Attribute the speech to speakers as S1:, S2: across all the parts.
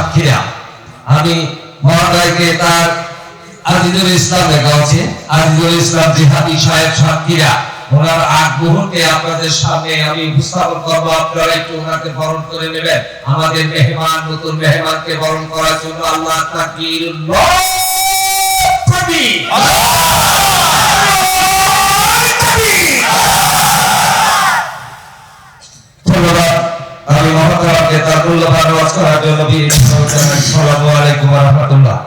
S1: সাক্ষীরা। আমি মহোদয়কে তার আজিজুল ইসলাম লেখা আছে, আজিজুল ইসলাম জিহাদি সাহেব সাক্ষীরা, ওনার আগ্রহকে আপনাদের সামনে আমি উপস্থাপন করবো। আপনারা একটু ওনাকে বরণ করে নেবেন। আমাদের মেহমান, নতুন মেহমানকে বরণ করার জন্য আল্লাহ তাকবীর, ধন্যবাদ। আমি মহোদয়কে তার মূল্যবান ওয়াজ করার জন্য আসসালামু আলাইকুম ওয়া রাহমাতুল্লাহ।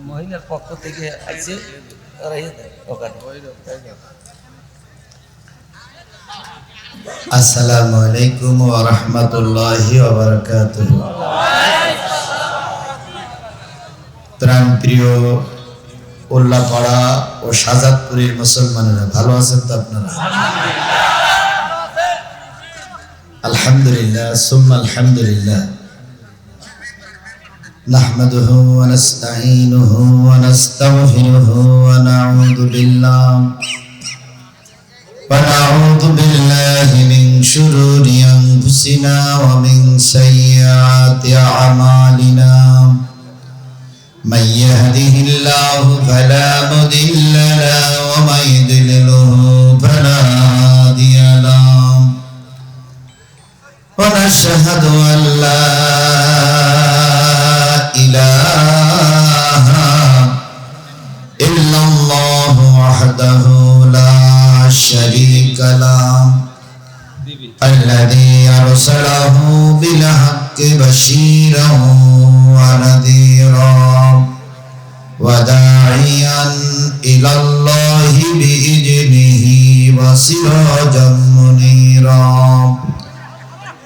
S2: মহিলার পক্ষ থেকে আছে
S3: আসসালামু আলাইকুম ওয়া রাহমাতুল্লাহি ওয়া বারাকাতুহু। প্রাণপ্রিয় উল্লাপাড়া ও শাহজাদপুরের মুসলমানেরা, ভালো আছেন তো আপনারা? আলহামদুলিল্লাহ সুম্মা আলহামদুলিল্লাহ। نحمده ونستعينه ونستغفره ونعوذ بالله من شرور أنفسنا ومن سيئات أعمالنا. من يهده الله فلا مضل له ومن يضلله فلا هادي له. ونشهد أن لا إله إلا الله وحده لا شريك له الذي أرسله بالحق بشيرا ونذيرا وداعيا إلى الله بإذنه وسراجا منيرا.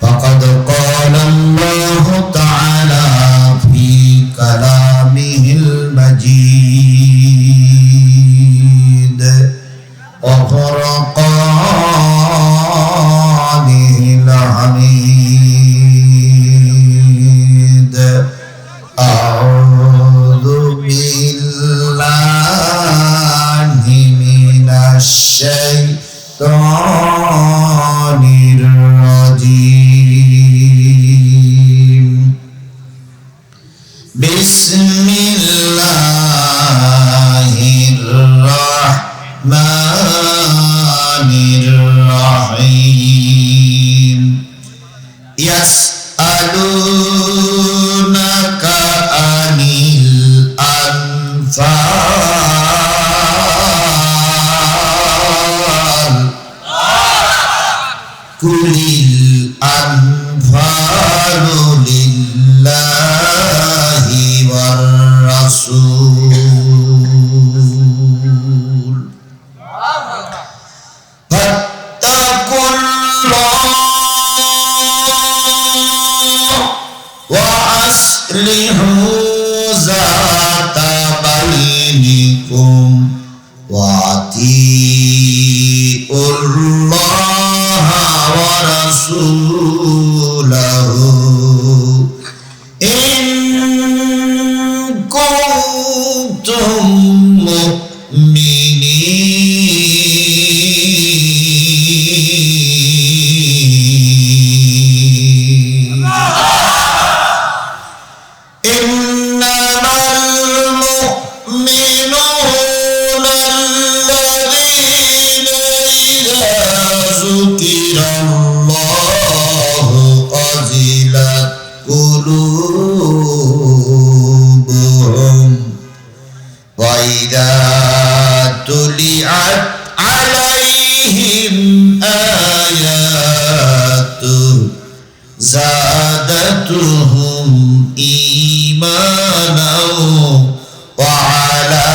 S3: فقد قال الله تعالى في كلامه المجيد وفرقانه الحميد. أعوذ بالله من الشيطان الرجيم. بسم الله الرحمن الرحيم. يسألونك عن الأنفال قل الأنفال لله والرسول فاتقوا الله وأصلحوا ذات بينكم وأطيعوا الله ورسوله إن كنتم مؤمنين. إنما المؤمنون الذين إذا ذكر الله وجلت قلوبهم وإذا تليت عليهم آياته زادتهم إيمانا وعلى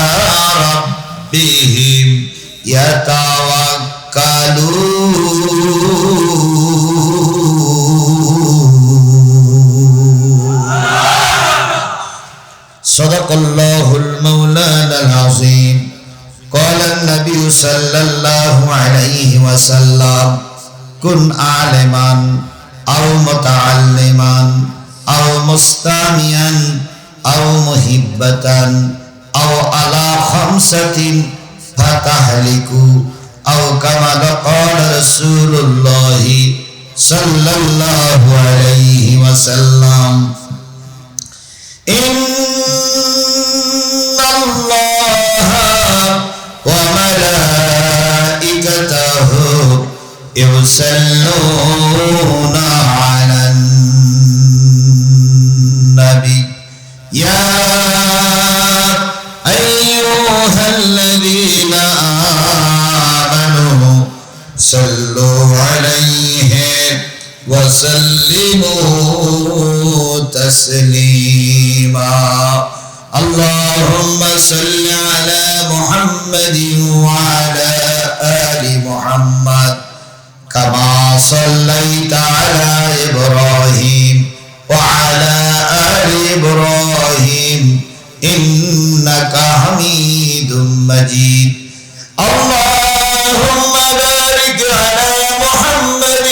S3: ربهم يتوكلون. صدق الله المولانا العظيم. قال النبي صلى الله عليه وسلم كن عالما أو متعلما أو مستمعا أو محبة أو على خمسة فتهلك أو كما قال رسول الله সাল্লাল্লাহু আলাইহি ওয়াসাল্লাম। ইন্নাল্লাহা ওয়া মালাইকাতাহু ইউসাল্লুনা আলান নবী ইয়া আইয়ুহাল্লাযীনা আমানু সাল্লু আলাইহি ওয়া সাল্লিমু তাসলিমা। اللهم صل على محمد وعلى آل محمد كما صليت على إبراهيم وعلى آل إبراهيم إنك حميد مجيد. اللهم بارك على محمد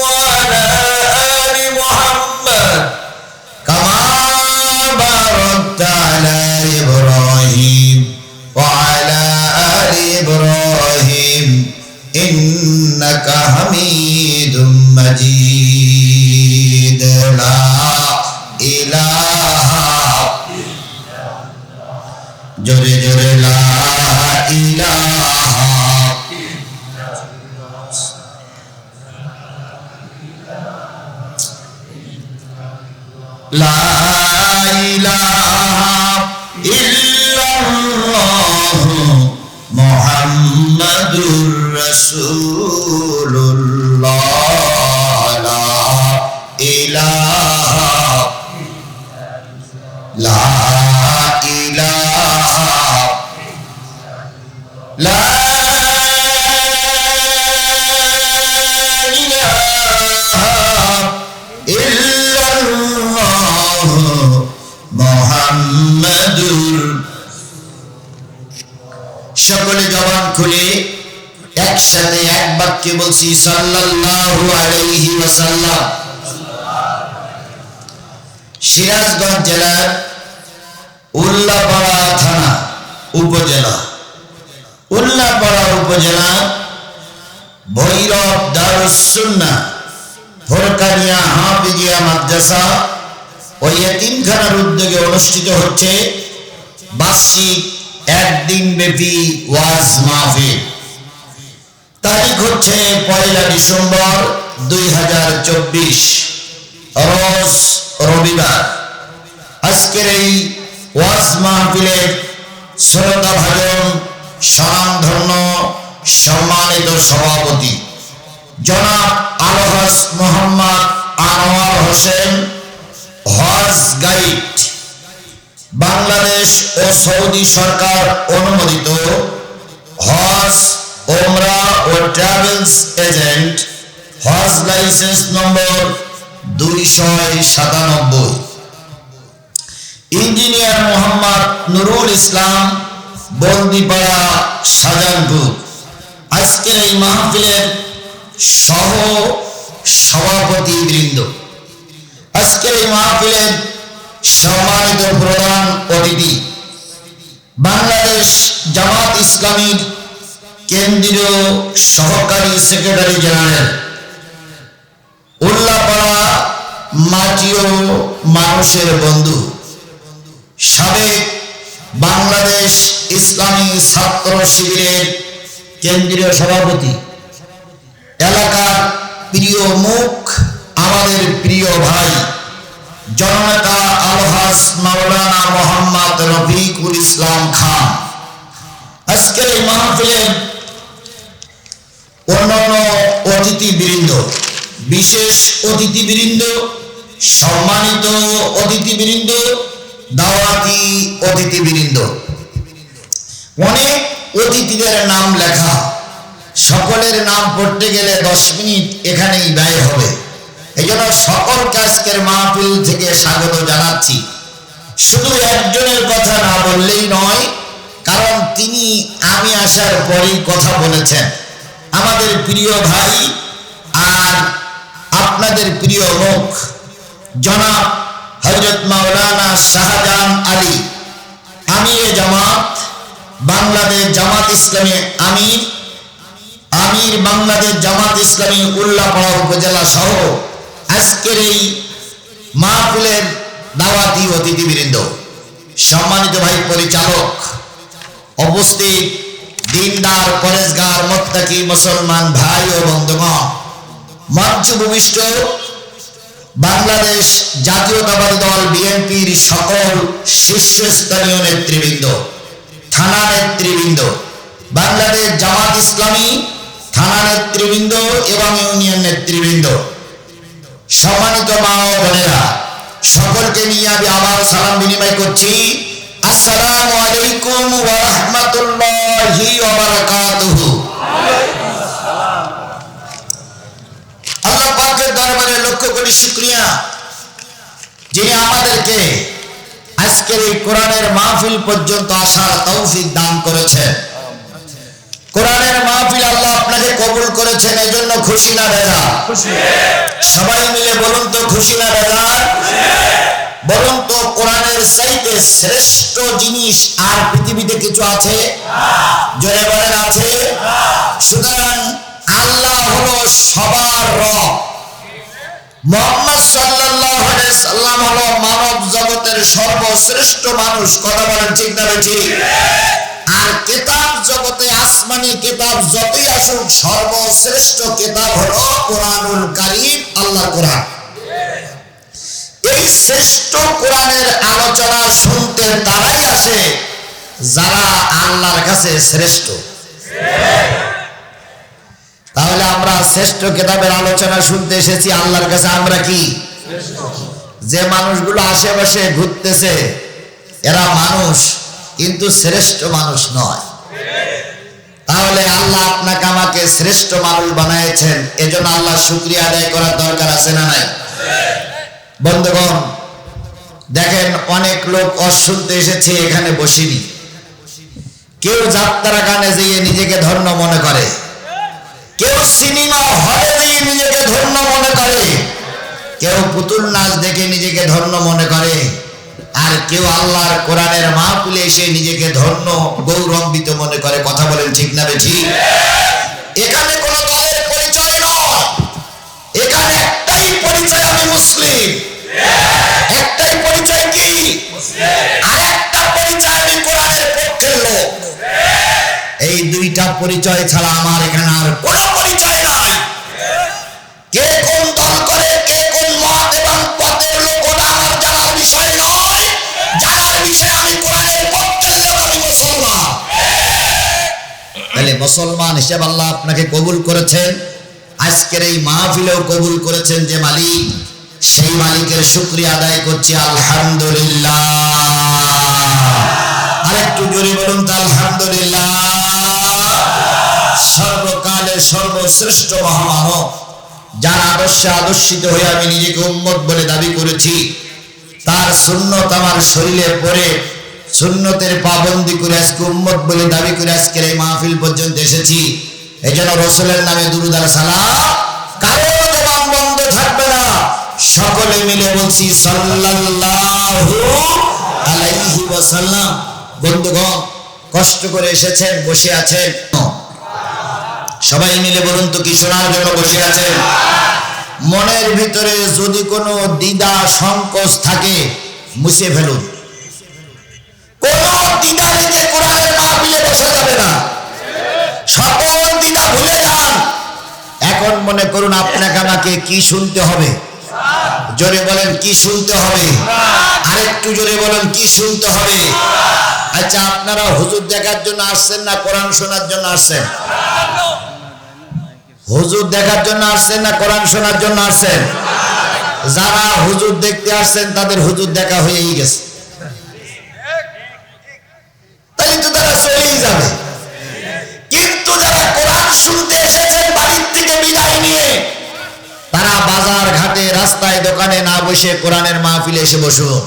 S3: وعلى آل محمد كما باركت على إبراهيم وعلى آل إبراهيم إنك حميد مجيد. لا إله জোরে জোরে লা ইলাহা লা ইলাহা ইল্লাল্লাহ মুহাম্মাদুর রাসূলুল্লাহ। লা ইলাহা লা ইলাহা লা ইলাহা ইল্লাল্লাহ মুহাম্মাদুর। সকলে জবান খুলে একসাথে এক বাক্যে বলছি সাল্লাল্লাহু আলাইহি ওয়াসাল্লাম। সিরাজগঞ্জ জেলার উল্লাপাড়া থানা উপজেলা, উল্লাপাড়া উপজেলা ভৈরব দারুস সুন্নাহ ফোরকানিয়া হাফিজিয়া মাদ্রাসা ও ইতিমখানার উদ্যোগে অনুষ্ঠিত হচ্ছে বার্ষিক একদিন ব্যাপী ওয়াজ মাহফিল। তারিখ হচ্ছে 1 ডিসেম্বর 2024, রোজ রবিবার। আজকের এই ওয়াজ মাহফিলের শ্রদ্ধাভাজন স্বনামধন্য সম্মানিত সভাপতি জনাব আলহাজ মোহাম্মদ আনোয়ার হোসেন, হজ গাইড, বাংলাদেশ ও সৌদি সরকার অনুমোদিত হজ, ওমরা ও ট্রাভেলস এজেন্ট, হজ লাইসেন্স নম্বর 297। ইঞ্জিনিয়ার মোহাম্মদ নুরুল ইসলাম, বন্দিপাড়া, শাহজাহানপুর। আজকের এই মাহফিলের সহ সভাপতি বৃন্দ, আজকের এই মাহফিলের সম্মানিত প্রধান অতিথি, বাংলাদেশ জামাত ইসলামীর কেন্দ্রীয় সহকারী সেক্রেটারি জেনারেল, উল্লাপাড়া মাটি ও মানুষের বন্ধু, সাবেক বাংলাদেশ ইসলামী ছাত্র শিবিরের কেন্দ্রীয় সভাপতি, এলাকার প্রিয় মুখ, আমাদের প্রিয় ভাই জননেতা আলহাজ মাওলানা মোহাম্মদ রফিকুল ইসলাম খান। আজকের এই মাহফিলের অন্যান্য অতিথিবৃন্দ, বিশেষ অতিথিবৃন্দ, সম্মানিত অতিথিবৃন্দ, দাওয়াতি অতিথিবৃন্দ, অনেক অতিথিদের নাম লেখা, সকলের নাম পড়তে গেলে 10 মিনিট এখানেই ব্যয় হবে। এই জন্য সকলকে আজকের মাহফিল থেকে স্বাগত জানাচ্ছি। শুধু একজনের কথা না বললেই নয়, কারণ তিনি আমি আসার পরেই কথা বলেছেন। আমাদের প্রিয় ভাই আর আপনাদের প্রিয় মুখ জনাব হযরত মাওলানা শাহজাহান আলী, আমিরে জামাত, বাংলাদেশ জামাত ইসলামী আমির, আমির বাংলাদেশ জামাত ইসলামী উল্লাপাড়া উপজেলা সহ আজকের এই মাহফিলের দাওয়াতি অতিথিবৃন্দ, সম্মানিত ভাই পরিচালক, উপস্থিত দিনদার পরেশগার মুত্তাকি মুসলমান ভাই ও বন্ধুগণ, মঞ্চ ভূমিষ্ঠ বাংলাদেশ জাতীয়তাবাদী দল বিএনপির সকল শীর্ষস্থানীয় নেতৃবৃন্দ, থানা নেতৃবৃন্দ, বাংলাদেশ জামাত ইসলামী থানা নেতৃবৃন্দ এবং ইউনিয়ন নেতৃবৃন্দ, সম্মানিত মা ও বোনেরা, সকলকে নিয়ে আমি আবার সালাম বিনিময় করছি। আসসালামু আলাইকুম ওয়া রাহমাতুল্লাহি ওয়া বারাকাতুহু। আল্লাহ পাকের দরবারে লক্ষ কোটি শুকরিয়া, যিনি আমাদেরকে আজকের এই কোরআনের মাহফিল পর্যন্ত আসার তৌফিক দান করেছেন। কোরআনের মাহফিল আল্লাহ আপনাকে কবুল করেছেন, এজন্য খুশি না বেজা? সবাই মিলে বলুন তো, খুশি না বেজা? বলুন তো, কোরআনের চাইতে শ্রেষ্ঠ জিনিস আর পৃথিবীতে কিছু আছে? জোরে বলেন, আছে? সুতরাং আল্লাহ হলো সবার রব, মুহাম্মদ সাল্লাল্লাহু আলাইহি সাল্লাম হলো মানব জগতের সর্বশ্রেষ্ঠ মানুষ। কথা বলেন ঠিক না ঠিক? আর কিতাব জগতে আসমানি কিতাব যতই আসুক, সর্বশ্রেষ্ঠ কিতাব হলো কোরআনুল কারীম, আল্লাহর কোরআন। এই শ্রেষ্ঠ কোরআনের আলোচনা শুনতে তারাই আসে যারা আল্লাহর কাছে শ্রেষ্ঠ। তাহলে আমরা শ্রেষ্ঠ কিতাবের আলোচনা শুনতে এসেছি, আল্লাহর কাছে আমরা কি? যে মানুষগুলো আশেপাশে ঘুরতেছে এরা মানুষ, কিন্তু শ্রেষ্ঠ মানুষ নয়। তাহলে আল্লাহ আপনাকে আমাকে শ্রেষ্ঠ মানুষ বানিয়েছেন, এজন্য আল্লাহ শুকরিয়া আদায় করার দরকার আছে না নাই? বন্ধুগণ, দেখেন অনেক লোক শুনতে এসেছে, এখানে বসিনি। কেউ যাত্রা গানে যেয়ে নিজেকে ধন্য মনে করে, কেউ সিনেমা হলে যেয়ে নিজেকে ধন্য মনে করে, কেউ পুতুল নাচ দেখে নিজেকে ধন্য মনে করে, আর কেউ আল্লাহর কোরআনের মাহফিলে এসে নিজেকে ধন্য গৌরবান্বিত মনে করে। কথা বলেন ঠিক না বেঠিক? এখানে কোনো দলের পরিচয় নয়, এখানে একটাই পরিচয়, আমি মুসলিম। একটাই পরিচয়, কি? আর একটা পরিচয়, আমি কোরআনের পক্ষের লোক। এই দুইটা পরিচয় ছাড়া আমার এখানে আর কোনো পরিচয় নাই। কে কোন দল করে, কে কোন মত এবং পথের লোক, ওটা আমার জানার বিষয় নয়। জানার বিষয় আমি কোরআনের পক্ষের লোক, আমি মুসলমান। তাহলে মুসলমান হিসেবে আল্লাহ আপনাকে কবুল করেছেন, আজকের এই মাহফিলেও কবুল করেছেন যে মালিক, সেই মালিকের শুকরিয়া আদায় করছি, আলহামদুলিল্লাহ। আরেকটু জোরে বলুন তো, আলহামদুলিল্লাহ। সর্বকালের সর্বশ্রেষ্ঠ মহামানব, যার আদর্শে আদর্শিত হয়ে আমি নিজেকে উম্মত বলে দাবি করেছি, তার সুন্নত আমার শরীরে পড়ে সুন্নতের পাবন্দি করে আজকে উম্মত বলে দাবি করে আজকের এই মাহফিল পর্যন্ত এসেছি। এই জন্য রাসূলের নামে দুরূদ আর সালাম কারো জবান বন্ধ থাকবে না। সকলে মিলে বলছি সাল্লাল্লাহু আলাইহি ওয়াসাল্লাম। বন্ধুগণ, কষ্ট করে এসেছেন, বসে আছেন, সবাই মিলে বলুন তো, কি শোনার জন্য বসে আছেন? মনের ভিতরে যদি কোনো দ্বিধা সংকোচ থাকে, মুছে ফেলুন। কোনো দ্বিধা রেখে কোরআনের মাহফিলে বসা যাবে না। সকল দ্বিধা ভুলে যান। এখন মনে করুন আপনাকে আমাকে কি শুনতে হবে? জোরে বলেন, কি শুনতে হবে? আরেকটু জোরে বলেন, কি শুনতে হবে? আচ্ছা, আপনারা হুজুর দেখার জন্য আসছেন না কোরআন শোনার জন্য আসছেন? হুজুর দেখার জন্য আসছেন না কোরআন শোনার জন্য আসছেন? যারা হুজুর দেখতে আসছেন তাদের হুজুর দেখা হয়েই গেছে, তাই তো তারা চলেই যাবে। কিন্তু যারা কোরআন শুনতে এসেছেন বাড়ির থেকে বিদায় নিয়ে, তারা বাজার ঘাটে রাস্তায় দোকানে না বসে কোরআনের মাহফিলে এসে বসুন।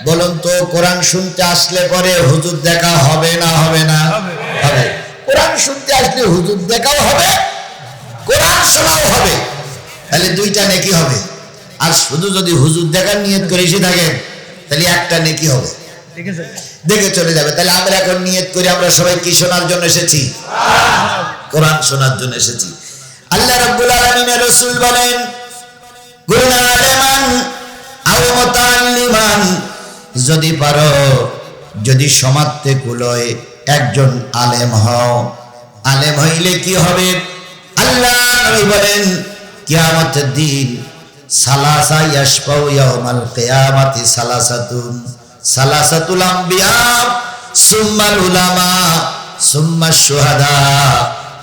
S3: বলুন তো, কোরআন শুনতে আসলে পরে হুজুর দেখা হবে না হবে না? হবে। কোরআন শুনতে আসলে হুজুর দেখাও হবে, কোরআন শোনাও হবে, তাহলে দুইটা নেকি হবে। আর শুধু যদি হুজুর দেখার নিয়ত করে এসে থাকেন, তাহলে একটা নেকি হবে, দেখে চলে যাবে। তাহলে আমরা এখন নিয়ত করি, আমরা সবাই কি শোনার জন্য এসেছি? কোরআন শোনার জন্য এসেছি। আল্লাহ রাব্বুল আলামিনের রাসূল বলেন, কুন আলিমান আও মুতাআল্লিমান, যদি পারো, যদি সমাজে কুলয় একজন আলেম হও। আলেম হইলে কি হবে? আল্লাহ নবী বলেন, কিয়ামতের দিন সালাসা ইয়াশফাউ ইয়াউমাল কিয়ামাতি সালাসাতুল আম্বিয়া সুম্মাল উলামা সুম্মাশ শুহাদা।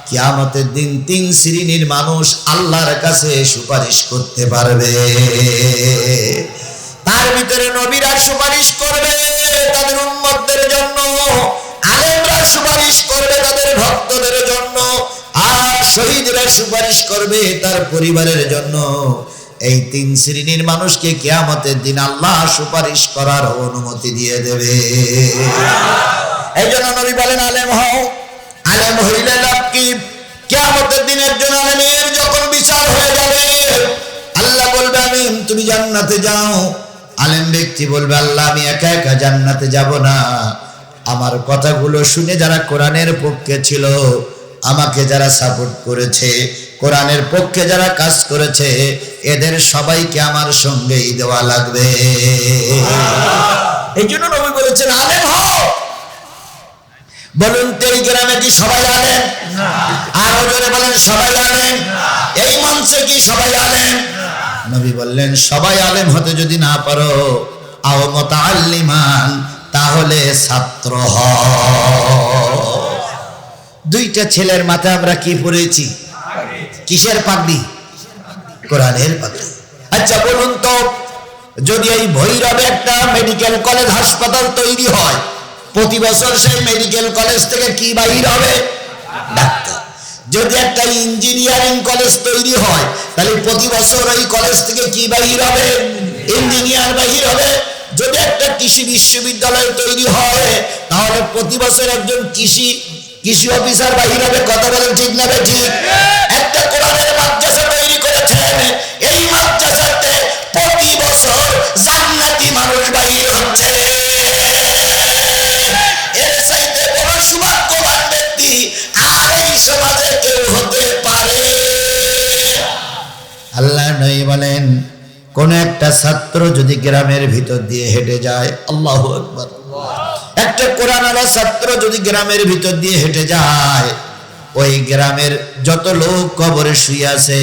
S3: কিয়ামতের দিন 3 শ্রেণীর মানুষ আল্লাহর কাছে সুপারিশ করতে পারবে। তার ভিতরে নবীরা সুপারিশ করবে তাদের উম্মতদের জন্য, আলেমরা সুপারিশ করবে তাদের ভক্তদের জন্য, আর শহীদরা সুপারিশ করবে তার পরিবারের জন্য। এই 3 শ্রেণীর মানুষকে কিয়ামতের দিন আল্লাহ সুপারিশ করার অনুমতি দিয়ে দেবে। এই জন্য নবী বলেন, আলেম হও। আলেম হইলে লাভ কি? কিয়ামতের দিন একজন আলেমের যখন বিচার হয়ে যাবে, আল্লাহ বলবে, আমিন তুমি জান্নাতে যাও। আলেম ব্যক্তি বলবে, আল্লাহ আমি একা একা জান্নাতে যাব না, আমার কথাগুলো শুনে যারা কোরআনের পক্ষে ছিল, আমাকে যারা সাপোর্ট করেছে, কোরআনের পক্ষে যারা কাজ করেছে, এদের সবাইকে আমার সঙ্গেই দেওয়া লাগবে। এই জন্য নবী বলেছেন, আলেম হও। বলুন তো এই গ্রামে কি সবাই আলেম? আরো জোরে বলেন, সবাই আলেম? এই মঞ্চে কি সবাই আলেম? নবী বললেন, সবাই আলেম হতে যদি না পারো, আও মুতাআল্লিমান, তাহলে ছাত্র হও। 2টা ছেলের মাথায় আমরা কি পড়েছি? কিসের পাগড়ি? কোরআনের পাগড়ি। আচ্ছা বলুন তো, যদি এই ভৈরবে একটা মেডিকেল কলেজ হাসপাতাল তৈরি হয়, প্রতি বছর সেই মেডিকেল কলেজ থেকে কি বাহির হবে? ডাক্তার। যদি একটা ইঞ্জিনিয়ারিং কলেজ তৈরি হয়, তাহলে প্রতি বছর ওই কলেজ থেকে কি বাহির হবে? ইঞ্জিনিয়ার বাহির হবে। যদি একটা কৃষি বিশ্ববিদ্যালয় তৈরি হয়, তাহলে প্রতি বছর একজন কৃষি অফিসার বাহির হবে। কথা বলেন ঠিক না ঠিক? একটা কোরআনের মাদ্রাসা তৈরি করেছেন, এই মাদ্রাসাতে প্রতি বছর জান্নাতি মানুষ বাহির হচ্ছে। এর চাইতে বড় সৌভাগ্যবান ব্যক্তি আর এই সমাজে কেউ হতে পারে? আল্লাহ নবী বলেন, কোন একটা ছাত্র যদি গ্রামের ভিতর দিয়ে হেঁটে যায়, আল্লাহু আকবার, একটা কোরআনওয়ালা ছাত্র যদি গ্রামের ভিতর দিয়ে হেঁটে যায়, ওই গ্রামের যত লোক কবরে শুয়ে আছে,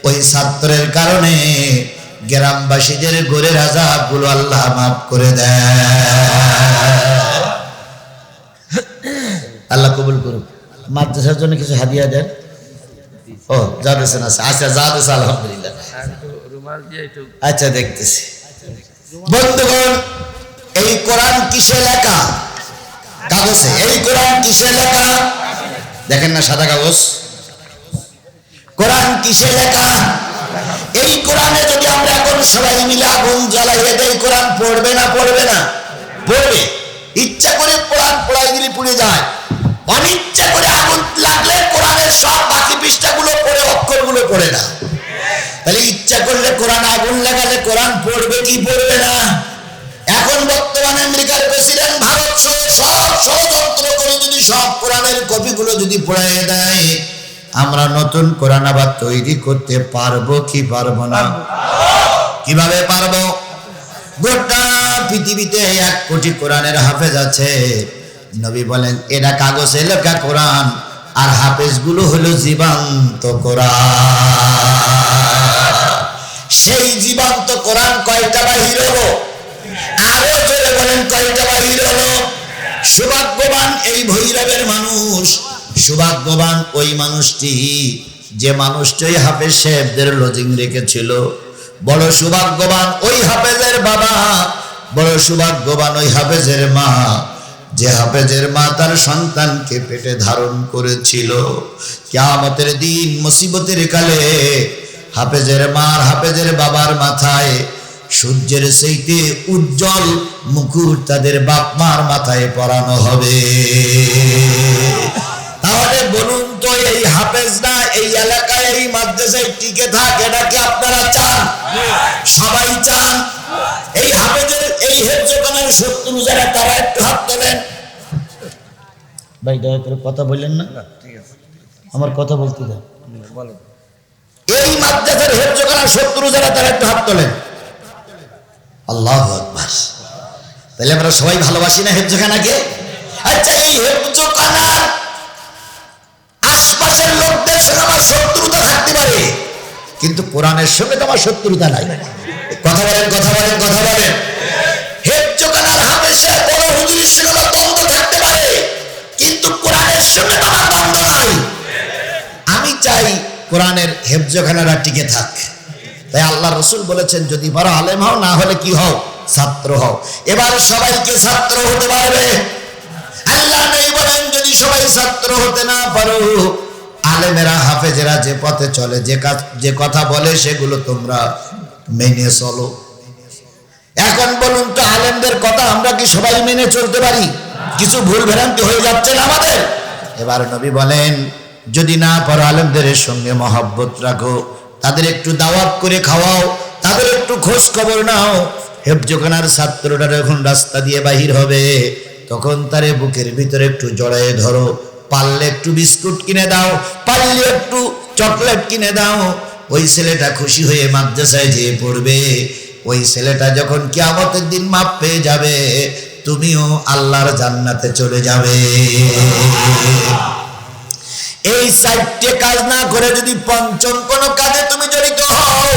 S3: ওই ছাত্রের কারণে গ্রামবাসীদের ঘরের আযাবগুলো আল্লাহ মাফ করে দেয়। আল্লাহ কবুল করুন। মাদ্রাসার জন্য কিছু হাদিয়া দেন। ও যা দেন আছে, আচ্ছা যা দেন, আলহামদুলিল্লাহ। আচ্ছা দেখতেছি। বন্ধুগণ, এই কোরআন কিসে লেখা? কাগজে। এই কোরআন কিসে লেখা? দেখেন না সাদা কাগজ। কোরআন কিসে লেখা? এই কোরআনে যদি আমরা এখন সবাই মিলে আগুন জ্বালাইয়ে দেই, কোরআন পড়বে না? পড়বে না? পড়বে। ইচ্ছা করে কোরআন পড়াই দিলে পুড়ে যায়, অনিচ্ছা করে আগুন লাগলে কোরআনের সব বাকি পৃষ্ঠাগুলো পড়ে, অক্ষরগুলো পড়ে না। তাহলে ইচ্ছা করলে কোরআন আগুন লাগালে কোরআন পড়বে কি পড়বে না? এখন বর্তমানে আমেরিকার প্রেসিডেন্ট ভারত সব ষড়যন্ত্র করে যদি সব কোরআনের কপিগুলো যদি পড়াইয়ে দেয়, আমরা নতুন কোরআন আবার তৈরি করতে পারবো কি পারবো না? কিভাবে পারবো? গোটা পৃথিবীতে 1 কোটি কোরআনের হাফেজ আছে। নবী বলেন, এরা কাগজে লেখা কোরআন, আর হাফেজগুলো হলো জীবন্ত কোরআন। সেই জীবন্ত কোরআন কয়টা বাহির হলো? আরো জোরে বলেন, কয়টা বাহির হলো? সৌভাগ্যবান এই ভৈরবের মানুষ, সৌভাগ্যবান ওই মানুষটি যে মানুষটি হাফেজ সাহেবদের লজিং রেখেছিল। বড় সৌভাগ্যবান ওই হাফেজের বাবা, বড় সৌভাগ্যবান ওই হাফেজের মা, যে হাফেজের মা তার সন্তানকে পেটে ধারণ করেছিল। কিয়ামতের দিন মুসিবতের কালে হাফেজের মার, হাফেজের বাবার মাথায় সূর্যের চাইতে উজ্জ্বল মুকুট তাদের বাপ মার মাথায় পরানো হবে। তাহলে বলুন তো, এই হাফেজরা এই এলাকায় এই মাদ্রাসায় টিকে থাক, এটা কি আপনারা চান? সবাই চান? এই হাফেজের এই হেফজখানার শত্রু যারা, তারা একটু হাত তোলেন। ভাই দয়া করে কথা বললেন না, আমার কথা বলতে দাও।
S2: বলেন।
S3: এই মাদ্রাসার হেফজখানা শত্রু যারা তারা একটু হাত তোলেন। আল্লাহু আকবার। তাহলে আমরা সবাই ভালোবাসি না হেফজখানাকে? আচ্ছা, এই হেফজখানার আশপাশের লোকদের সঙ্গে আমার শত্রুতা থাকতে পারে, কিন্তু কোরআনের সঙ্গে তো আমার শত্রুতা নাই। কথা বলেন, কথা বলেন, কথা বলেন। হেফজখানার হাফেজে বড় হুজুরের সঙ্গে আমার দ্বন্দ্ব থাকতে পারে, কিন্তু কোরআনের সঙ্গে তো আমার দ্বন্দ্ব নাই। আমি চাই কোরআনের হেফজখানারা টিকে থাক। তাই আল্লাহ রসুল বলেছেন, যদি বড় আলেম হও, না হলে কি হও? ছাত্র হও। এবার সবাইকে ছাত্র হতে পারবে? আল্লাহ নেই বলেন, যদি সবাই ছাত্র হতে না পারো, আলেমেরা হাফেজেরা যে পথে চলে, যে কথা বলে সেগুলো তোমরা মেনে চলো। এখন বলুন তো, আলেমদের কথা আমরা কি সবাই মেনে চলতে পারি? কিছু ভুল ভ্রান্তি হয়ে যাচ্ছে না আমাদের? এবার নবী বলেন, যদি না পারো আলেমদের সঙ্গে মহব্বত রাখো, তাদের একটু দাওয়াত করে খাওয়াও, তাদের একটু খোঁজ খবর নাও। হেফজখানার ছাত্ররা যখন রাস্তা দিয়ে বাহির হবে, তখন তারে বুকের ভিতরে একটু জড়ায়ে ধরো। পারলে একটু বিস্কুট কিনে দাও, পারলে একটু চকলেট কিনে দাও। ওই ছেলেটা খুশি হয়ে মাদ্রাসায় যেয়ে পড়বে। ওই ছেলেটা যখন কিয়ামতের দিন মাপ পেয়ে যাবে, তুমিও আল্লাহর জান্নাতে চলে যাবে। এই চারটে কাজ না করে যদি পঞ্চম কোন কাজে তুমি জড়িত হও,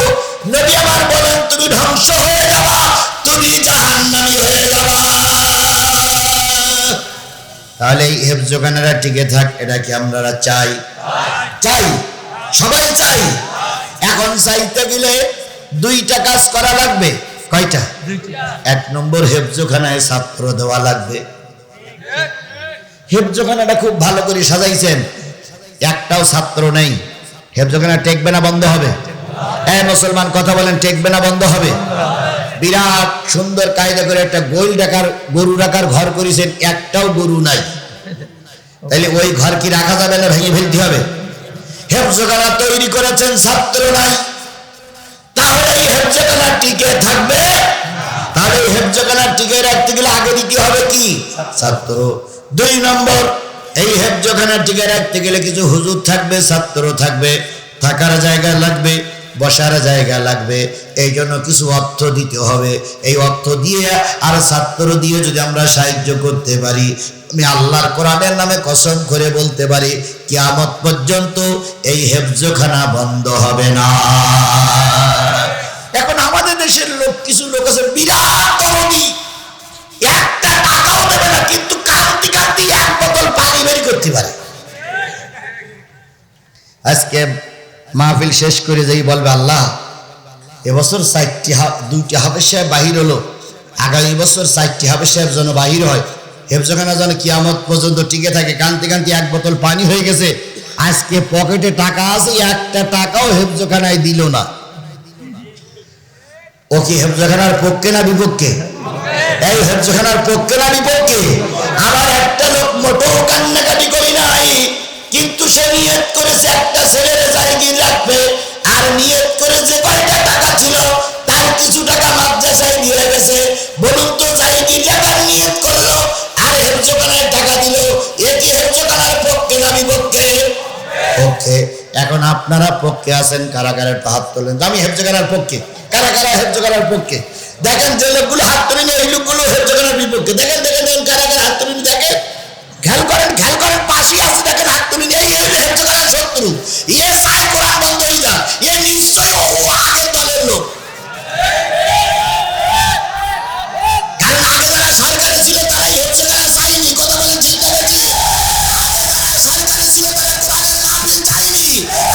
S3: নবী আমার বলেন, তুমি ধ্বংস হয়ে যাবা, তুমি জাহান্নামী হয়ে যাবা। তাহলে এই হেফজখানারা টিকে থাক, এটা কি আমরা চাই? চাই, সবাই চাই। এখন চাইতে গেলে দুইটা কাজ করা লাগবে। কয়টা? এক নম্বর, হেফজখানায় ছাত্র দেওয়া লাগবে। হেফজখানাটা খুব ভালো করে সাজাইছেন, একটাও ছাত্র নেই। হেফজখানা টেকবে না বন্ধ হবে? এই মুসলমান কথা বলেন, টেকবে না বন্ধ হবে? বিরাট সুন্দর কায়দা করে একটা গোল রাখার, গরু রাখার ঘর করেছেন, একটাও গরু নাই। তাইলে ওই ঘর কি রাখা যাবে না? ভেঙে ফেলতে হবে। হেফজখানা তৈরি করেছেন, ছাত্র নাই, তাহলে এই হেফজখানা টিকে থাকবে? তাহলে এই হেফজখানা টিকে রাখতে গেলে আগে দিতে হবে কি? ছাত্র। দুই নম্বর, এই হেফজখানা টিকে রাখতে গেলে কিছু হুজুর থাকবে, ছাত্র থাকবে, থাকার জায়গা লাগবে, বসার জায়গা লাগবে। এই জন্য কিছু অর্থ দিতে হবে। এই অর্থ দিয়ে আর ছাত্র দিয়ে যদি আমরা সাহায্য করতে পারি, আমি আল্লাহর কোরআনের নামে কসম করে বলতে পারি, কিয়ামত পর্যন্ত এই হেফজখানা বন্ধ হবে না। এখন আমাদের দেশের লোক, কিছু লোক আছে বিরাট দরদি, একটা টাকাও দেবে না, কিন্তু কাঁদতে কাঁদতে এক বোতল পানি বের করতে পারে। আজকে মাহফিল শেষ করে যাই বলবে, আল্লাহ এবছর 2টি হাফেজ সাহেব বাহির হলো, আগামী বছর 4টি হাফেজ সাহেব যেন বাহির হয়, হেফজখানা যেন কিয়ামত পর্যন্ত টিকে থাকে। কাঁদতে কাঁদতে এক বোতল পানি হয়ে গেছে। আজকে পকেটে টাকা আছে, একটা টাকাও হেফজখানায় দিল না। ও কি হেফজখানার পক্ষে না বিপক্ষে? এই হেফজখানার পক্ষে না বিপক্ষে? আমার একটা লোক মোটেও কান্নাকাটি করি নাই, কিন্তু সে নিয়ত করেছে একটা ছেলের জায়গা রাখবে, আর নিয়ত করে যে কয়টা টাকা ছিল তার কিছু টাকা মাদ্রাসায় দিয়ে গেছে। বলুন তো, জায়গি টাকার নিয়ত করলো আর হেফজখানায় টাকা দিল, এ কি হেফজখানার পক্ষে না বিপক্ষে? পক্ষে। এখন আপনারা পক্ষে আছেন, কারা কারা হাত তোলেন। আমি হেফজখানার পক্ষে। কারা কারা হেফজখানার পক্ষে? দেখেন, যে লোকগুলো হাত তোলেন এই লোকগুলো হেফজখানার বিপক্ষে। দেখেন দেখেন দেখেন, কারা কারা হাত তোলেন দেখেন। খেয়াল করেন, খেয়াল করেন, পাশে আছে দেখেন হাত তোলেন। এই হেফজখানার শত্রু, এ চায় কোরআন বন্ধ হয়ে যাক, এ নিশ্চয় ও আগের দলের লোক। কারণ আগে যারা সরকারে ছিল তারাই হেফজখানা চায়নি। কথা বলেন ঠিক না বেঠিক? আগে যারা সরকারে ছিল তারা কোরআনের মাহফিল চায়নি,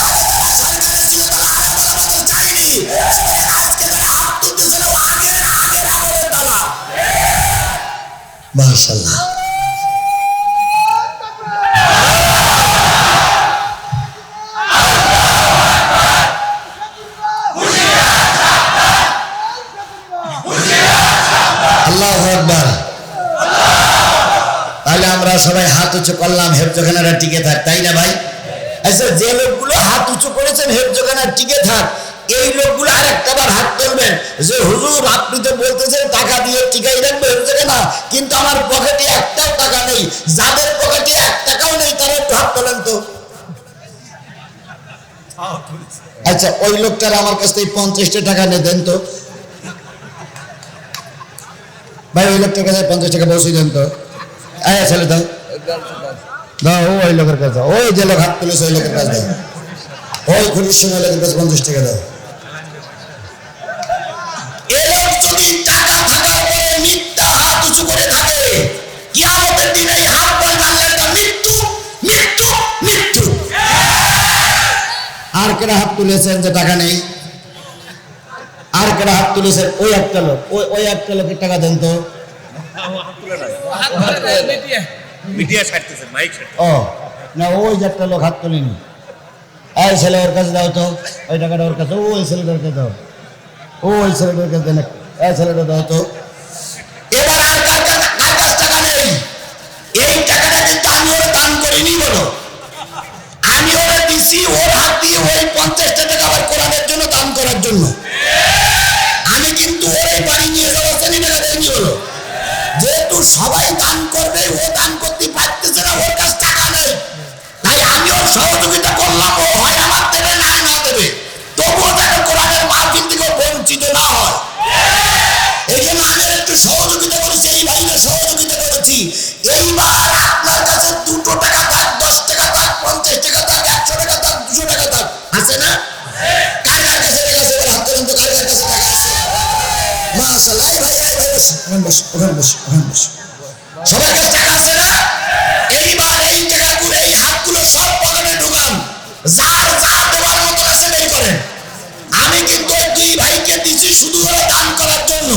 S3: আগে যারা সরকারে ছিল তারা আলেমুল আমাদের চায়নি। আজকে যারা হাত তুলতেছে না, আগের আমলের দালা। মাশাআল্লাহ। আল্লাহু আকবার। তাহলে আমরা সবাই হাত উঁচু করলাম, হেফজখানারা টিকে থাক, তাই না ভাই? আচ্ছা, যে লোকগুলো হাত উঁচু করেছেন হেফজখানা টিকে থাক, এই লোকগুলো আরেকটা বার হাত তুলবেন যে, হুজুর আপনি তো বলতেছেন টাকা দিয়ে টিকাই রাখবে হেফজখানা, কিন্তু আমার পকেটে একটাও টাকা নেই। যাদের পকেটে 1 টাকাও নেই তারা একটু হাত তোলেন তো। আচ্ছা ওই লোকটার আমার কাছ থেকে 50টা টাকা নিয়ে দেন তো ভাই, ওই লোকটার কাছে 50 টাকা বসে দেন তো। আয় ছেলে দাও দাও, ওই লোকের কাছে, ওই যে লোক হাত তুলেছে ওই লোকের কাছে দাও, ওই খুলির সময় লোকের কাছে 50 টাকা দাও। এ লোক যদি টাকা থাকার পরে মিথ্যা হাত উঁচু করে থাকে, কিয়ামতের দিন এই হাত বলবে আল্লাহর মৃত্যু মৃত্যু মৃত্যু। আর কেরা হাত তুলেছেন যে টাকা নেই? আর কেরা হাত তুলেছেন? ওই একটা লোক, ওই একটা লোকের টাকা দেন তো। ও না, ওই যে একটা লোক হাত তুলিনি। এই ছেলে ওর কাছে দাও তো, ওই টাকাটা ওর কাছে, ওই ছেলেটার কাছে দাও, ওই ছেলেটার কাছে দেন, এই ছেলেটা দাও তো। এবার আর কার কাছে টাকা নেই? এই টাকাটা কিন্তু আমি ওরা দান করিনি বলো, আমি ওরা দিছি ওর হাত দিয়ে ওই 50টা টাকা আবার কোরআনের জন্য দান করার জন্য। আমি কিন্তু ওই বাড়ি নিয়ে যাওয়া জানি টাকা দেয়নি বলো। যেহেতু সবাই দান করবে, ও দান করতে পারতেছে না, ওর কাছে টাকা নেই, তাই আমি ওর সহযোগিতা করলাম। ও হয় আমার দেবে না না দেবে, তবুও যেন কোরআনের মাহফিল থেকে বঞ্চিত না হয়। এই জন্য আমি একটু সহযোগিতা করেছি, এই ভাইরা সহযোগিতা করেছি। এইবার আপনার কাছে 2 টাকা থাক, 10 টাকা থাক, 50 টাকা থাক, 100 টাকা থাক, 200 টাকা থাক, আছে না? কার কার কাছে টাকা আছে? হাত তুলুন তো, কার কার কাছে টাকা আছে? মাশাআল্লাহ। এই ভাই, এই ভাই বস, ওখানে বস, ওখানে বস, ওখানে বস। সবার কাছে টাকা আছে না? এইবার এই টাকাগুলো, এই হাতগুলো সব পকেটে ঢুকান, যার যা দেওয়ার মতো আছে বের করেন। আমি কিন্তু ওই 2 ভাইকে দিচ্ছি শুধু ওরা দান করার জন্য।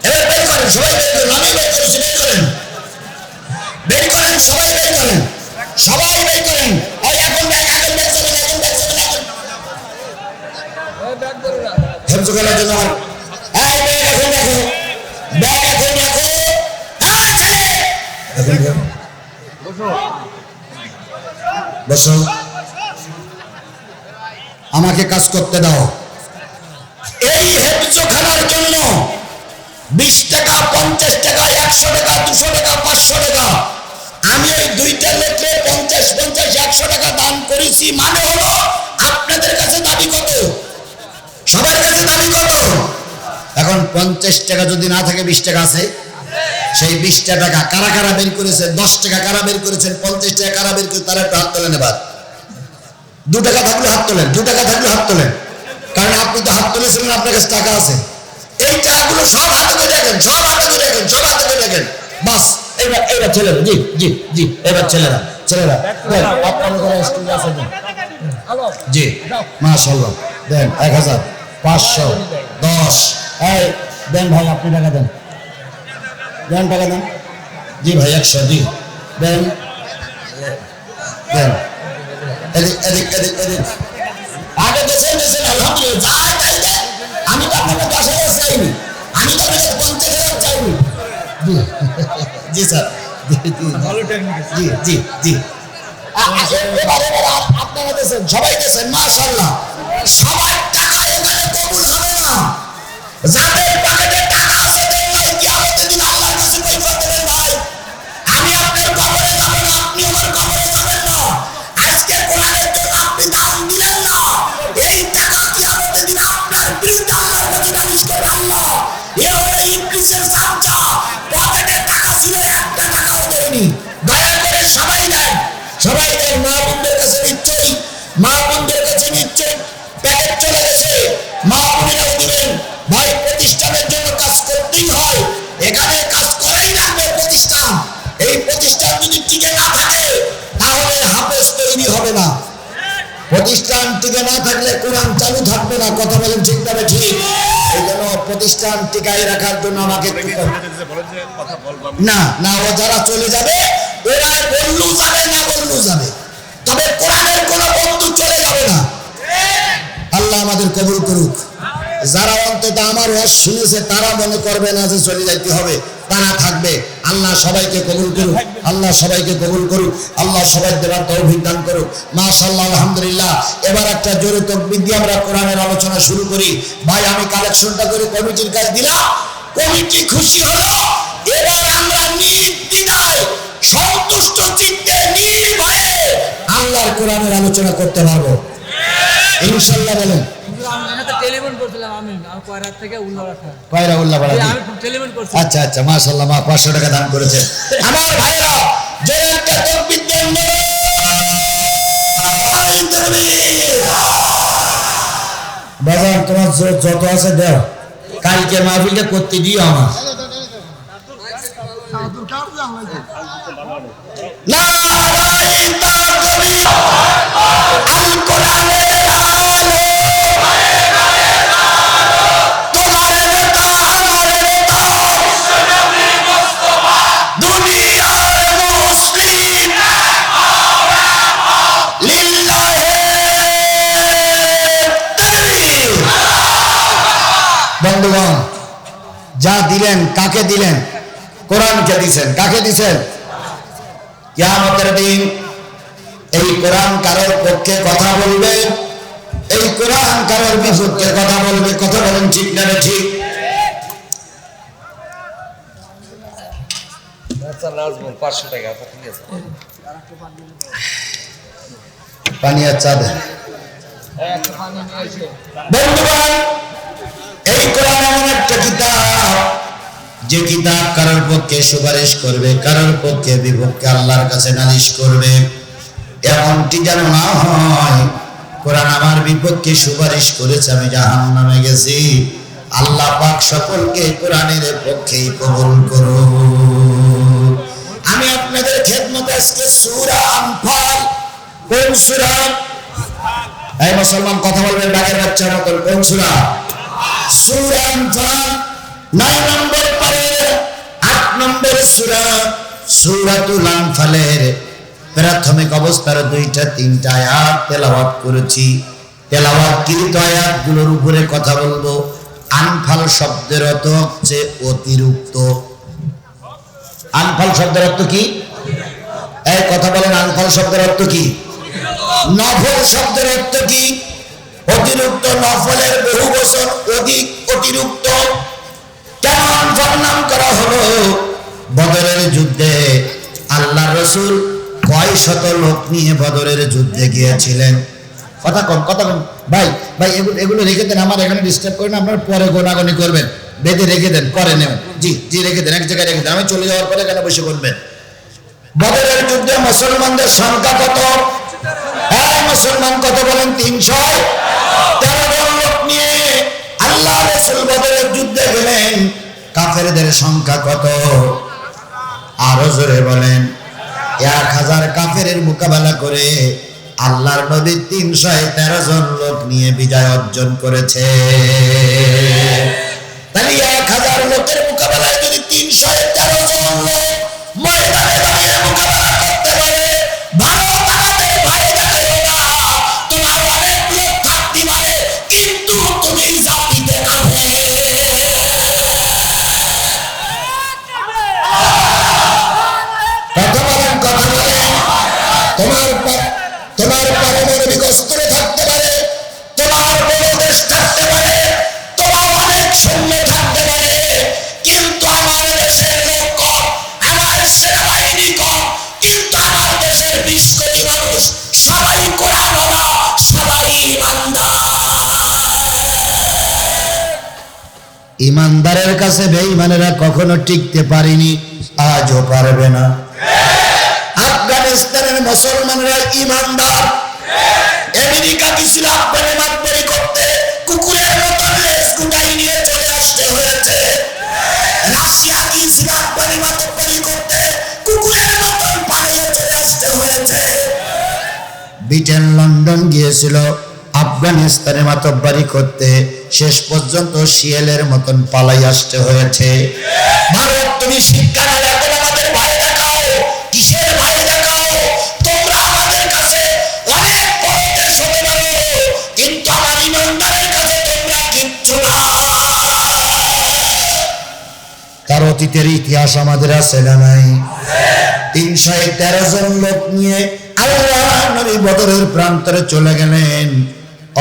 S3: এবার বের করেন, সবাই বের করেন, আমি বের করেছি, বের করেন, বের করেন, সবাই বের করেন, সবাই বের করেন। ওই এখন ব্যাগ, এখন ব্যাগ যাবেন, এখন ব্যাগ যাবেন, এখন হেফজ করার জন্য। এই ব্যাগ এখন রাখো, ব্যাগ এখন রাখো। এই ছেলে এখন রাখো, বসো, আমাকে কাজ করতে দাও। এই হেফজখানার জন্য 20 টাকা, 50 টাকা, 100 টাকা, 200 টাকা, 500 টাকা, আমি ওই 2টা লোককে 50, 50, 100 টাকা দান করেছি। মানে হলো আপনাদের কাছে দাবি কত? সবার কাছে দাবি কত? এখন 50 টাকা যদি না থাকে, 20 টাকা আছে, সেই 20টা টাকা কারা কারা বের করেছে? 10 টাকা কারা বের করেছেন? 50 টাকা কারা বের করে? তারা একটু হাত তোলেন। এবার 2 টাকা থাকলে হাত তোলেন, 2 টাকা থাকলে হাত তোলেন, কারণ আপনি তো হাত তুলেছিলেন, আপনার কাছে টাকা আছে। এই টাকাগুলো সব হাতে করে রাখেন, সব হাতে করে রাখেন, সব হাতে করে রাখেন। বাস, এবার এবার ছেলেরা, জি জি জি, এবার ছেলেরা, ছেলেরা দেন, আপনাদের যারা স্টুডেন্ট আছে দেন, জি মাশাআল্লাহ দেন। 1000, 500, 10, এই দেন ভাই, আপনি টাকা দেন, দেন টাকা দেন। জি ভাই 100, জি দেন দেন। এদিক এদিক এদিক এদিক, আগে দেশেন দেশেন, আলহামদুলিল্লাহ, যাই তাই দেন। আমি তো আপনাকে 10,000 চাইনি, আমি তো আপনাকে 50,000 চাইনি। জি জি স্যার, জি জি জি জি। এবারে আপনারা দেশেন, সবাই দেশেন, মাশাআল্লাহ। সবার টাকা এখানে কবুল হবে না। যাদের পকেটে টাকা আছে, দেখলাই কিয়ামতের দিন আল্লাহর কাছে কৈফিয়ত দেবেন। ভাই, আমি আপনার কবরে যাব না, আপনি আমার কবরে যাবেন না। আজকে কোরআনের জন্য আপনি দান দিলেন না, এই টাকা কিয়ামতের দিন আপনার বিরুদ্ধে আল্লাহর কাছে নালিশ করবে আল্লাহ। এ হলো ইবলিসের সামচা, পকেটে টাকা ছিল, একটা টাকাও দেয়নি। দয়া করে সবাই দেন, সবাই দেন। মা বোনদের কাছে নিশ্চয়ই, মা বোনদের কাছে নিশ্চয়ই প্যাকেট চলে গেছে, মা বোনেরাও দিবেন। ভাই, প্রতিষ্ঠানের জন্য কাজ করতেই হয়, এখানে কাজ করেই রাখবে প্রতিষ্ঠান। এই প্রতিষ্ঠান যদি টিকে না থাকে, তাহলে হাফেজ তৈরি হবে না। প্রতিষ্ঠান টিকে না থাকলে কোরআন চালু থাকবে না। কথা বলেন ঠিক না ঠিক? এই জন্য প্রতিষ্ঠান টিকাই রাখার জন্য আমাকে না না, ও যারা চলে যাবে, ওরা বললেও যাবে, না বললেও যাবে, তবে কোরআনের কোন বন্ধু চলে যাবে না। আল্লাহ আমাদের কবুল করুক। যারা অন্তত আমার ওয়াজ শুনেছে, তারা মনে করবে না যে চলে যাইতে হবে, তারা থাকবে। আল্লাহ সবাইকে কবুল করুক, আল্লাহ সবাইকে কবুল করুক, আল্লাহ সবাই দেবার তৌফিক দান করুক। মাশাআল্লাহ, আলহামদুলিল্লাহ। এবার একটা জোরে তাকবীর দিয়ে আমরা কোরআনের আলোচনা শুরু করি। ভাই, আমি কালেকশনটা করে কমিটির কাছে দিলাম, কমিটি খুশি হলো। এবার আমরা নির্দ্বিধায়, সন্তুষ্ট চিত্তে, নির্ভয়ে আল্লাহর কোরআনের আলোচনা করতে পারবো। ইনশাআল্লাহ বলেন।
S2: আমি তো টেলিফোন করছিলাম, আমি কয়রাত থেকে উল্লাপাড়া।
S3: কয়রা উল্লাপাড়া জি।
S2: আমি টেলিফোন করছি।
S3: আচ্ছা আচ্ছা, মাশাআল্লাহ, মা 500 টাকা দান করেছেন। আমার ভাইরা যে একটা তাকবীর দেন না, বাজান তোমার যত আছে দাও, কালকে মাহফিলটা করতে দিও আমার। নারায়ে তাকবীর, আল কোরআনের আলো, তোমার নেতা আমার নেতা, দুনিয়ার মুসলিম, লিল্লাহে তাকবীর। বন্ধুগণ, যা দিলেন কাকে দিলেন? কোরআনকে দিছেন। কাকে দিছেন? কিয়ামতের দিন এই কোরআন কারোর পক্ষে কথা বলবে, এই কোরআন কারোর বিপক্ষে কথা বলবে। কথা বলেন ঠিক না ঠিক?
S2: আচ্ছা নাজমুল 500 টাকা, আচ্ছা ঠিক আছে।
S3: পানি আর চা দেন।
S2: একটা পানি নিয়ে এসে
S3: বন্ধুগণ, এই কোরআন এমন একটা কিতাব, যে কিতাব কারোর পক্ষে সুপারিশ করবে, কারোর পক্ষে বিপক্ষে আল্লাহর কাছে নালিশ করবে। এমনটি যেন না হয় কোরআন আমার বিপক্ষে সুপারিশ করেছে, আমি জাহান্নামে গেছি। আল্লাহ পাক সকলকে কোরআনের পক্ষেই কবুল করুন। আমি আপনাদের খেদমতে আজকে সূরা আনফাল, কোন সূরা? এই মুসলমান কথা বলবেন বাঘের বাচ্চার মতো, কোন সূরা? সূরা আনফাল 9 নম্বর পারের 8 নম্বর সূরা, সূরাতুল আনফালের প্রাথমিক অবস্থার 2-3টা আয়াত তেলাওয়াত করেছি। তেলাওয়াতকৃত আয়াতগুলোর উপরে কথা বলবো। আনফাল শব্দের অর্থ হচ্ছে অতিরিক্ত। আনফাল শব্দের অর্থ কি? এই কথা বলেন, আনফাল শব্দের অর্থ কি? নফল শব্দের অর্থ কি? অতিরিক্ত। নফলের বহু বচন অধিক, অতিরিক্ত। কেন আনফাল নাম করা হলো? বদরের যুদ্ধে আল্লাহর রাসূল কয় শত লোক নিয়ে বদরের যুদ্ধে গিয়েছিলেন? কথা কম, কথা কম। ভাই ভাই, এগুলো রেখে দেন, আমার এখানে ডিস্টার্ব করেন। আপনার পরে গোনাগনি করবেন, বেঁধে রেখে দেন, পরে নেবেন। জি জি, রেখে দেন, এক জায়গায় রেখে দেন। আমি চলে যাওয়ার পরে এখানে বসে করবেন। বদরের যুদ্ধে মুসলমানদের সংখ্যা কত? হ্যাঁ মুসলমান কত বলেন? 313 জন লোক নিয়ে আল্লাহ রাসূল বদরের যুদ্ধে গেলেন। কাফেরদের সংখ্যা কত? আরো জোরে বলেন। 1000 কাফেরের মোকাবেলা করে আল্লাহর নবী 313 জন লোক নিয়ে বিজয় অর্জন করেছে। তাহলে 1000 লোকের মোকাবেলায় যদি 313 জন লোক ময়দানে দাঁড়িয়ে মোকাবেলা করতে পারে, ভারত আমাদের ভয় দেখায় না। তোমার অনেক লোক থাকতে পারে, কিন্তু তুমি জাতিতে নামে। কথা বলেন, কথা বলেন। তোমার পারমাণবিক অস্ত্র থাকতে পারে, তোমার বড় দেশ থাকতে পারে, তোমার অনেক সৈন্য থাকতে পারে, কিন্তু আমার দেশের লোক কম, আমার সেনাবাহিনী কম, কিন্তু আমার দেশের 20 কোটি মানুষ সবাই কোরআনওয়ালা, সবাই ইমানদার। ইমানদারের কাছে বেঈমানেরা কখনো টিকতে পারেনি, আজও পারবে না। আফগানিস্তানের মুসলমানরা ইমানদার। আমেরিকা গিয়েছিল আফগানে মাতবরি করতে, কুকুরের মতো লেজ গুটাই নিয়ে চলে আসতে হয়েছে। রাশিয়া গিয়েছিল আফগানে মাতবরি করতে, কুকুরের মতো পালিয়ে চলে আসতে হয়েছে। ব্রিটেন লন্ডন গিয়েছিল আফগানিস্তানে মাতব্বরি করতে, শেষ পর্যন্ত শিয়ালের মতন পালাই আসতে হয়েছে। ভারত, তুমি শিক্ষা না দেখো, আমাদের ভয় দেখাও। কিসের ভয় দেখাও? তোমরা আমাদের কাছে অনেক বড় দেশ হতে পারো, কিন্তু আমার ইমানদারের কাছে তোমরা কিচ্ছু না। তার অতীতের ইতিহাস আমাদের আছে না নাই? 313 জন লোক নিয়ে আল্লাহ নবী বদরের প্রান্তরে চলে গেলেন।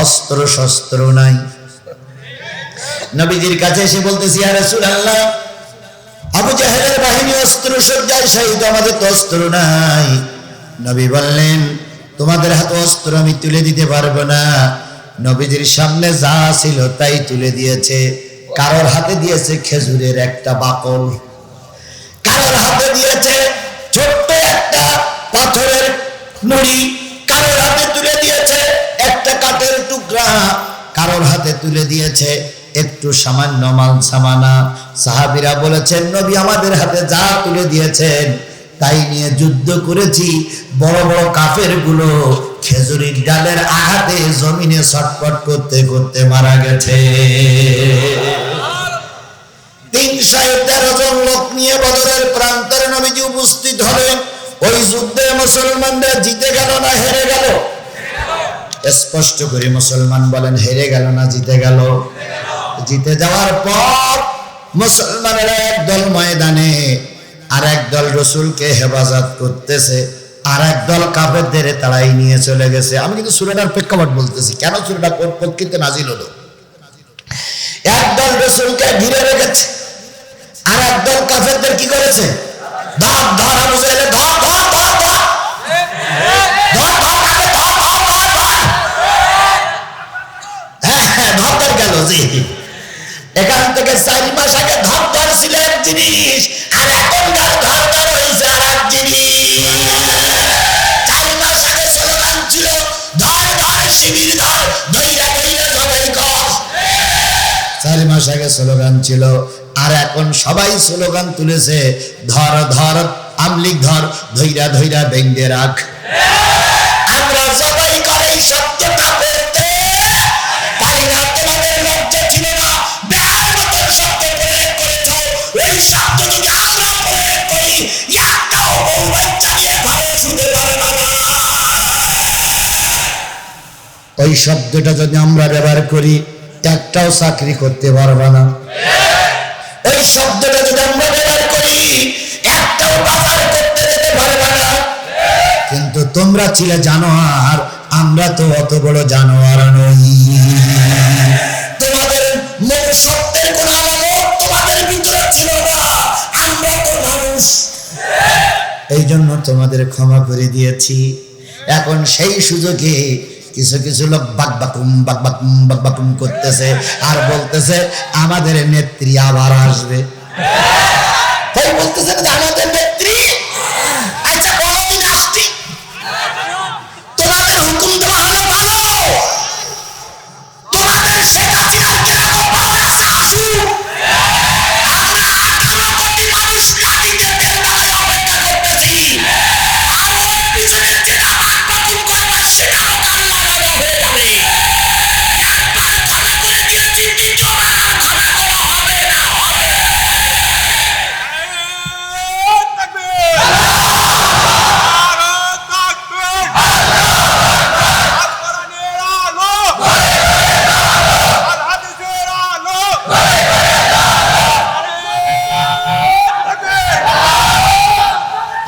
S3: অস্ত্র শস্ত্র নাই। নবীজির কাছে এসে বলতেছি, ইয়া রাসূলুল্লাহ, আবু জাহেলের বাহিনী অস্ত্র সজ্জায় শহীদ, আমাদের তো অস্ত্র নাই। নবী বললেন, তোমাদের হাতে অস্ত্র আমি তুলে দিতে পারবো না, নবীজির সামনে যা ছিল তাই তুলে দিয়েছে। কারোর হাতে দিয়েছে খেজুরের একটা বাকল, কারোর হাতে দিয়েছে ছোট্ট একটা পাথরের নুড়ি, কারোর হাতে তুলে দিয়েছে একটা কাঠের টুকরা, কারোর হাতে তুলে দিয়েছে একটু সামান্য মাল সামানা। সাহাবীরা বলেছেন, নবী আমাদের হাতে যা তুলে দিয়েছেন তাই নিয়ে যুদ্ধ করেছি। বড় বড় কাফের গুলো খেজুরির ডালের আঘাতে জমিনে ছটফট করতে করতে মারা গেছে। 313 জন লোক নিয়ে বদরের প্রান্তরে নবীজি উপস্থিত হলেন। ওই যুদ্ধে মুসলমানরা জিতে গেল না হেরে গেল? স্পষ্ট করে মুসলমান বলেন, হেরে গেল না জিতে গেল? জিতে যাওয়ার পর মুসলমানেরা একদল ময়দানে, আর একদল রসুলকে হেফাজত করতেছে, আর একদল কাফেরদের তাড়াই নিয়ে চলে গেছে। আমি কিন্তু সূরাটার প্রেক্ষাপট বলতেছি, কেন সূরাটা কোন পক্ষিতে নাজিল হলো। একদল রসুলকে ঘিরে রেখেছে, আর একদল কাফেরদের কি করেছে? ধর ধর, আবু জাহেল ধর ধর ধর ধর ধর ধর গেল। জি, এখান থেকে 4 মাস আগে ধর ধর ছিল এক জিনিস, আর এখনকার ধর ধর হয়েছে আর এক জিনিস। 4 মাস আগে স্লোগান ছিল ধর ধর শিবির ধর, ধৈরা ধৈরা জবাই কর। 4 মাস আগে স্লোগান ছিল, আর এখন সবাই স্লোগান তুলেছে ধর ধর আমলিক ধর, ধৈরা ধৈরা বেঁধে রাখ। আমরা সবাই করে এই সত্যটা বলতে পারি না। তোমাদের লজ্জা ছিল না? বেহার মতন শব্দ প্রয়োগ করেছ। ওই শব্দ যদি আমরা প্রয়োগ করি, একটাও বউ বাচ্চা নিয়ে ঘরে শুতে পারবে না। ওই শব্দটা যদি আমরা ব্যবহার করি, একটাও চাকরি করতে পারবে না। ওই শব্দটা যদি আমরা ব্যবহার করি, একটাও বাজার করতে যেতে পারবে না। কিন্তু তোমরা ছিলে জানোয়ার, আমরা তো অত বড় জানোয়ার নই। তোমাদের মুখ সত্যের কোন আলামত তোমাদের ভিতরে ছিল না, আমরা তো মানুষ। এই জন্য তোমাদের ক্ষমা করে দিয়েছি। এখন সেই সুযোগে কিছু কিছু লোক বাকবাকুম বাকবাকুম বাকবাকুম করতেছে, আর বলতেছে আমাদের নেত্রী আবার আসবে। তাই বলতেছে যে আমাদের নেত্রী, আচ্ছা কোনদিন আসছি? তোমাদের হুকুম দেওয়া হলো ভালো, তোমাদের শেখ হাসিনার কিরকম পাওয়ার আছে আসুক। আমরা 18 কোটি মানুষ লাঠিতে তেল ঢালায় অপেক্ষা করতেছি, আর ওর পিছনে যেটা বাকবাকুম করবে সেটারও কান লাগানো হয়ে যাবে। একবার ক্ষমা করে দিয়েছি, দ্বিতীয়বার আর ক্ষমা করা হবে না।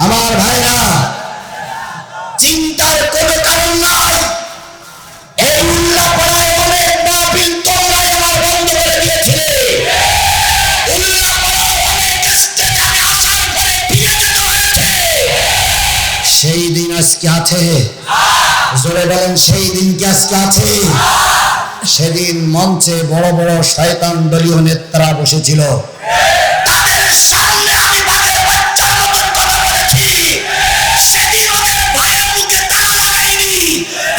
S3: আমার ভাইরা, চিন্তার কোনো কারণ নাই। এই উল্লাপাড়ায় অনেক মাহফিল তোমরাই আমার বন্ধ করে দিয়েছিলে। উল্লাপাড়ায় অনেক স্টেজে আমি আসার পরে ফিরে যেতে হয়েছে। সেই দিন আজকে আছে? জোরে বলেন, সেই দিন কি আজকে আছে? সেদিন মঞ্চে বড় বড় শয়তান দলীয় নেতারা বসেছিল, তাদের সামনে আমি বাঘের বাচ্চার মতন কথা বলেছি। সেদিন ওদের ভয়ে মুখে তালা লাগাইনি,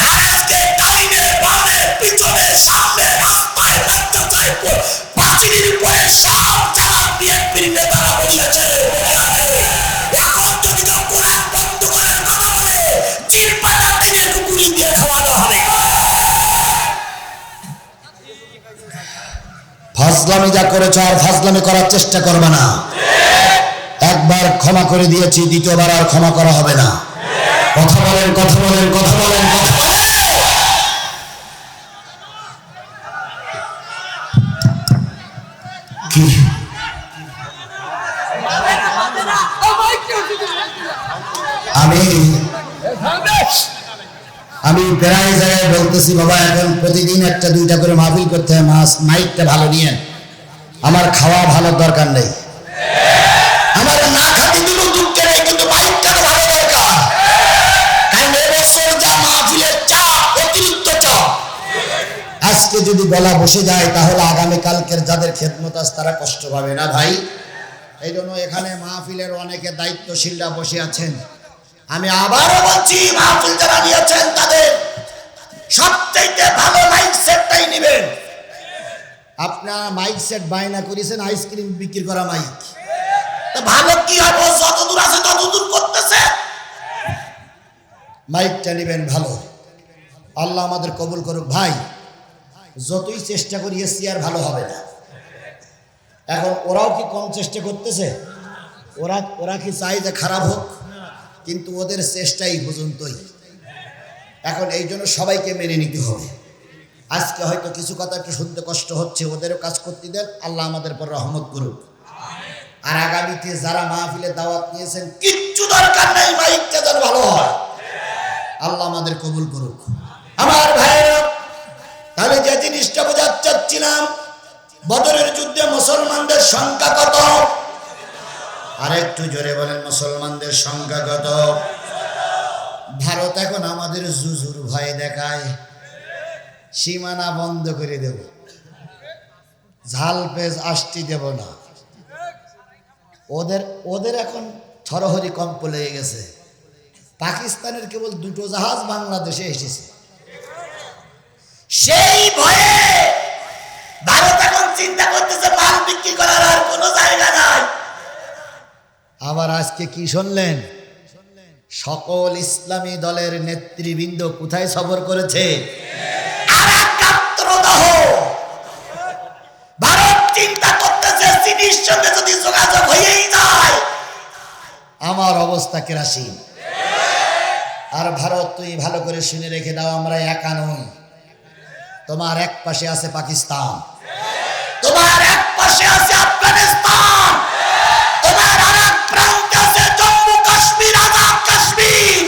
S3: আর আজকে ডাইনে বামে পিছনে সামনে রাস্তায় লজ্জায় পাঁচিলের উপরে সব জায়গা বিএনপির নেতারা বসেছে। এখন যদি কেউ কোরআন বন্ধ করার কথা বলে, জির পাতা টেনে গুলি দিয়ে খাওয়ানো হবে। ফাজলামি যা করেছ আর ফাজলামি করার চেষ্টা করবে না। একবার ক্ষমা করে দিয়েছি, দ্বিতীয়বার আর ক্ষমা করা হবে না। কথা বলেন, কথা বলেন, কথা বলেন, কথা বলেন। কি আমি প্রায় জায়গায় বলতেছি, বাবা এখন প্রতিদিন 1-2টা করে মাহফিল করতে হয়, মাইকটা ভালো নিয়েন। আমার খাওয়া ভালো দরকার নেই, আমার না খাতে দিলেও দুঃখ নেই, কিন্তু মাইকটা তো ভালো দরকার। কারণ এবছর যা মাহফিলের চাপ, অতিরিক্ত চাপ। যদি গলা বসে যায় তাহলে আগামীকালকের যাদের খেদমত আছে তারা কষ্ট পাবে না ভাই। এই জন্য এখানে মাহফিলের অনেকে দায়িত্বশীলরা বসে আছেন। আমি আবারও বলছি, মাহফিল যারা নিয়েছেন তাদের সবচাইতে ভালো মাইক সেটটাই নেবেন। আপনারা মাইক সেট বায়না করেছেন আইসক্রিম বিক্রি করা মাইক, তো ভালো কি হবে? যতদূর আছে ততদূর করতেছে। মাইকটা নেবেন ভালো। আল্লাহ আমাদের কবুল করুক। ভাই যতই চেষ্টা করি এসছি আর ভালো হবে না। এখন ওরাও কি কম চেষ্টা করতেছে? ওরা কি চাই যে খারাপ হোক? কিন্তু ওদের চেষ্টাই পর্যন্তই। এখন এই জন্য সবাইকে মেনে নিতে হবে। আজকে হয়তো কিছু কথা একটু শুনতে কষ্ট হচ্ছে, ওদেরও কাজ করতে দেন। আল্লাহ আমাদের পর রহমত করুক। আর আগামীতে যারা মাহফিলে দাওয়াত নিয়েছেন কিচ্ছু দরকার নেই, মাইকটা যেন ভালো হয়। আল্লাহ আমাদের কবুল করুক। আমার ভাইরা, তাহলে যে জিনিসটা বোঝাতে চাচ্ছিলাম, বদরের যুদ্ধে মুসলমানদের সংখ্যা কত? আর একটু জোরে বলেন, মুসলমানদের সংখ্যা কত? ভারত এখন আমাদের জুজুর ভয় দেখায়, সীমানা বন্ধ করে দেব, ঝাল পেজ আসতে দেব না। ওদের এখন থরহরি কম্প লেগে গেছে। পাকিস্তানের কেবল 2টো জাহাজ বাংলাদেশে এসেছে, সেই ভয়ে ভারত এখন চিন্তা করতেছে মাল বিক্রি করার আর কোনো জায়গা নাই। আবার আজকে কি শুনলেন? সকল ইসলামী দলের নেতৃবৃন্দ কোথায় সফর করেছে? ভারত চিন্তা করতেছে চীনের সঙ্গে যদি যোগাযোগ হয়েই যায় আমার অবস্থা কেরাসিন। আর ভারত, তুই ভালো করে শুনে রেখে দাও, আমরা একা নই। তোমার এক পাশে আছে পাকিস্তান, তোমার এক পাশে আছে আফগানিস্তান, তোমার আরেক প্রান্তে আছে জম্মু কাশ্মীর, আজাদ কাশ্মীর,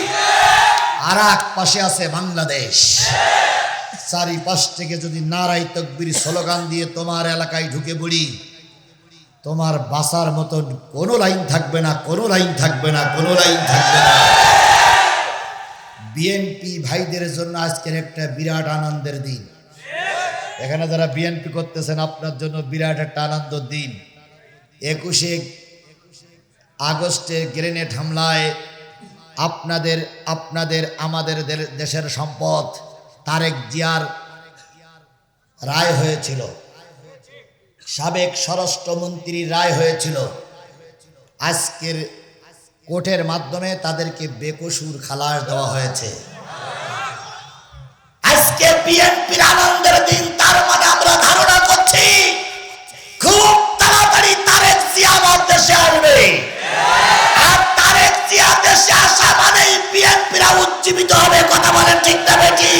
S3: আর এক পাশে আছে বাংলাদেশ। চারিপাশ থেকে যদি নারাই তাকবীর স্লোগান দিয়ে তোমার এলাকায় ঢুকে পড়ি, তোমার বাঁচার মতন কোনো লাইন থাকবে না, কোনো লাইন থাকবে না, কোনো লাইন থাকবে না। বিএনপি ভাইদের জন্য আজকের একটা বিরাট আনন্দের দিন। এখানে যারা বিএনপি করতেছেন আপনার জন্য বিরাট একটা আনন্দের দিন। 21 আগস্টের গ্রেনেড হামলায় আমাদের দেশের সম্পদ তারেক জিয়ার রায় হয়েছিল, সাবেক স্বরাষ্ট্রমন্ত্রীর রায় হয়েছিল। আজকের কোর্টের মাধ্যমে তাদেরকে বেকসুর খালাস দেওয়া হয়েছে। আজকে বিএনপির আনন্দের দিন, তার মানে আমরা ধারণা করছি খুব তাড়াতাড়ি তারেক জিয়া আমার দেশে আসবে। আর তারেক জিয়া দেশে আসা মানেই বিএনপিরা উজ্জীবিত হবে। কথা বলেন ঠিক না বেটি?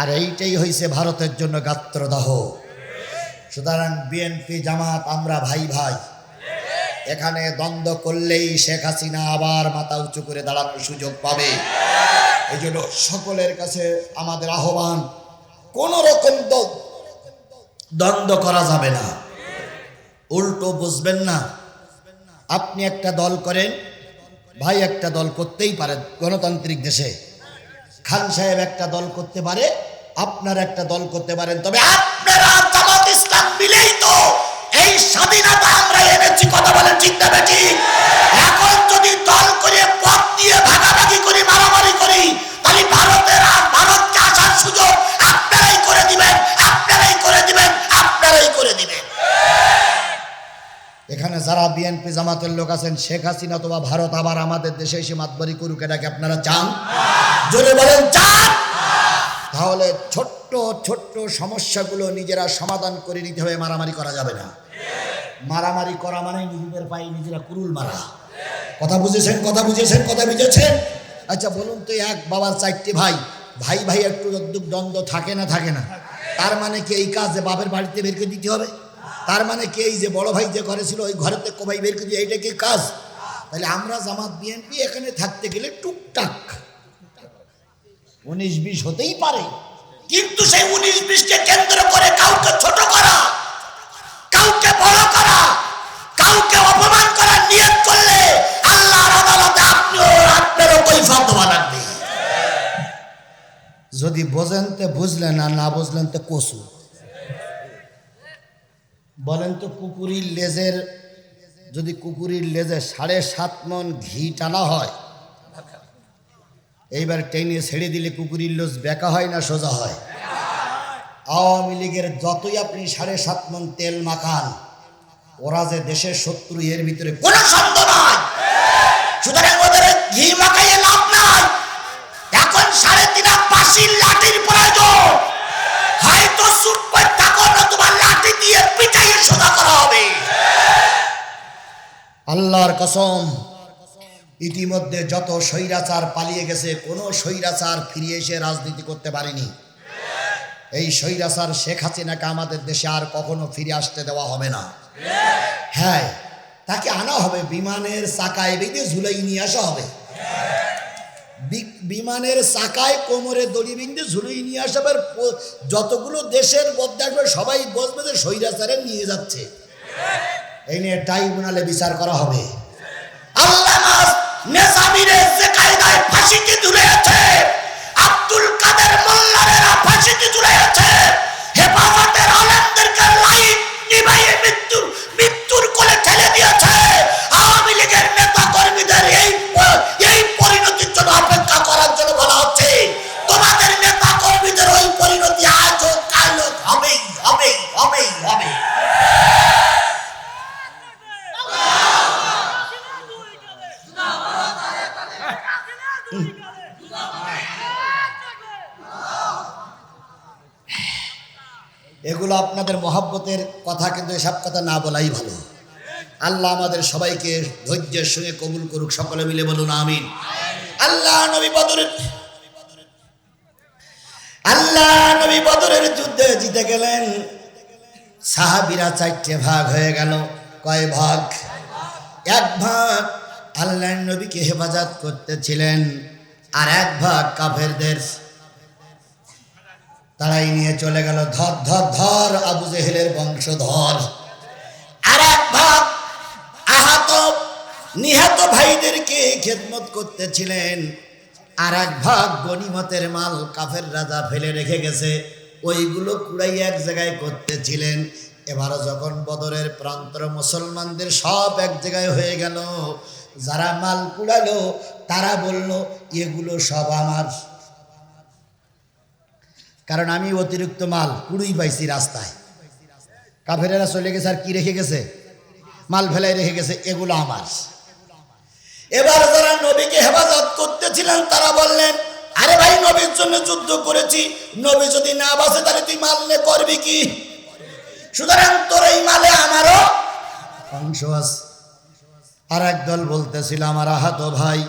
S3: আর এইটাই হয়েছে ভারতের জন্য গাত্রদাহ। সুতরাং বিএনপি জামাত আমরা ভাই ভাই। এখানে দ্বন্দ্ব করলেই শেখ হাসিনা আবার মাথা উঁচু করে দাঁড়ানোর সুযোগ পাবে। এই জন্য সকলের কাছে আমাদের আহ্বান, কোন রকম দ্বন্দ্ব করা যাবে না, উল্টো বুঝবেন না। আপনি একটা দল করেন ভাই, একটা দল করতেই পারেন গণতান্ত্রিক দেশে। খান সাহেব একটা দল করতে পারে, আপনার একটা দল করতে পারেন, তবে আপনারা জামাত ইসলাম মিলেই তো এই স্বাধীনতা আমরা এনেছি। কথা বলেন ঠিক না বেটি? এখন যদি দল করে পথ দিয়ে ভাগাভাগি করি, মারামারি করি, তাহলে ভারতকে আসার সুযোগ আপনারাই করে দিবেন, আপনারাই করে দিবেন, আপনারাই করে দিবেন। এখানে যারা বিএনপি জামাতের লোক আছেন, শেখ হাসিনা অথবা ভারত আবার আমাদের দেশে এসে মাতবাড়ি করুক, এটাকে আপনারা চান? জোরে বলেন চান? তাহলে ছোট্ট ছোট্ট সমস্যাগুলো নিজেরা সমাধান করে নিতে হবে, মারামারি করা যাবে না। মারামারি করা মানে নিজেদের পায়ে নিজেরা কুরুল মারা। কথা বুঝেছেন? কথা বুঝেছেন? কথা বুঝেছেন? আচ্ছা বলুন তো, এক বাবার 4টে ভাই, ভাই ভাই একটু দ্বন্দ্ব থাকে না? থাকে না? তার মানে কি এই কাজ যে বাপের বাড়িতে বের করে দিতে হবে? তার মানে কি এই যে বড় ভাই যে ঘরে ছিল ওই ঘরেতে কোভাই বের করে দিয়ে এইটা কি কাজ? তাহলে আমরা জামাত বিএনপি এখানে থাকতে গেলে টুকটাক 19-20 হতেই পারে, কিন্তু সেই 19-20কে কেন্দ্র করে কাউকে ছোট করা, কাউকে বড় করা, কাউকে অপমান করার নিয়ত করলে আল্লাহর আদালতে আপনারও কৈফিয়ত দেওয়া লাগবে। যদি বোঝেন তো বুঝলেন, আর না বুঝলেন তো কচু। বলেন তো কুকুরের লেজের, যদি কুকুরের লেজে 7.5 মণ ঘি টানা হয়, এইবার টেনে ছেড়ে দিলে কুকুরের লেজ বেঁকা হয় না সোজা হয়? আওয়ামী লীগের যতই আপনি 7.5 মণ তেল মাখান, ওরা যে দেশের শত্রু এর ভিতরে কোনো সন্দেহ নাই। সুতরাং ওদের ঘি মাখাইয়ে লাভ নাই। এখন 3.5 ফাঁসির লাঠির প্রয়োজন। হয়তো চুপ করে থাকো, না তোমার লাঠি দিয়ে পিটাইয়ে সোজা করা হবে। আল্লাহর কসম, ইতিমধ্যে যত স্বৈরাচার পালিয়ে গেছে, কোনো স্বৈরাচার ফিরে এসে রাজনীতি করতে পারেনি। এই স্বৈরাচার শেখ হাসিনাকে আমাদের দেশে আর কখনো ফিরে আসতে দেওয়া হবে না। হ্যাঁ, তাকে আনা হবে, বিমানের চাকায় বেঁধে ঝুলাই নিয়ে আসা হবে। বিমানের চাকায় কোমরে দড়ি বেঁধে ঝুলাই নিয়ে আসা হবে। যতগুলো দেশের মধ্যে আসবে সবাই বসবে যে স্বৈরাচারে নিয়ে যাচ্ছে। এই নিয়ে ট্রাইব্যুনালে বিচার করা হবে। আল্লামা নেজামীরে যে কায়দায় ফাঁসিতে ঝুলিয়েছে, আব্দুল কাদের মোল্লারেরা ফাঁসিতে ঝুলিয়েছে, হেফাজতের আলেমদেরকে লাইফ নিভাইয়ে মৃত্যুর কোলে ঠেলে দিয়েছে। আওয়ামী লীগের নেতা কর্মীদের এই পরিণতির জন্য অপেক্ষা করার জন্য বলা হচ্ছে, তোমাদের নেতা কর্মীদের ওই পরিণতি আজও কালও হবেই হবেই হবেই হবে। এগুলো আপনাদের মহব্বতের কথা, কিন্তু এসব কথা না বলাই ভালো। আল্লাহ আমাদের সবাইকে ধৈর্যের সঙ্গে কবুল করুক। সকলে মিলে বলুন আমিন। আল্লাহ নবী বদরের যুদ্ধে জিতে গেলেন। সাহাবীরা 4টে ভাগ হয়ে গেল। কয় ভাগ? 1 ভাগ আল্লাহর নবীকে হেফাজত করতেছিলেন, আর 1 ভাগ কাফেরদের তারাই নিয়ে চলে গেল। ধর ধর ধর আবু জেহেলের বংশধর। আর 1 ভাগ আহত নিহত ভাইদেরকে খেদমত করতেছিলেন। আর 1 ভাগ গনিমতের মাল কাফের রাজা ফেলে রেখে গেছে, ওইগুলো কুড়াই এক জায়গায় করতেছিলেন। এবারও যখন বদরের প্রান্তর মুসলমানদের সব এক জায়গায় হয়ে গেল, যারা মাল কুড়ালো তারা বলল এগুলো সব আমার, কারণ আমি অতিরিক্ত মাল কুড়ুই পাইছি রাস্তায়। কাফেরেরা চলে গেছে, আর কি রেখে গেছে? মাল ফেলাই রেখে গেছে, এগুলো আমার। এবার যারা নবীকে হেফাজত করতেছিলেন তারা বললেন, আরে ভাই, নবীর জন্য যুদ্ধ করেছি, নবী যদি না বাঁচে তাহলে তুই মাল নিয়ে করবি কি? সুতরাং তোর এই মালে আমারও অংশ আছে। আর একদল বলতেছিল, আমার আহত ভাই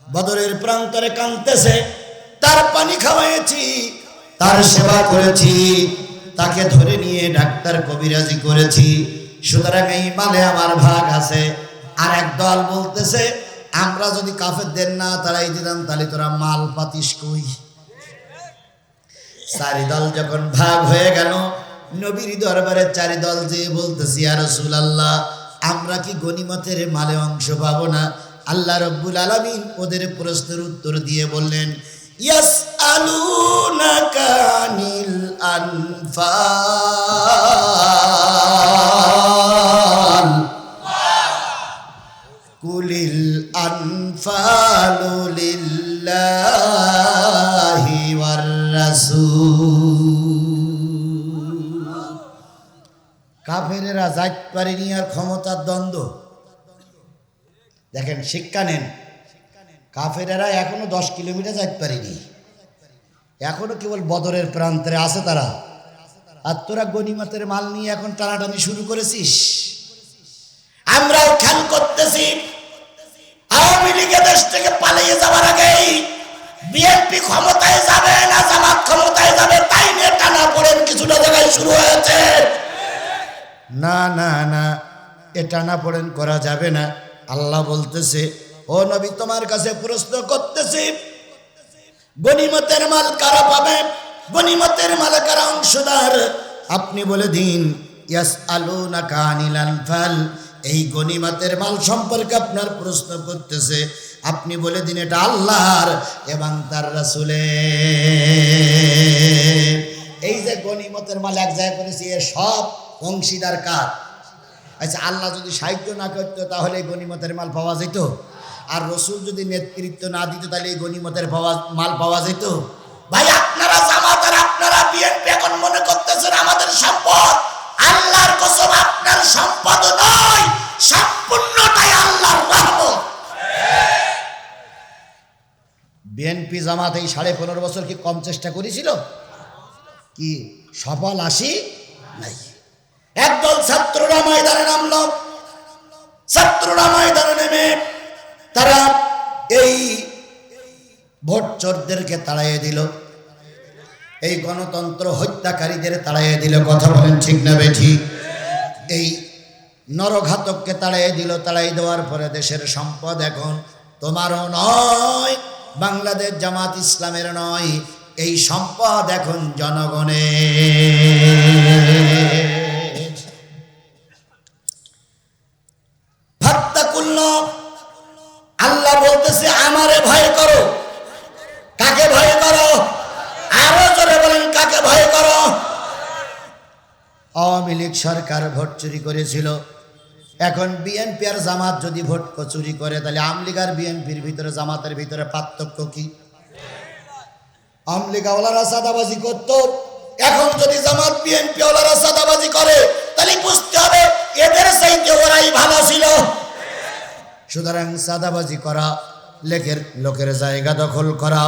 S3: বদরের প্রান্তরে কাঁদতেছে, তার পানি খাওয়াইছি, তার সেবা করেছি, তাকে ধরে নিয়ে ডাক্তার কবিরাজি করেছি, সুতরাং এই মালে আমার ভাগ আছে। আর একদল বলতেছে, আমরা যদি কাফেরদের না তারাই দিলাম তাহলে তোরা মাল পাতিস কই? 4 দল যখন ভাগ হয়ে গেল, নবীর দরবারে 4 দল যে বলতেছি, ইয়া রাসূলুল্লাহ, আমরা কি গনিমতের মালে অংশ পাবো না? আল্লাহ রাব্বুল আলামিন ওদের প্রশ্নের উত্তর দিয়ে বললেন, ইয়াসআলুনাকা আনিল আনফাল কুলিল আনফালু লিল্লাহি ওয়ার রাসূল। কাফেরেরা যাইতে পারেনি আর ক্ষমতার দ্বন্দ্ব। দেখেন, শিক্ষা নেন। কাফেরেরা এখনো 10 কিলোমিটার যাইতে পারেনি, এখনো কেবল বদরের প্রান্তরে আছে তারা। আর তোরা গনিমতের মাল নিয়ে এখন টানাটানি শুরু করেছিস। আমরাও খেয়াল করতেছি, আওয়ামী লীগের দেশ থেকে পালিয়ে যাওয়ার আগেই বিএনপি ক্ষমতায় যাবে না জামাত ক্ষমতায় যাবে, তাই নিয়ে টানা পড়েন কিছুটা জায়গায় শুরু হয়েছে। না না না, এ টানা পড়েন করা যাবে না। আল্লাহ বলতেছে, ও নবী, তোমার কাছে প্রশ্ন করতেছি, গনিমতের মাল কারা পাবে? গনিমতের মালে কারা অংশদার? আপনি বলে দিন। ইয়াসআলুনাকা আনিল আনফাল, এই গনিমতের মাল সম্পর্কে আপনার প্রশ্ন করতেছে। আপনি বলে দিন এটা আল্লাহর এবং তার রাসূলের। এই যে গনিমতের মাল এক জায়গায় করেছি, এর সব অংশীদার কার? আচ্ছা, আল্লাহ যদি সাহায্য না করতো তাহলে এই গনিমতের মাল পাওয়া যেত? আর রসুল যদি নেতৃত্ব না দিত তাহলে এই গনিমতের মাল পাওয়া যেত? ভাই, আপনারা জামাত আর আপনারা বিএনপি এখন মনে করতেছেন আমাদের সম্পদ। আল্লাহর কসম, আপনার সম্পদ নয়, সম্পূর্ণটাই আল্লাহর রহমত। বিএনপি জামাত এই 15.5 বছর কি কম চেষ্টা করেছিল? কি সফল আসি নাই? একদল ছাত্ররা ময়দানে নামলো। ছাত্ররা ময়দানে নেমে তারা এই ভোট চোরদেরকে তাড়াইয়ে দিল, এই গণতন্ত্র হত্যাকারীদের তাড়াইয়ে দিল। কথা বলেন ঠিক না বেঠিক? এই নরঘাতককে তাড়াইয়ে দিল। তাড়াই দেওয়ার পরে দেশের সম্পদ এখন তোমারও নয়, বাংলাদেশ জামাত ইসলামের নয়, এই সম্পদ এখন জনগণের। ফাত্তাকুল্লাহ, আল্লাহ বলতেছে আমারে ভয় করো। কাকে ভয় করো? আরো জোরে বলেন, কাকে ভয় করো? আওয়ামী লীগ সরকার ভোট চুরি করেছিল। এখন বিএনপি আর জামাত যদি ভোট চুরি করে তাহলে আওয়ামী লীগ আর বিএনপির ভিতরে জামাতের ভিতরে পার্থক্য কি? আওয়ামী লীগ ওয়ালারা সাদাবাজি করত, এখন যদি জামাত বিএনপি ওয়ালারা সাদাবাজি করে তাহলে বুঝতে হবে এদের চাইতে ওরাই ভালো ছিল। সুতরাং সাদাবাজি করা, লোকের জায়গা দখল করা,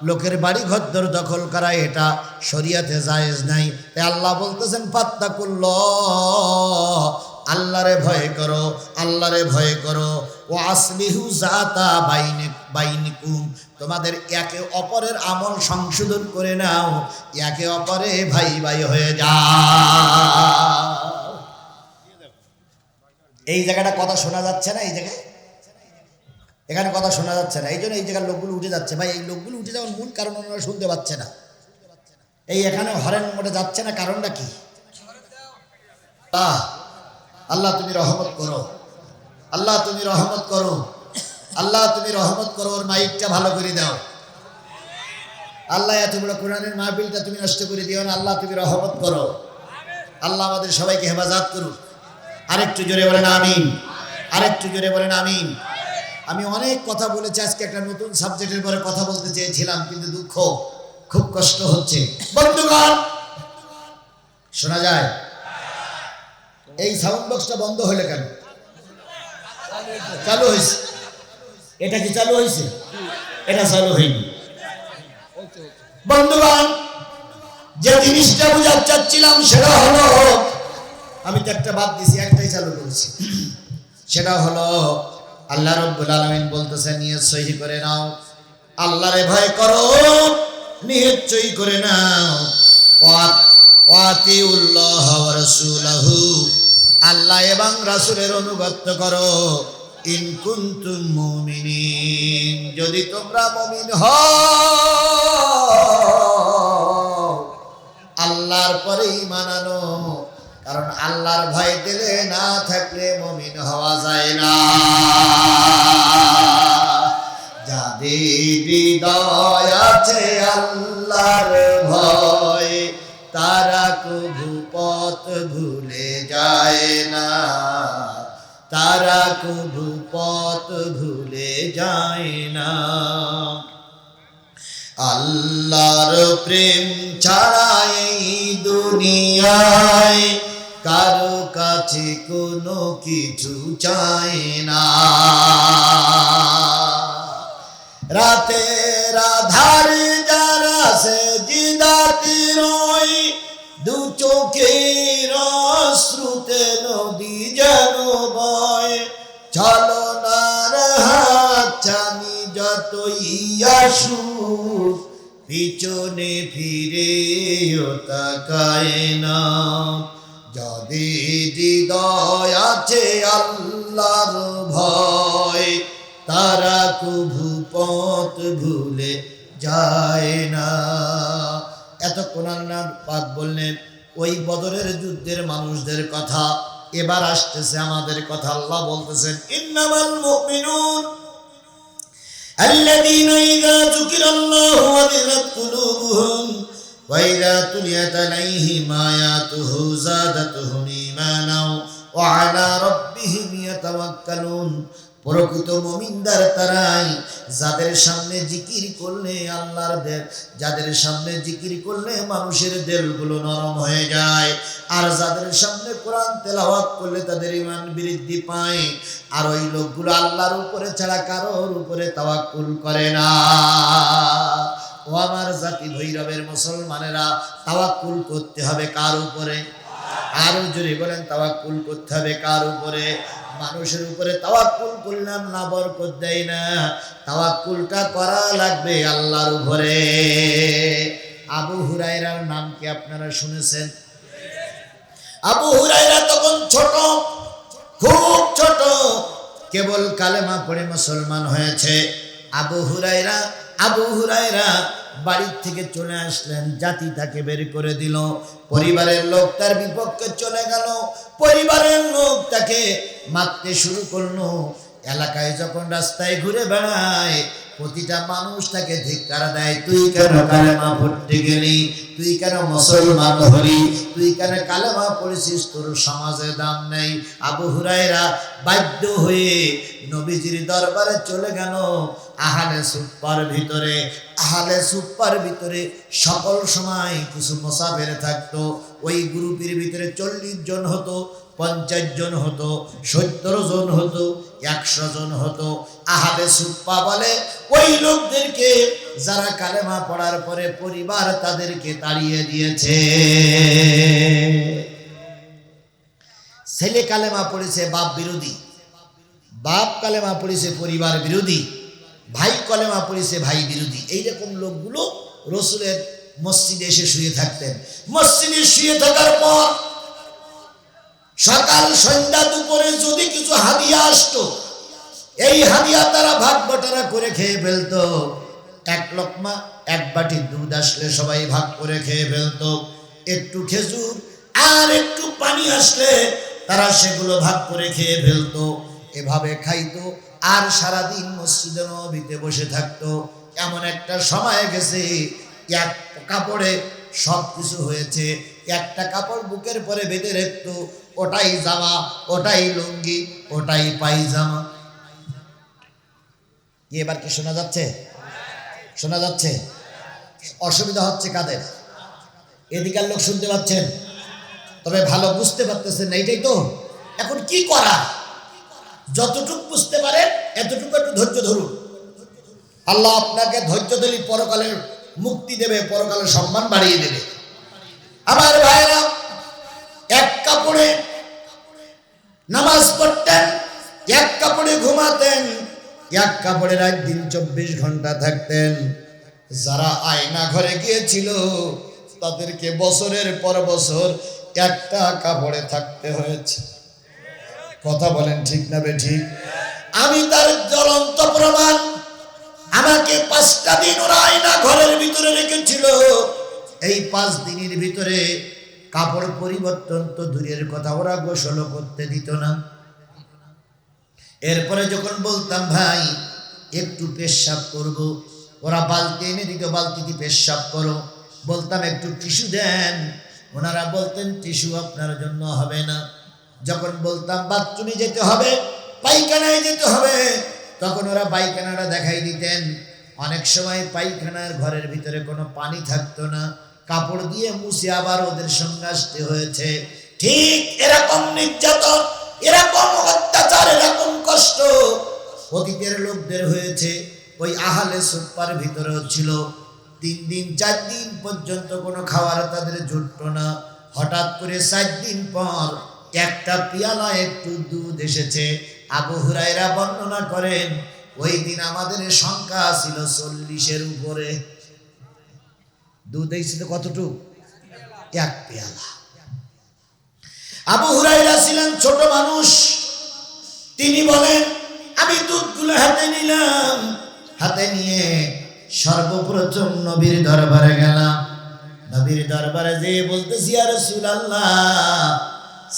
S3: লোকের বাড়ি ঘরদর দখল করা, এটা শরিয়াতে জায়েজ নাই। তাই আল্লাহ বলতেছেন ফাত্তাকুল্লাহ, আল্লাহরে ভয় করো, আল্লাহরে ভয় করো। ও আসলিহু যাতা বাইনিকুম, তোমাদের একে অপরের আমল সংশোধন করে নাও, একে অপরে ভাই ভাই হয়ে যাও। এই জায়গাটা কথা শোনা যাচ্ছে না? এই জায়গায় এখানে কথা শোনা যাচ্ছে না, এই জন্য এই জায়গার লোকগুলো উঠে যাচ্ছে। ভাই, এই লোকগুলো উঠে যাওয়ার মূল কারণ ওনারা শুনতে পাচ্ছে না। এই এখানে হরেন মোটে যাচ্ছে না, কারণটা কি? আল্লাহ তুমি রহমত করো, আল্লাহ তুমি রহমত করো, আল্লাহ তুমি রহমত করো। ওর মাইকটা ভালো করে দাও আল্লাহ। এত বড় কোরআনের মাহফিলটা তুমি নষ্ট করে দিও না, আল্লাহ তুমি রহমত করো। আল্লাহ আমাদের সবাইকে হেফাজত করুন। আরেকটু জোরে বলেন আমিন, আরেকটু জোরে বলেন আমিন। আমি অনেক কথা বলেছি, আজকে একটা নতুন সাবজেক্টের পরে কথা বলতে চেয়েছিলাম, কিন্তু দুঃখ, খুব কষ্ট হচ্ছে। বন্ধুগণ, শোনা যায়? এই সাউন্ড বক্সটা বন্ধ হলে কেন? চালু হয়েছে। এটা কি চালু হয়েছে? এটা চালু হয়নি। বন্ধুগণ, যে জিনিসটা বুঝাতে চাচ্ছিলাম সেটা হলো, আমি তো একটা বাদ দিছি, একটাই চালু করেছি। সেটা হলো আল্লাহ রাব্বুল আলামিন বলতেছেন নিয়ত সহি করে নাও, আল্লাহরে ভয় করো, নিয়ত সহি করে নাও। ওয়াতিউল্লাহ ওয়া রাসূলাহু, আল্লাহ এবং রাসূলের অনুগত করো। ইন কুনতুম মুমিনিন, যদি তোমরা মুমিন হও। আল্লাহর পরে ঈমান আনো, কারণ আল্লাহর ভয় দিলে না থাকলে মুমিন হওয়া যায় না। যাদের হৃদয় আছে আল্লাহর ভয়, তারা কভু পথ ভুলে যায় না, তারা কভু পথ ভুলে যায় না। আল্লাহর প্রেম ছাড়া এই দুনিয়ায় কারো কাছে কোনো কিছু চায় না। রাতের আধারে যারা সেজদাতে রয়, দু চোখের অশ্রুতে নদী যেন বয়। ছলনার হাত ছানি যতই আসুক, পিছনে ফিরেও তাকায় না। যাদের হৃদয় আছে আল্লাহর ভয়, তারা কভু পথ ভুলে যায় না। এতক্ষণ আল্লাহ পাক বললেন ওই বদরের যুদ্ধের মানুষদের কথা। এবার আসতেছে আমাদের কথা। আল্লাহ বলতেছেন ইন্নামাল মুমিনুন الذين إذا ذكر الله وجلت قلوبهم وإذا تليت عليهم آياته زادتهم إيمانا وعلى ربهم يتوكلون। প্রকৃত মুমিনদার তারাই যাদের সামনে জিকির করলে আল্লাহর দেল, যাদের সামনে জিকির করলে মানুষের দিলগুলো নরম হয়ে যায়, আর যাদের সামনে কোরআন তেলাওয়াত করলে তাদের ঈমান বৃদ্ধি পায়। আর ওই লোকগুলো আল্লাহর উপরে ছাড়া কারোর উপরে তাওয়াক্কুল করে না। ও আমার জাতি ভৈরবের মুসলমানেরা, তাওয়াক্কুল করতে হবে কার উপরে? আরো জোরে বলেন, তাওয়াক্কুল করতে হবে কার উপরে? মানুষের উপরে তাওয়াক্কুল করলাম না, বরকত দেয় না। তাওয়াক্কুলটা করা লাগবে আল্লাহর উপরে। আবু হুরায়রার নাম কি আপনারা শুনেছেন? আবু হুরায়রা তখন ছোট, খুব ছোট, কেবল কালেমা পড়ে মুসলমান হয়েছে। আবু হুরায়রা বাড়ির থেকে চলে আসলেন, জাতি তাকে বের করে দিল, পরিবারের লোক তার বিপক্ষে চলে গেল, পরিবারের লোক তাকে মারতে শুরু করলো। এলাকায় যখন রাস্তায় ঘুরে বেড়ায়, প্রতিটা মানুষ তাকে ধিক্কার দেয়, তুই কেন কালেমা পড়তে গেলি? তুই কেন মুসলমান হলি? তুই কেন কালেমা পড়েছিস? তোর সমাজে দাম নেই। আবু হুরায়রা বাধ্য হয়ে নবীজির দরবারে চলে গেল। আহলে সুফার ভিতরে সকল সময় কিছু মুসাফির থাকতো। ওই গ্রুপের ভিতরে 40 জন হতো, 50 জন হতো, 70 জন হতো, 100 জন হতো। আহলে সুফা বলে ওই লোকদেরকে যারা কালেমা পড়ার পরে পরিবার তাদেরকে তাড়িয়ে দিয়েছে। ছেলে কালেমা পড়েছে বাপ বিরোধী, বাপ কালেমা পড়েছে পরিবার বিরোধী, ভাই কালেমা পড়েছে ভাই বিরোধী। এইরকম লোকগুলো রসুলের মসজিদে এসে শুয়ে থাকতেন। মসজিদে শুয়ে থাকার পর সকাল সন্ধ্যা দুপুরে যদি কিছু হাদিয়া আসতো, এই হাদিয়া তারা ভাগ বটারা করে খেয়ে ফেলতো। এক লোকমা এক বাটি দুধ আসলে সবাই ভাগ করে খেয়ে ফেলতো। একটু খেজুর আর একটু পানি আসলে তারা সেগুলো ভাগ করে খেয়ে ফেলতো। এভাবে খাইতো আর সারাদিন মসজিদে নববীতে বসে থাকতো। এমন একটা সময় গেছে, এক কাপড়ে সব কিছু হয়েছে। একটা কাপড় বুকের পরে বেঁধে রাখতো, ওটাই জামা, ওটাই লুঙ্গি, ওটাই পায়জামা। এবার কি শোনা যাচ্ছে? শোনা যাচ্ছে? অসুবিধা হচ্ছে কাদের? এদিকার লোক শুনতে পাচ্ছেন, তবে ভালো বুঝতে পারতেছেন। এইটাই তো এখন কি করা? যতটুকু বুঝতে পারেন এতটুকু একটু ধৈর্য ধরুন। আল্লাহ আপনাকে ধৈর্য দিলে পরকালের মুক্তি দেবে, পরকালের সম্মান বাড়িয়ে দেবে। আমার ভাইরা, এক কাপড়ে নামাজ পড়তেন, এক কাপড়ে ঘুমাতেন, এক কাপড়ে রাত দিন 24 ঘন্টা থাকতেন। যারা আয়না ঘরে গিয়েছিল তাদেরকে বছরের পর বছর একটা কাপড়ে থাকতে হয়েছে। কথা বলেন ঠিক না বেঠিক? আমি তার জ্বলন্ত প্রমাণ। আমাকে 5টা দিন ওরা আয়না ঘরের ভিতরে রেখেছিল। এই 5 দিনের ভিতরে কাপড় পরিবর্তন তো দূরের কথা, ওরা গোসল করতে দিত না। এরপরে যখন বলতাম ভাই একটু পেশাব করব, ওরা বালতি এনে দিত, বালতিতে পেশাব করো। বলতাম একটু টিস্যু দেন, ওনারা বলতেন টিস্যু আপনার জন্য হবে না। যখন বলতাম বাথরুমে যেতে হবে, পায়খানায় যেতে হবে, তখন ওরা পায়খানাটা দেখাই দিতেন। অনেক সময় পায়খানার ঘরের ভিতরে কোনো পানি থাকতো না, কাপড় দিয়ে মুছে আবার ওদের সঙ্গে আসতে হয়েছে। ঠিক এরকম নির্যাতন, এরকম অত্যাচার, এরকম কষ্ট অতীতের লোকদের হয়েছে। ওই আহলে সুফার ভিতরেও ছিল। 3 দিন 4 দিন পর্যন্ত কোনো খাবার তাদের জুটতো না। হঠাৎ করে 4 দিন পর একটা পিয়ালা একটু দুধ এসেছে। আবু হুরায়রা বর্ণনা করেন, ওই দিন আমাদের সংখ্যা ছিল 40-এর উপরে। দুধ এসেছে কতটুকু? 1 পেয়ালা। আবু হুরায়রা ছিলেন ছোট মানুষ। তিনি বলেন, আমি দুধগুলো হাতে নিলাম, হাতে নিয়ে সর্বপ্রথম নবীর দরবারে গেলাম। নবীর দরবারে যেয়ে বলতেছি, ইয়া রাসূলুল্লাহ,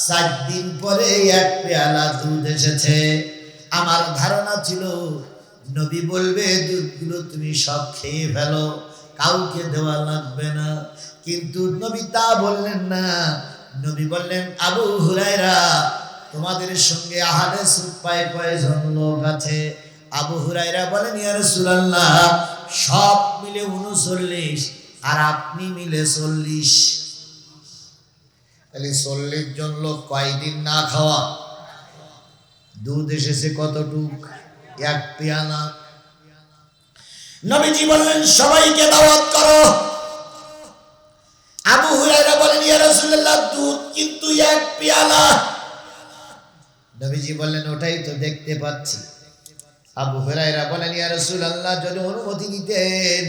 S3: 4 দিন পরে 1 পেয়ালা দুধ এসেছে। আমার ধারণা ছিল নবী বলবে দুধগুলো তুমি সব খেয়ে ফেলো, কাউকে দেওয়া লাগবে না। কিন্তু নবী তা বললেন না। নবী বললেন, আবু হুরায়রা, তোমাদের সঙ্গে আহাদে সুপায় কয়জন লোক আছে? আবু হুরায়রা বলেন, ইয়া রাসূলুল্লাহ, সব মিলে 39 আর আপনি মিলে 40। তাহলে 40 জন লোক কয়দিন না খাওয়া? দুধ এসেছে কতটুক? 1 পেয়ালা। নবীজি বললেন, সবাইকে দাওয়াত করো। আবু হুরায়রা বলেন, ইয়া রাসূলুল্লাহ, দুধ কিন্তু 1 পেয়ালা। নবীজি বললেন, ওটাই তো দেখতে পাচ্ছি। আবু হুরায়রা বলেন, ইয়া রাসূলুল্লাহ, যদি অনুমতি দিতেন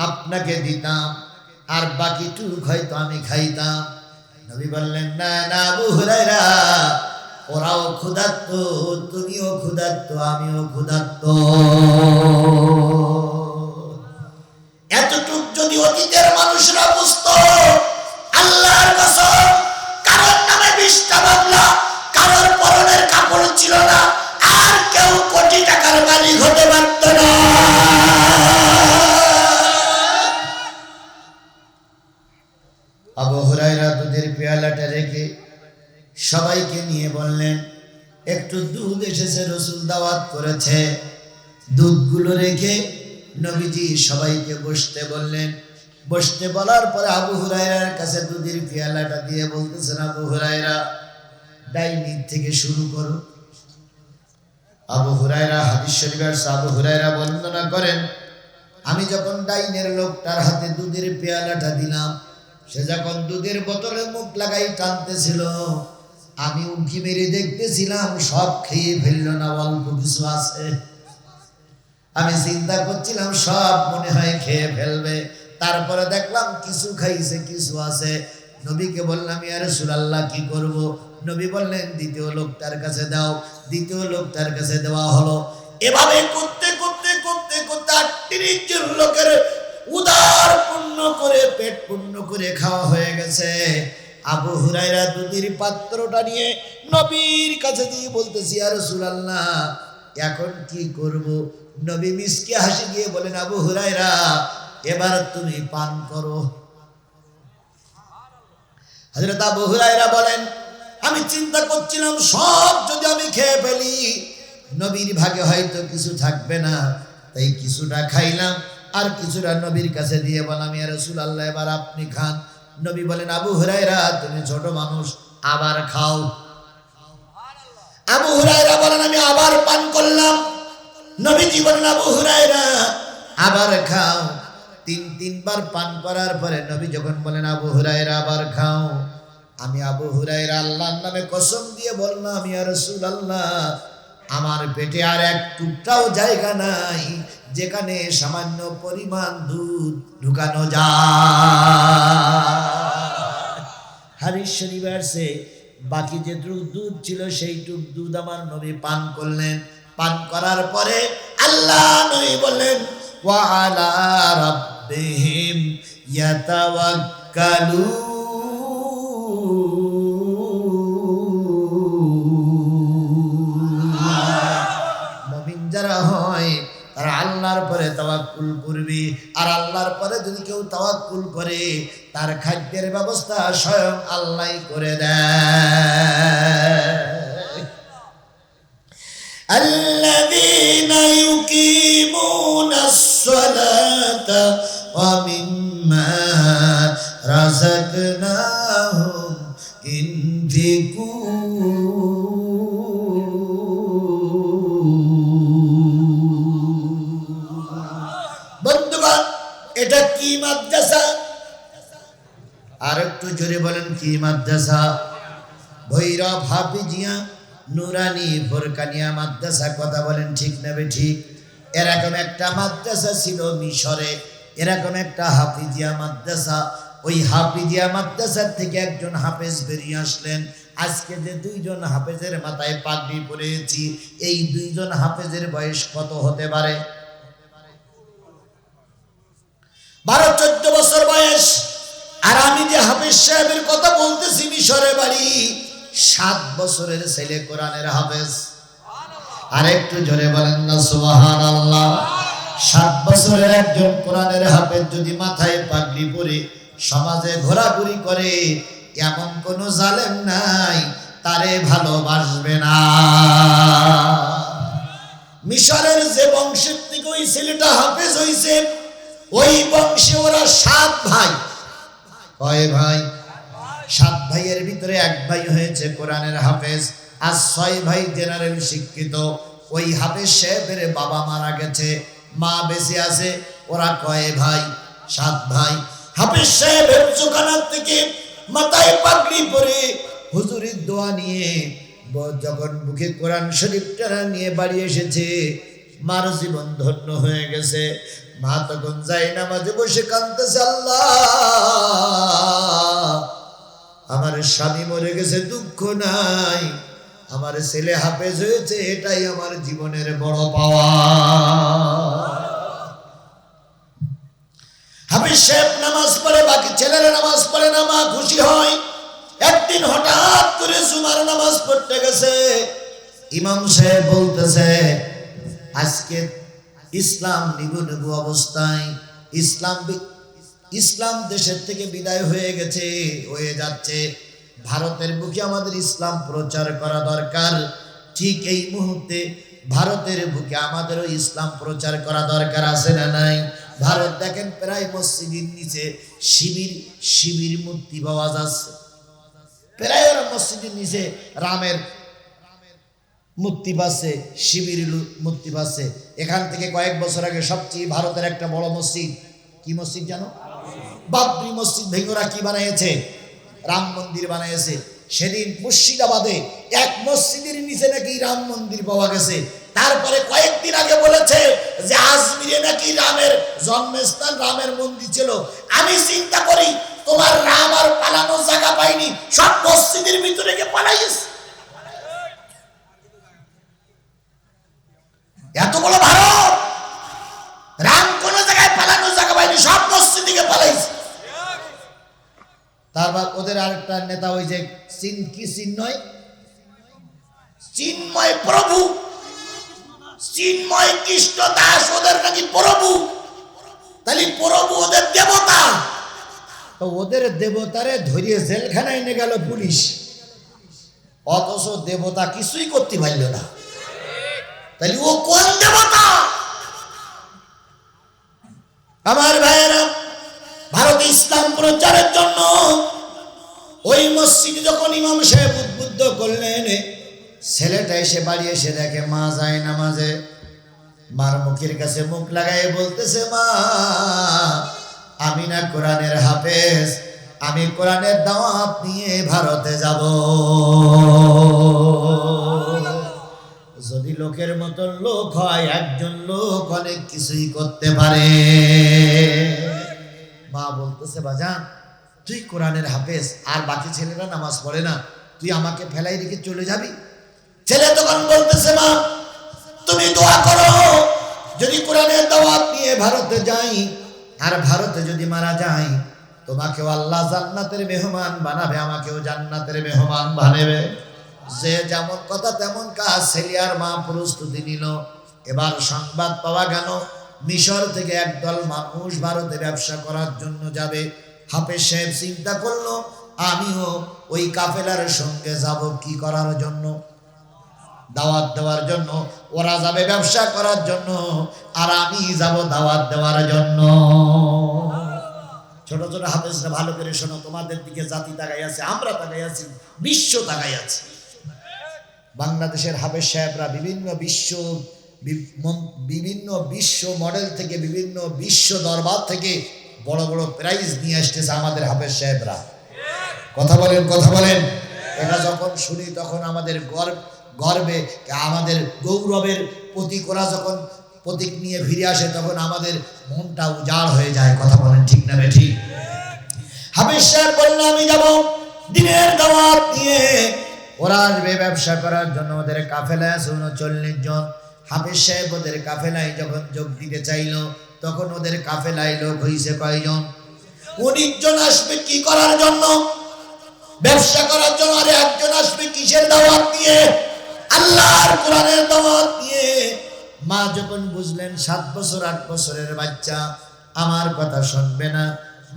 S3: আপনাকে দিতাম, আর বাকিটুক হয়তো আমি খাইতাম। নবী বললেন, না না আবু হুরায়রা, ওরাও ক্ষুধার্ত, তুমিও ক্ষুধার্ত, আমিও ক্ষুধার্ত। এতটুক যদি অতীতের মানুষরা বুঝতো, আল্লাহর কসম, কারোর নামে 20টা বাংলা, কারোর পরনের কাপড় ছিল না, আর কেউ কোটি টাকার মালিক হতে পারত না। আবু হুরায়রা দুধের পেয়ালাটা রেখে সবাইকে নিয়ে বললেন, একটু দুধ এসেছে, রাসূল দাওয়াত করেছে। দুধগুলো রেখে নবীজি সবাইকে বসতে বললেন। বসতে বলার পরে আবু হুরায়রার কাছে দুধের পেয়ালাটা দিয়ে বলতেছেন, আবু হুরায়রা, ডাইনির থেকে শুরু করো। আবু হুরায়রা, হাদিস শরীফে আছে, আবু হুরায়রা বর্ণনা করেন, আমি যখন ডাইনের লোকটার হাতে দুধের পেয়ালাটা দিলাম, সে যখন দুধের বোতলে মুখ লাগাই টানতেছিল, আমি উঁকি মেরে দেখতেছিলাম সব খেয়ে ফেলল না, অল্প কিছু আছে। আমি চিন্তা করছিলাম সব মনে হয় খেয়ে ফেলবে, তারপরে দেখলাম কিছু খাইছে, কিছু আছে। নবীকে বললাম, ইয়া রাসূলুল্লাহ, কি করব? নবী বললেন, দ্বিতীয় লোকটার কাছে দাও। দ্বিতীয় লোকটার কাছে দেওয়া হলো। এভাবে করতে করতে করতে করতে 38 জন লোকের উদার পূর্ণ করে, পেট পূর্ণ করে খাওয়া হয়ে গেছে। আবু হুরায়রা দুধের পাত্রটা নিয়ে নবীর কাছে দিয়ে বলতেছি, ইয়া রাসূলুল্লাহ, এখন কি করব? নবী মিসকে হাসি দিয়ে বলেন, আবু হুরায়রা, এবার তুমি পান করো। হযরত আবু হুরায়রা বলেন, আমি চিন্তা করছিলাম সব যদি আমি খেয়ে ফেলি, নবীর ভাগে হয়তো কিছু থাকবে না, তাই কিছুটা খাইলাম, আর কিছুটা নবীর কাছে দিয়ে বললাম, ইয়া রাসূলুল্লাহ, এবার আপনি খান। নবী বলেন, আবু হুরায়রা, তুমি ছোট মানুষ, আবার খাও। আবু হুরায়রা বলেন, আমি আবার পান করলাম। নবীজি বলেন, আবু হুরায়রা, আবার খাও। 3বার পান করার পরে নবী যখন বলেন, আবু হুরায়রা, আবার খাও, আমি আবু হুরায়রা আল্লাহর নামে কসম দিয়ে বললাম, ইয়া রাসূলুল্লাহ, আমার পেটে আর এক টুকটাও জায়গা নাই যেখানে সামান্য পরিমাণ দুধ ঢুকানো যায়। হাদিস শরীফে আছে, বাকি যে দুধ ছিল সেইটুক দুধ আমার নবী পান করলেন। পান করার পরে আল্লাহ নবী বললেন, ওয়া আলা রাব্বিহিম ইয়াতাওয়াক্কালুন। মুমিন যারা হয় তারা আল্লাহর পরে তাওয়াক্কুল করবে, আর আল্লাহর পরে যদি কেউ তাওয়াক্কুল করে, তার খাদ্যের ব্যবস্থা স্বয়ং আল্লাহই করে দেয়। আল্লাযীনা ইউকিমুনাস সালাতা ওয়া মিম্মা রাযাকনাহুম ইনফিকুন। বন্ধুগণ, এটা কি মাদ্রাসা? আর একটু জোরে বলেন, কি মাদ্রাসা? ভৈরব হাফিজিয়া নুরানি ফোরকানিয়া মাদ্রাসা। কথা বলেন ঠিক নেবে ঠিক? এরকম একটা মাদ্রাসা ছিল মিশরে, এরকম একটা হাফিজিয়া মাদ্রাসা। ওই হাফিজিয়া মাদ্রাসার থেকে একজন হাফেজ বেরিয়ে আসলেন। আজকে যে 2 জন হাফেজের মাথায় পাগড়ি পরেছি, এই 2 জন হাফেজের বয়স কত হতে পারে? 12-14 বছর বয়স। আর আমি যে হাফেজ সাহেবের কথা বলতেছি, মিশরে বাড়ি, 7 বছরের ছেলে কোরআনের হাফেজ। আর একটু জোরে বলেন না সুবহানাল্লাহ। 7 বছরের একজন কোরআনের হাফেজ যদি মাথায় পাগড়ি পরে সমাজে ঘোরাঘুরি করে, এমন কোন জালেম নাই তারে ভালোবাসবে না। মিশরের যে বংশের থেকে ওই ছেলেটা হাফেজ হইছে, ওই বংশে ওরা 7 ভাই। কয় ভাই? 7 ভাইয়ের ভিতরে এক ভাই হয়েছে কোরআনের হাফেজ, আর 6 ভাই জেনারেল শিক্ষিত। ওই হাফেজ সাহেবের বাবা মারা গেছে, মা বেঁচে আছে। ওরা কয় ভাই? 7 ভাই। হাফেজ সাহেবের চোখানার থেকে মাথায় পাগড়ি পরে হুজুরের দোয়া নিয়ে যখন বুকে কোরআন শরীফটা নিয়ে বাড়ি এসেছে, মার জীবন ধন্য হয়ে গেছে। মা তখন যায় নামাজে বসে কাঁদতেছে, আল্লাহ আমার স্বামী মরে গেছে, দুঃখ নাই, আমার ছেলে হাফেজ হয়েছে, এটাই আমার জীবনের বড় পাওয়া। হাফেজ সাহেব নামাজ পড়ে, বাকি ছেলেরা নামাজ পড়ে না, মা খুশি হয়। একদিন হঠাৎ করে জুমার নামাজ পড়তে গেছে, ইমাম সাহেব বলতেছে আজকে ইসলাম নিবু নিবু অবস্থায়, ইসলাম দেশের থেকে বিদায় হয়ে যাচ্ছে। ভারতের বুকে আমাদের ইসলাম প্রচার করা দরকার। ঠিক এই মুহূর্তে ভারতের বুকে আমাদেরও ইসলাম প্রচার করা দরকার, আছে না নাই? ভারত দেখেন প্রায় মসজিদের নিচে শিবির মূর্তি পাওয়া যাচ্ছে, প্রায় ওরা মসজিদের নিচে রামের মূর্তি পাচ্ছে, শিবির মূর্তি পাচ্ছে। এখান থেকে কয়েক বছর আগে সবচেয়ে ভারতের একটা বড় মসজিদ, কি মসজিদ জানো? বাবরি মসজিদ ভেঙে ওরা কি বানিয়েছে? রাম মন্দির বানিয়েছে। সেদিন মুর্শিদাবাদে এক মসজিদের নিচে নাকি রাম মন্দির পাওয়া গেছে। তারপরে কয়েকদিন আগে বলেছে যে আজমিরে নাকি রামের জন্মস্থান, রামের মন্দির ছিল। আমি চিন্তা করি তোমার রাম আর পালানোর জায়গা পাইনি, সব মসজিদের ভিতরে গিয়ে পালাইছে। এত বড় ভারত, রাম কোন জায়গায় পালানোর জায়গা পাইনি, সব মসজিদ থেকে পালাইছে। তারপর ওদের আরেকটা নেতা ওই যে চিন্ময় প্রভু, চিন্ময় কৃষ্ণ দাস, ওদের নাকি প্রভু। তাহলে প্রভু ওদের দেবতা, তো ওদের দেবতারে ধরিয়ে জেলখানায় নিয়ে গেল পুলিশ, অথচ দেবতা কিছুই করতে পারল না। তাহলে ও কোন দেবতা? আমার ভাইয়েরা, ভারতে ইসলাম প্রচারের জন্য ওই মসজিদে যখন ইমাম সাহেব উদ্বুদ্ধ করলেন, ছেলেটা এসে বাড়ি এসে দেখে মা যায় নামাজে। মার মুখের কাছে মুখ লাগাই বলতেছে, মা আমি না কোরআনের হাফেজ, আমি কোরআনের দাওয়াত নিয়ে ভারতে যাব। যদি লোকের মতন লোক হয়, একজন লোক অনেক কিছুই করতে পারে। মা বলতেছে, বাজান তুই কোরআনের হাফেজ, আর বাকি ছেলেরা নামাজ পড়ে না, তুই আমাকে ফেলাই রেখে চলে যাবি? ছেলে তখন বলতেছে, মা তুমি দোয়া করো, যদি কোরআনের দাওয়াত নিয়ে ভারতে যাই আর ভারতে যদি মারা যাই, তোমাকেও আল্লাহ জান্নাতের মেহমান বানাবে, আমাকেও জান্নাতের মেহমান বানাবে। যে যেমন কথা তেমন কাজ। ছেলে আর মা প্রস্তুতি নিল। এবার সংবাদ পাওয়া গেল মিশর থেকে একদল মানুষ ভারতে ব্যবসা করার জন্য যাবে। হাফেজ সাহেব চিন্তা করলো, আমিও ওই কাফেলার সঙ্গে যাব। কি করার জন্য? দাওয়াত দেওয়ার জন্য। ওরা যাবে ব্যবসা করার জন্য, আর আমি যাব দাওয়াত দেওয়ার জন্য। ছোট ছোট হাফেজরা ভালো করে শোনো, তোমাদের দিকে জাতি তাকাই আছে, আমরা তাকাই আছি, বিশ্ব তাকাই আছে। বাংলাদেশের হাফেজ সাহেবরা বিভিন্ন বিশ্ব মডেল থেকে, বিভিন্ন বিশ্ব দরবার থেকে বড় বড় প্রাইজ নিয়ে আসতেছে আমাদের হাফেজ সাহেবরা। কথা বলেন, কথা বলেন। এটা যখন শুনি তখন আমাদের গর্বে, আমাদের গৌরবের প্রতীক, ওরা যখন প্রতীক নিয়ে ফিরে আসে তখন আমাদের মনটা উজাড় হয়ে যায়। কথা বলেন ঠিক না বেঠিক? হাফেজ সাহেব বললেন, আমি যাব দিনের দাওয়াত নিয়ে। ওরা আসবে ব্যবসা করার জন্য। ওদের কাফেলায় আছে 39 জন। হাফেজ সাহেব ওদের কাফেলায় যখন যোগ দিতে চাইল, তখন ওদের কাফেলায় লোক হইছে কয়জন? 19 জন আসবে কি করার জন্য? ব্যবসা করার জন্য। আরে একজন আসবে কিসের দাওয়াত নিয়ে? আল্লাহর কোরআনের দাওয়াত দিয়ে মা যখন বুঝলেন 7 বছর 8 বছরের বাচ্চা আমার কথা শুনবে না,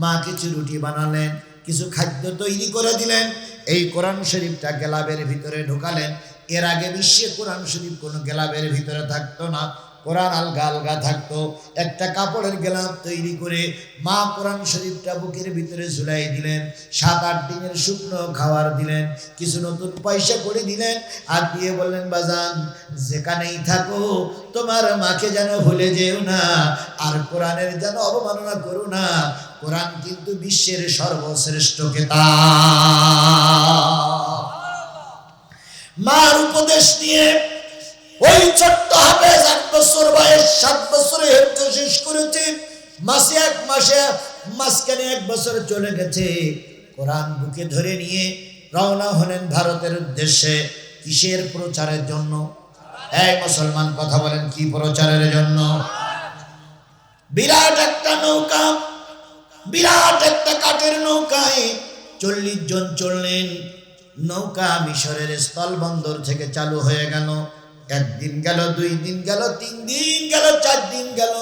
S3: মা কিছু রুটি বানালেন, কিছু খাদ্য তৈরি করে দিলেন, এই কোরআন শরীফটা গেলাবের ভিতরে ঢুকালেন। এর আগে বিশ্বে কোরআন শরীফ কোনো গেলাবের ভিতরে থাকতো না, কোরআন আলগা আলগা থাকতো। একটা কাপড়ের গেলাপ তৈরি করে মা কোরআন শরীফটা বুকের ভিতরে ঝুলাই দিলেন, 7-8 দিনের শুকনো খাবার দিলেন, কিছু নতুন পয়সা করে দিলেন, আর দিয়ে বললেন বাজান যেখানেই থাকো তোমার মাকে যেন ভুলে যেও না, আর কোরআনের যেন অবমাননা করো না। কোরআন কিন্তু বিশ্বের সর্বশ্রেষ্ঠ কিতাব। মার উপদেশ নিয়ে ওই ছোট্ট হাফেজ 8 বছর বয়স, 7 বছরে হেফজ শেষ করেছে, মাঝখানে 1 বছর চলে গেছে। কোরআন বুকে ধরে নিয়ে রওনা হলেন ভারতের উদ্দেশ্যে। কিসের প্রচারের জন্য? এই মুসলমান কথা বলেন, কি প্রচারের জন্য? বিরাট একটা নৌকা, বিরাট একটা কাঠের নৌকায় 40 জন চললেন। নৌকা মিশরের স্থলবন্দর থেকে চালু হয়ে গেল। 1 দিন গেল, 2 দিন গেল, 3 দিন গেল, 4 দিন গেল,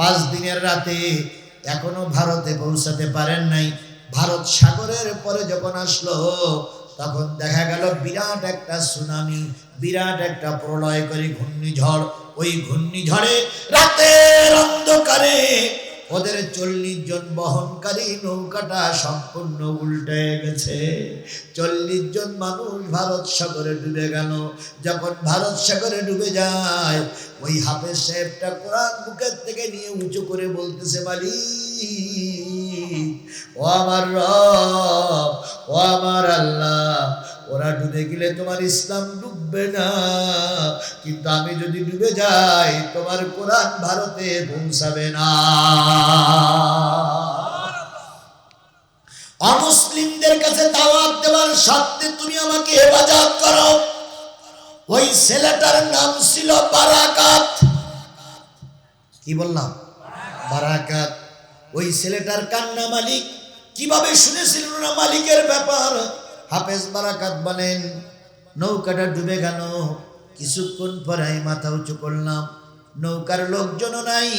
S3: 5 দিনের রাতে এখনো ভারতে পৌঁছাতে পারেন নাই। ভারত সাগরের পরে যখন আসলো তখন দেখা গেল বিরাট একটা সুনামি, বিরাট একটা প্রলয়কারী ঘূর্ণিঝড়। ওই ঘূর্ণিঝড়ে রাতের অন্ধকারে ওদের 40 জন বহনকারী নৌকাটা সম্পূর্ণ উল্টে গেছে। 40 জন মানুষ ভারত সাগরে ডুবে গেল। যখন ভারত সাগরে ডুবে যায়, ওই হাফেজ সাহেবটা কোরআন বুকের থেকে নিয়ে উঁচু করে বলতেছে, মালিক, ও আমার রব, ও আমার আল্লাহ, ওরা ডুবে গেলে তোমার ইসলাম ডুববে না, কিন্তু আমি যদি ডুবে যাই তোমার কোরআন ভারতে পৌঁছাবে না। অমুসলিমদের কাছে দাওয়াত দেওয়ার সত্ত্বে তুমি আমাকে হেফাজত করো। ওই ছেলেটার নাম ছিল বারাকাত। কি বললাম? বারাকাত। ওই ছেলেটার কান্না মালিক কিভাবে শুনেছিল না মালিকের ব্যাপার। হাফেজ বারাকাত বলেন, নৌকাটা ডুবে গেল, কিছুক্ষণ পরে মাথা উঁচু করলাম, নৌকার লোকজনও নাই,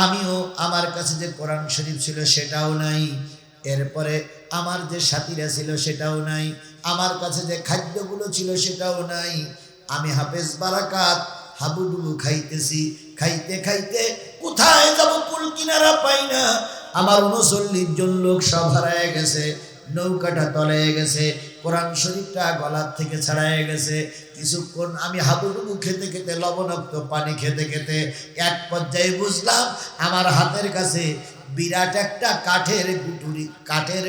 S3: আমিও, আমার কাছে যে কোরআন শরীফ ছিল সেটাও নাই, এরপরে আমার যে সাথীরা ছিল সেটাও নাই, আমার কাছে যে খাদ্যগুলো ছিল সেটাও নাই। আমি হাফেজ বারাকাত হাবুডুবু খাইতেছি, খাইতে খাইতে কোথায় যাব কুল কিনারা পাই না। আমার 39 জন লোক সব হারায় গেছে, নৌকাটা তলায় গেছে, কোরআন শরীফটা গলার থেকে ছাড়ায় গেছে। কিছুক্ষণ আমি হাবুডুবু খেতে খেতে, লবণাক্ত পানি খেতে খেতে এক পর্যায়ে বুঝলাম আমার হাতের কাছে বিরাট একটা কাঠের গুটুরি, কাঠের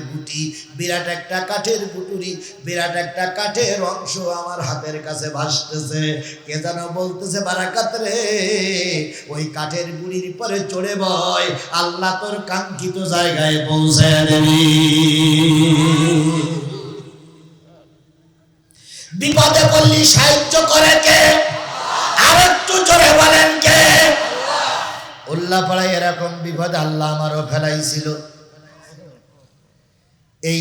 S3: গুটি, বিরাট একটা কাঠের গুটুরি, বিরাট একটা কাঠের অংশ আমার হাতের কাছে ভাসতেছে। কে যেন বলতেছে, বারাকাত রে, ওই কাঠের গুড়ির পরে চড়ে বয়, আল্লাহ তোর কাঙ্ক্ষিত জায়গায় পৌঁছে দেবি। বিপদে পড়লি সাহায্য করে কে? আরেকটু জোরে বলেন কে? উল্লাপাড়ায় এরকম বিপদ আল্লাহ আমারও ফেলাইছিল। এই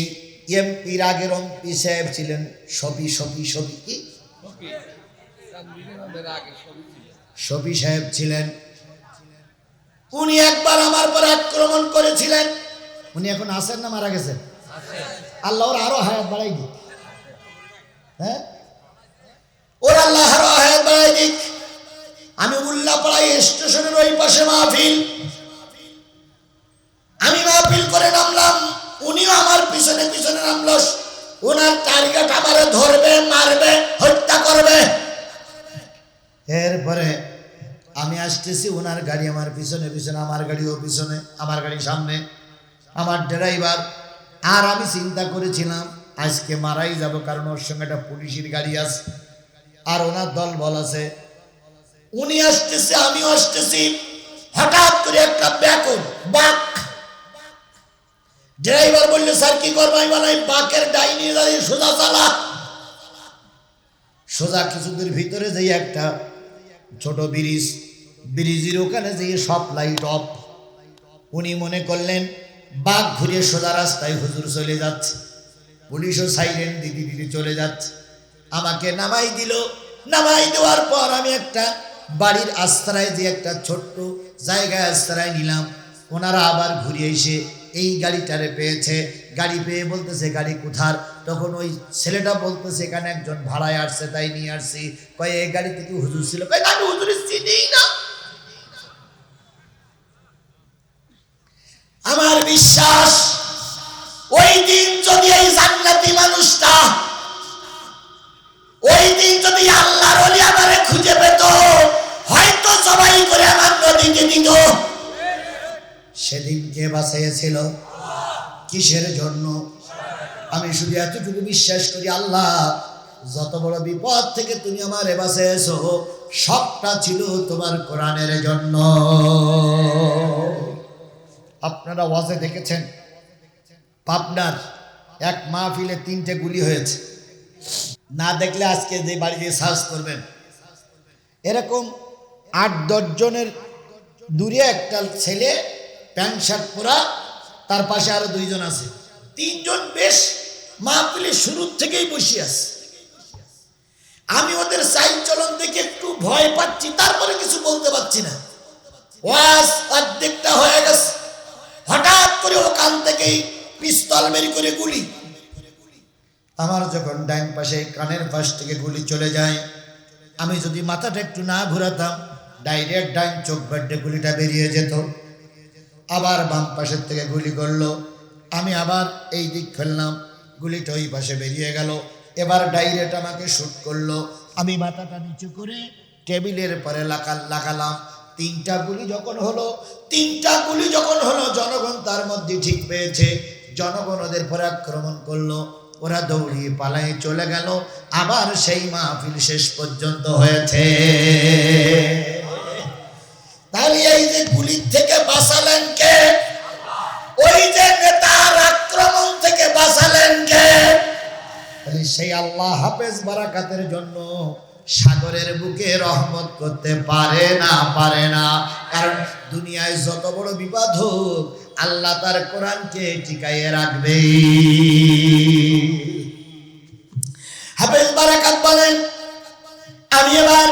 S3: এমপির আগের এমপি সাহেব ছিলেন শফি সাহেব ছিলেন। উনি একবার আমার পর আক্রমণ করেছিলেন। উনি এখন আছেন না মারা গেছেন? আল্লাহ ওর আরো হায়াত বাড়াই দিক। হ্যাঁ, ওর আল্লাহ আরো হায়াত বাড়াই দিক। আমি উল্লাপাড়ায় স্টেশনের ওই পাশে মাহফিল, আমি মাহফিল করে নামলাম, উনিও আমার পিছনে পিছনে নামলো। ওনার টার্গেট আমারে ধরবে, মারবে, হত্যা করবে। এরপরে আমি আসতেছি, ওনার গাড়ি আমার পিছনে পিছনে, আমার গাড়িও পিছনে, আমার গাড়ি সামনে, আমার ড্রাইভার। আর আমি চিন্তা করেছিলাম আজকে মারাই যাব, কারণ ওর সঙ্গে একটা পুলিশের গাড়ি আছে আর ওনার দল বল আছে। উনি আসতেছে, আমিও আসতেছি, হঠাৎ করে একটা ব্যাকুল বাঘ। ড্রাইভার বললে, স্যার কি করবো? আমি বলাই, বাঘের ডাই নিয়ে দাঁড়িয়ে সোজা চালা। সোজা কিছু দূর ভিতরে যেয়ে একটা ছোট ব্রিজ, ব্রিজের ওখানে যেয়ে সব লাইট অফ। উনি মনে করলেন বাঘ ঘুরে সোজা রাস্তায় হুজুর চলে যাচ্ছে, পুলিশও সাইলেন্ট দিদি দিদি চলে যাচ্ছে। আমাকে নামাই দিল। নামাই দেওয়ার পর আমি একটা বাড়ির আশ্রয় দিয়ে একটা ছোট্ট জায়গায় আশ্রয় নিলাম। ওনারা আবার ঘুরে এসে এই গাড়িটারে পেয়েছে। গাড়ি পেয়ে বলতেছে গাড়ি কোথার? তখন ওই ছেলেটা বলতেছে এখানে একজন ভাড়ায় আসছে, তাই নিয়ে আসছি। কয় এই গাড়িতে কি হুজুর ছিল? কয় না, আমি হুজুরের চিনিই না। আমার বিশ্বাস ওই দিন যদি এই জান্নাতি মানুষটা, ওই দিন যদি আল্লাহর ওলি আমারে খুঁজে পেত, হয়তো সবাই করে আমার নদীতে দিত। সেদিন কে বাঁচিয়েছিল? কিসের জন্য? আমি শুধু এতটুকু বিশ্বাস করি, আল্লাহ যত বড় বিপদ থেকে তুমি আমারে বাঁচিয়েছো, সবটা ছিল তোমার কোরআনের জন্য। আপনারা ওয়াজে দেখেছেন পাবনার এক মাহফিলে 3টে গুলি হয়েছে। না দেখলে আজকে যে বাড়িতে সার্চ করবেন, এরকম 8-10 জনের দূরে একটা ছেলে প্যান্ট শার্ট পরা, তার পাশে আরো 2 জন আছে। 3 জন বেশ মাহফিলে শুরুর থেকেই বসে আছে। আমি ওদের চাল চলন দেখে একটু ভয় পাচ্ছি, তারপরে কিছু বলতে পারছি না। ওয়াজ অর্ধেকটা হয়ে গেছে, হঠাৎ করে ওখান থেকেই পিস্তল বের করে গুলি। আমার যখন ডাইন পাশে কানের পাশ থেকে গুলি চলে যায়, আমি যদি মাথাটা একটু না ঘোরাতাম, ডাইরেক্ট ডাইন চোখ বেডে গুলিটা বেরিয়ে যেত। আবার বাম পাশের থেকে গুলি করলো, আমি আবার এই দিক ফেললাম, গুলিটা ওই পাশে বেরিয়ে গেল। এবার ডাইরেক্ট আমাকে শুট করলো। আমি মাথাটা নিচু করে টেবিলের পরে লাগালাম। 3টা গুলি যখন হলো, 3টা গুলি যখন হলো, জনগণ তার মধ্যে ঠিক পেয়েছে। জনগণ ওদের পরে আক্রমণ করলো, ওরা দৌড়িয়ে পালায়ে চলে গেল। আবার সেই মাহফিল শেষ পর্যন্ত হয়েছে। তাহলে এই যে গুলির থেকে বাঁচালেন কে? ওই যে নেতার আক্রমণ থেকে বাঁচালেন কে? তাহলে সেই আল্লাহ হাফেজ বারাকাতের জন্য সাগরের বুকে রহমত করতে পারে না, পারে না। কারণ দুনিয়ায় যত বড় বিপদ হোক, আল্লাহ তার কোরআনকে টিকাইয়ে রাখবে। হাফেজ বারাকাত বলেন, আমি এবার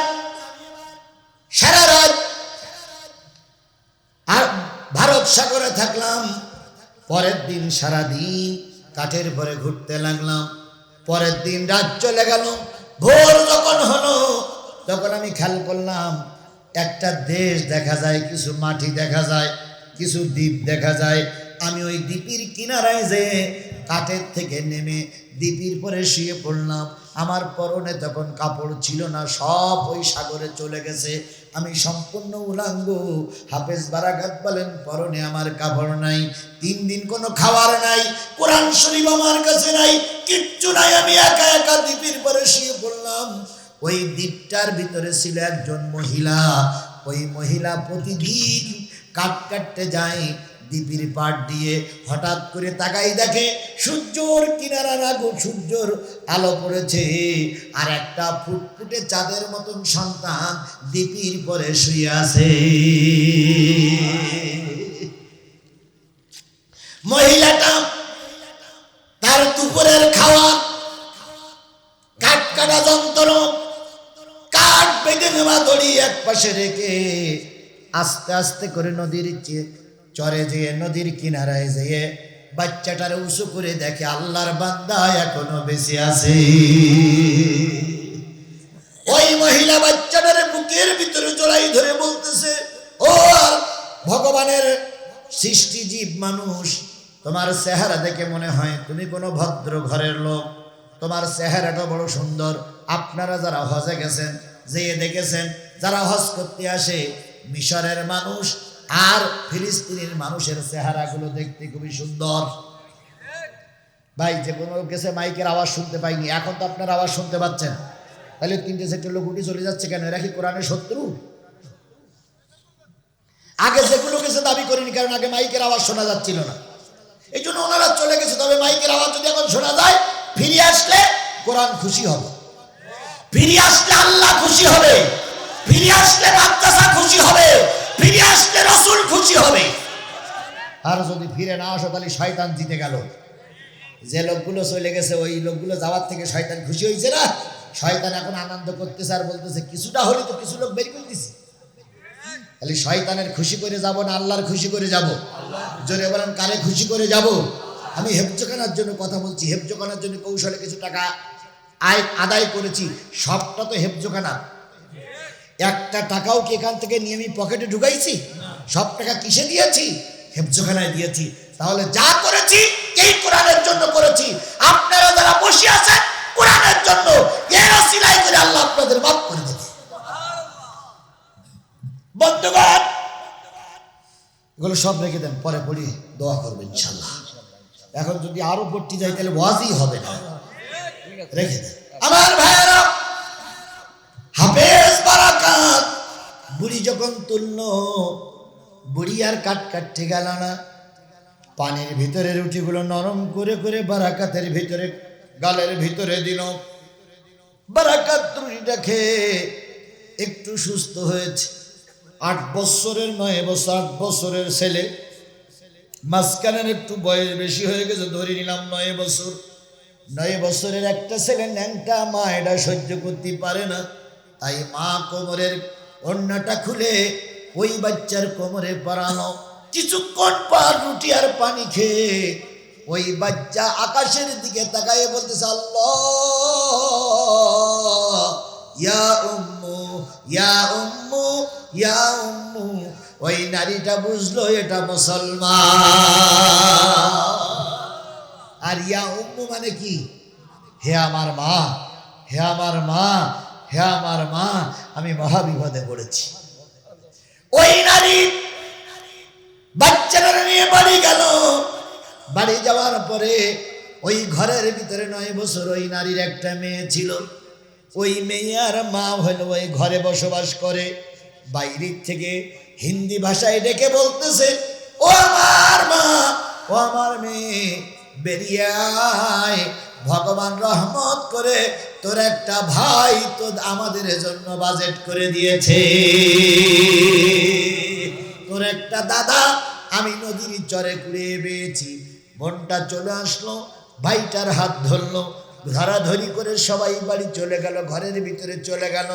S3: সারা রাত আর ভারত সাগরে থাকলাম। পরের দিন সারাদিন কাঠের পরে ঘুরতে লাগলাম। পরের দিন রাত চলে গেল। ভোর যখন হলো, তখন আমি খেয়াল করলাম একটা দেশ দেখা যায়, কিছু মাটি দেখা যায়, কিছু দ্বীপ দেখা যায়। আমি ওই দ্বীপের কিনারায় যে কাঠের থেকে নেমে দ্বীপের পরে শুয়ে পড়লাম। আমার পরনে তখন কাপড় ছিল না, সব ওই সাগরে চলে গেছে। আমি সম্পূর্ণ উলাঙ্গ। হাফেজ বারাকাত বলেন, পরনে আমার কাপড় নাই, 3 দিন কোনো খাবার নাই, কোরআন শরীফ আমার কাছে নাই, কিচ্ছু নাই। আমি একা একা দ্বীপের পরে শুয়ে পড়লাম। ওই দ্বীপটার ভিতরে ছিল একজন মহিলা। ওই মহিলা প্রতিদিন কাঠ কাটতে যায় দ্বীপের পাড় দিয়ে। হঠাৎ করে তাকাই দেখে সূর্যর কিনারা রাখো, সূর্যর আলো পড়েছে, আর একটা ফুটফুটে চাঁদের মতন সন্তান দ্বীপের পরে শুয়ে আছে। মহিলাটা তার দুপুরের খাওয়া, কাঠ কাটা যন্ত্র, কাঠ বেঁধে নেওয়া দড়ি এক পাশে রেখে আস্তে আস্তে করে নদীর চরে যেয়ে, নদীর কিনারায় যেয়ে বাচ্চাটারে উঁচু করে দেখে আল্লাহর বান্দা এখনো বেঁচে আছে। ওই মহিলা বাচ্চাটারে বুকের ভিতরে জড়াই ধরে বলতেছে, ও আর ভগবানের সৃষ্টি জীব মানুষ, তোমার চেহারা দেখে মনে হয় তুমি কোনো ভদ্র ঘরের লোক, তোমার চেহারাটা বড় সুন্দর। আপনারা যারা হজে গেছেন, যেয়ে দেখেছেন, যারা হজ করতে আসে, মিশরের মানুষ আর ফিলিস্তিনের মানুষের চেহারাগুলো দেখতে খুবই সুন্দর। ভাই, যে কোনো গেছে মাইকের আওয়াজ শুনতে পাইনি, এখন তো আপনার আওয়াজ শুনতে পাচ্ছেন। তাহলে 3-4 লোক উঠে চলে যাচ্ছে কেন? এরা কি কোরআনের শত্রু? আগে যেগুলো গেছে দাবি করিনি, কারণ আগে মাইকের আওয়াজ শোনা যাচ্ছিল না, এই জন্য ওনারা চলে গেছে। তবে মাইকের আওয়াজ যদি এখন শোনা যায়, ফিরে আসলে কোরআন খুশি হবে, ফিরে আসলে আল্লাহ খুশি হবে, ফিরে আসলে মাদ্রাসা খুশি হবে, ফিরে আসলে রাসূল খুশি হবে। আর যদি ফিরে না আসো, তাহলে শয়তান জিতে গেল। যে লোকগুলো চলে গেছে, ওই লোকগুলো যাওয়ার থেকে শয়তান খুশি হয়েছে না? শয়তান এখন আনন্দ করতেছে আর বলতেছে কিছুটা হলে তো কিছু লোক বের করে দিছি, তাহলে শয়তানের খুশি করে যাব না আল্লাহর খুশি করে যাব? জোরে বলেন কারে খুশি করে যাব? আমি হেফজখানার জন্য কথা বলছি, হেফজখানার জন্য কৌশলে কিছু টাকা আদায় করেছি, সবটা তো হেফজখানা। একটা টাকাও কি এখান থেকে নিয়ে আমি পকেটে ঢুকাইছি? সব টাকা কিসে দিয়েছি? হেফজখানায় দিয়েছি। তাহলে যা করেছি এই কোরআনের জন্য করেছি। আপনারা যারা বসে আছেন কোরআনের জন্য, এর ওসিলায় করে আল্লাহ আপনাদের মাফ করে দেবে। বন্ধুগণ, এগুলো সব রেখে দেন, পরে পড়ি দোয়া করবেন ইনশাআল্লাহ। এখন যদি আরো পড়তে যাই তাহলে ওয়াজই হবে না, রেখে দেন। আমার ভাইয়েরা, হাফেজ বারাকাত বুড়ি যখন তুলল, বুড়ি আর কাটতে গেল না, পানির ভিতরে রুটিগুলো নরম করে করে বারাকাতের ভিতরে গালের ভিতরে দিল। বারাকাত রুটিটা খেয়ে একটু সুস্থ হয়েছে। 8 বছরের 9 বছর 8 বছরের ছেলে, মাঝখানের একটু বয়স বেশি হয়ে গেছে, ধরে নিলাম 9 বছর। 9 বছরের একটা ছেলে ন্যাংটা, মা এটা সহ্য করতে পারে না, তাই মা কোমরের ওড়নাটা খুলে ওই বাচ্চার কোমরে পরানো। কিছুক্ষণ পর রুটি আর পানি খেয়ে ওই বাচ্চা আকাশের দিকে তাকায়ে বলতেছে, আল্লাহ ইয়া উম্মু ইয়া উম্মু ইয়া উম্মু। ওই নারীটা বুঝলো এটা মুসলমান। আর ইয়া উম্মু মানে কি? হে আমার মা, হে আমার মা, হে আমার মা, আমি মহাবিপদে পড়েছি। ওই নারী বাচ্চারা নিয়ে বাড়ি গেল। বাড়ি যাওয়ার পরে ওই ঘরের ভিতরে 9 বছর ওই নারীর একটা মেয়ে ছিল। ওই মেয়ে আর মা হলো ওই ঘরে বসবাস করে। বাইরের থেকে হিন্দি ভাষায় ডেকে বলতেছে, ও আমার মা, ও আমার মেয়ে, বেরিয়ে আয়, ভগবান রহমত করে তোর একটা ভাই তো আমাদের জন্য বাজেট করে দিয়েছে। তোর একটা দাদা আমি নদীর চরে কুড়িয়ে পেয়েছি। বোনটা চলে আসলো, ভাইটার হাত ধরলো, ধরাধরি করে সবাই বাড়ি চলে গেল, ঘরের ভিতরে চলে গেল।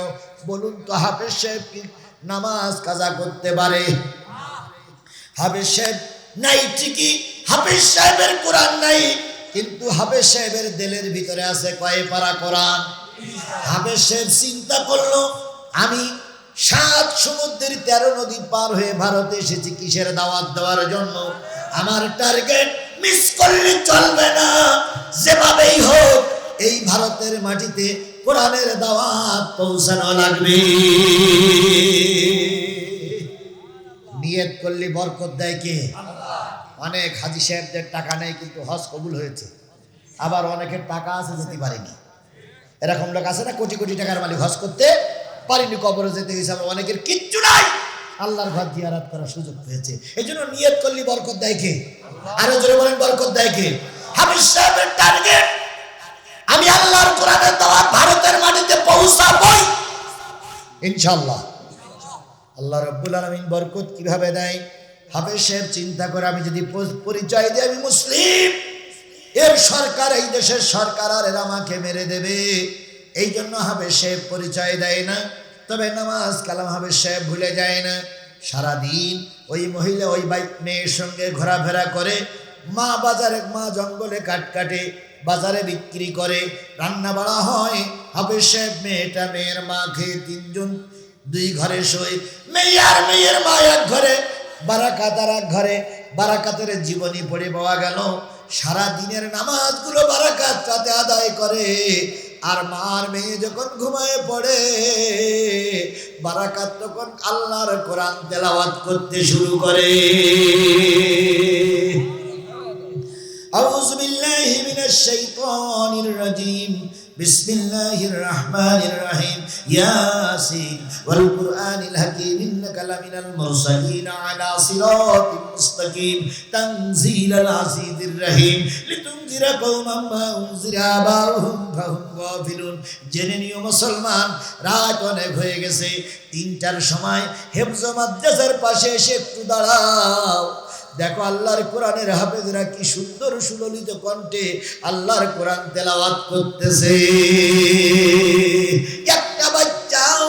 S3: বলুন তো হাফেজ সাহেব কি নামাজ কাজা করতে পারে? হাফেজ সাহেব নাই ঠিকই, হাফেজ সাহেবের কোরআন নাই, কিন্তু হাফেজ সাহেবের দিলের ভিতরে আছে কয় পারা কোরআন। হাফেজ সাহেব চিন্তা করলো, আমি 7 সমুদ্রের 13 নদী পার হয়ে ভারতে এসেছি কিসের দাওয়াত দেওয়ার জন্য। আমার টার্গেট মিস করলে চলবে না, যেভাবেই হোক এই ভারতের মাটিতে কোরআনের দাওয়াত পৌঁছানো লাগবে। নিয়ত করলে বরকত দেয় কে? অনেক হাজী সাহেবদের টাকা নেই কিন্তু হজ কবুল হয়েছে, আবার অনেকের টাকা আছে যেতে পারেনি। এরকম লোক আছে না, কোটি কোটি টাকার মালিক, হজ করতে পারিনি, কবরে যেতে হয়েছে। আবার অনেকের কিচ্ছু নাই, আল্লাহর ঘর জিয়ারত করার সুযোগ পেয়েছে। এই জন্য নিয়ত করলে বরকত দেয় কে? আরো জোরে বলেন, বরকত দেয় কে? হাফেজ সাহেবের টার্গেট আমি আল্লাহর কোরআনের দাওয়াত ভারতের মাটিতে পৌঁছাবই ইনশাআল্লাহ। আল্লাহ রাব্বুল আলামিন বরকত কিভাবে দেয়? হাফেজ সাহেব চিন্তা করে, আমি যদি পরিচয় দিই আমি মুসলিম, এর সরকার, এই দেশের সরকার আর এরা আমাকে মেরে দেবে। এই জন্য হাফেজ সাহেব পরিচয় দেয় না। তবে নামাজ কালাম হাফেজ সাহেব ভুলে যায় না। সারাদিন ওই মহিলা ওই মেয়ের সঙ্গে ঘোরাফেরা করে। মা বাজারে, মা জঙ্গলে কাঠ কাটে, বাজারে বিক্রি করে, রান্না বাড়া হয়। হাফেজ সাহেব মেয়েটা, মেয়ের মা খেয়ে 3 জন 2 ঘরে শোয়। মেয়ে আর মেয়ের মা এক ঘরে, বারাকাত আর এক ঘরে। বারাকাতের জীবনী পড়ে পাওয়া গেল সারা দিনের নামাজগুলো বারাকাত রাতে আদায় করে, আর মার মেয়ে যখন ঘুমায় পড়ে বারাকাত তখন আল্লাহর কোরআন তেলাওয়াত করতে শুরু করে। আউযু বিল্লাহি মিনাশ শাইতানির রাজিম। বিসমিল্লাহির রহমানির রহিম। ইয়াসিন ওয়াল কুরআনিল হাকীম ইন্নাকা লামিনাল মুরসালিন আলা সিরাতিন মুস্তাকিম তানজিলাল আজিজির রহিম লিতুনজিরা কওমান মা উনজিরা আবাহুম ফাহুম গাফিলুন। জেনে নিও মুসলমান, রাত অনেক হয়ে গেছে, 3টার সময় হেফজ মাদ্রাসার পাশে এসে একটু দাঁড়াও। দেখো আল্লাহর কোরআনের হাফেজরা কি সুন্দর সুললিত কণ্ঠে আল্লাহর কোরআন তেলাওয়াত করতেছে। একটা বাচ্চাও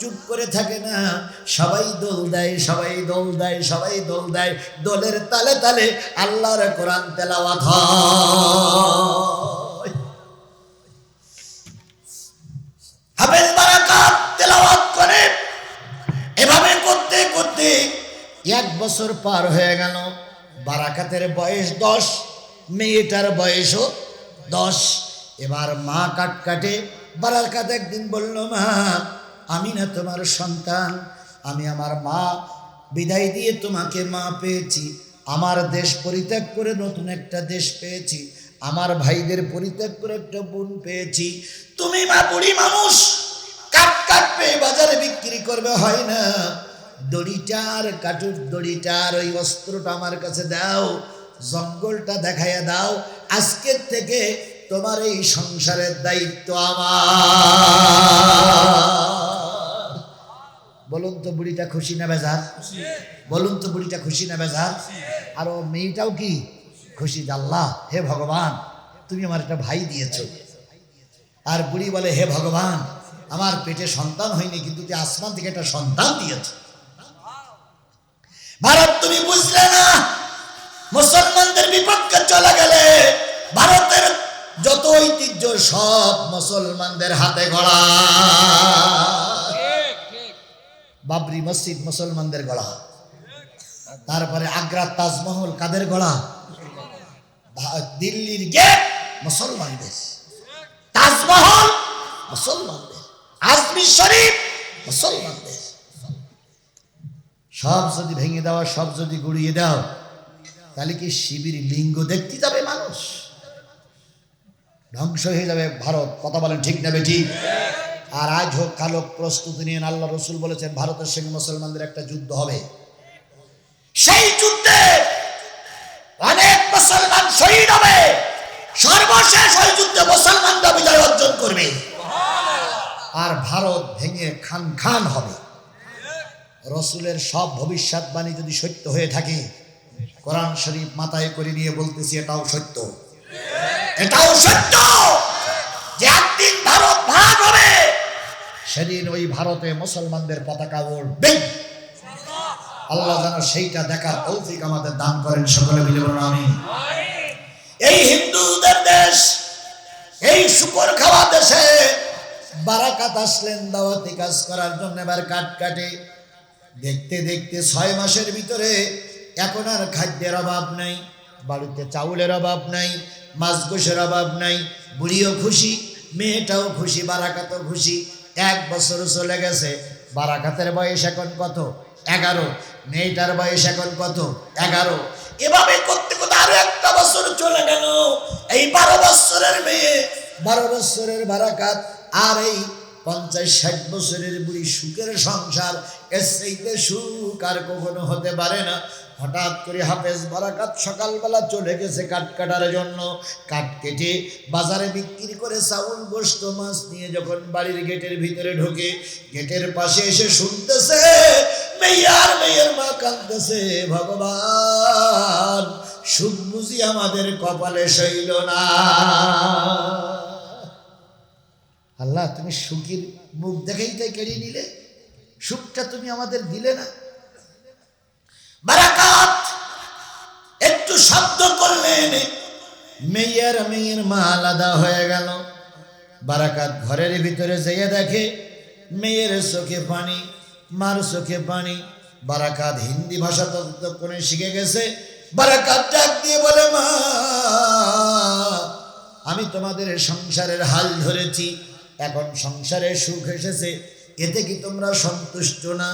S3: চুপ করে থাকে না, সবাই দোল দেয়, সবাই দোল দেয়, সবাই দোল দেয়। দোলের তালে তালে আল্লাহর কোরআন তেলাওয়াত হয়। হাফেজ বারাকাত তেলাওয়াত করে। এভাবে করতে করতে 1 বছর পার হয়ে গেল। বারাকাতের বয়স 10, মেয়েটার বয়সও 10। এবার মা কাট কাটে। বারাকাত একদিন বলল, মা আমি না তোমার সন্তান, আমি আমার মা বিদায় দিয়ে তোমাকে মা পেয়েছি, আমার দেশ পরিত্যাগ করে নতুন একটা দেশ পেয়েছি, আমার ভাইদের পরিত্যাগ করে একটা বোন পেয়েছি। তুমি মা বুড়ি মানুষ, কাট কাটবে বাজারে বিক্রি করবে, হয় না। দড়িটার কাটুর দড়িটার ওই অস্ত্রটা আমার কাছে দাও, জঙ্গলটা দেখাইয়া দাও। আজকের থেকে তোমার এই সংসারের দায়িত্ব আমার। বলুন তো বুড়িটা খুশি না বেজার? বলুন তো বুড়িটা খুশি না বেজার? আর ও মেয়েটাও কি খুশি? আল্লাহ, হে ভগবান, তুমি আমার একটা ভাই দিয়েছো। আর বুড়ি বলে, হে ভগবান, আমার পেটে সন্তান হয়নি, কিন্তু তুই আসমান থেকে একটা সন্তান দিয়েছ। ভারত তুমি বুঝলে না, মুসলমানদের বিপক্ষে চলে গেলে ভারতের যত ঐতিহ্য সব মুসলমানদের হাতে গড়া। বাবরি মসজিদ মুসলমানদের গড়া, তারপরে আগ্রার তাজমহল কাদের গড়া? দিল্লির গেট মুসলমানদের, তাজমহল মুসলমানদের, আজমির শরীফ মুসলমানদের। সব যদি ভেঙে দাও, সব যদি গুড়িয়ে দাও, তাহলে কি শিবির লিঙ্গ দেখতে যাবে মানুষ? ধ্বংস হয়ে যাবে ভারত। কথা বলেন ঠিক না বেঠিক? আর আজ হোক কাল হোক প্রস্তুতি নিয়ে আল্লাহ রসুল বলেছেন ভারতের সঙ্গে মুসলমানদের একটা যুদ্ধ হবে। সেই যুদ্ধে অনেক মুসলমান শহীদ হবে, সর্বশেষ ওই যুদ্ধে মুসলমানরা বিজয় অর্জন করবে, আর ভারত ভেঙে খান খান হবে। রসুলের সব ভবিষ্যৎবাণী যদি সত্য হয়ে থাকে, কোরআন শরীফ মাথায় করে নিয়ে বলতেছি এটাও সত্য, এটাও সত্য যে একদিন ভারত ভাগ হবে, সেদিন ওই ভারতে মুসলমানদের পতাকা উড়বে। আল্লাহ যেন সেইটা দেখার তৌফিক আমাদের দান করেন, সকলে মিলে বলুন আমিন। এই হিন্দুদের দেশ, এই শুকর খাওয়া দেশে বারাকাত আসলেন দাওয়াতি কাজ করার জন্য। এবার কাট কাটে দেখতে দেখতে 6 মাসের ভিতরে এখন আর খাদ্যের অভাব নাই, বাড়িতে চাউলের অভাব নাই, মাছ গোশের অভাব নাই। বুড়িও খুশি, মেয়েটাও খুশি, বারাকাতও খুশি। 1 বছর চলে গেছে। বারাকাতের বয়স এখন কত? 11। মেয়েটার বয়স এখন কত? 11। এভাবে করতে করতে আরো 1 বছর চলে গেল। এই 12 বছরের মেয়ে, 12 বছরের বারাকাত, আর এই 50-60 বছরের বুড়ি সুখের সংসার। এর চাইতে সুখ আর কখনো হতে পারে না। হঠাৎ করে হাফেজ বারাকাত সকালবেলা চলে গেছে কাঠ কাটার জন্য। কাঠ কেটে বাজারে বিক্রি করে চাউল গোশত মাছ নিয়ে যখন বাড়ির গেটের ভিতরে ঢোকে, গেটের পাশে এসে শুনতেছে মেয়ের মা কাঁদতেছে, ভগবান সুখ বুঝি আমাদের কপালে সইল না। আল্লাহ, তুমি সুখের মুখ দেখাইতে কেড়ে নিলে, সুখটা তুমি আমাদের দিলে না। বারাকাত একটু শব্দ করলেন, মেয়ের মা আলাদা হয়ে গেল। বারাকাত ঘরের ভিতরে যেয়ে দেখে মেয়ের চোখে পানি, মার চোখে পানি। বারাকাত হিন্দি ভাষা ততক্ষণে শিখে গেছে। বারাকাত ডাক দিয়ে বলে, মা আমি তোমাদের সংসারের হাল ধরেছি, এখন সংসারে সুখ এসেছে, এতে কি তোমরা সন্তুষ্ট না?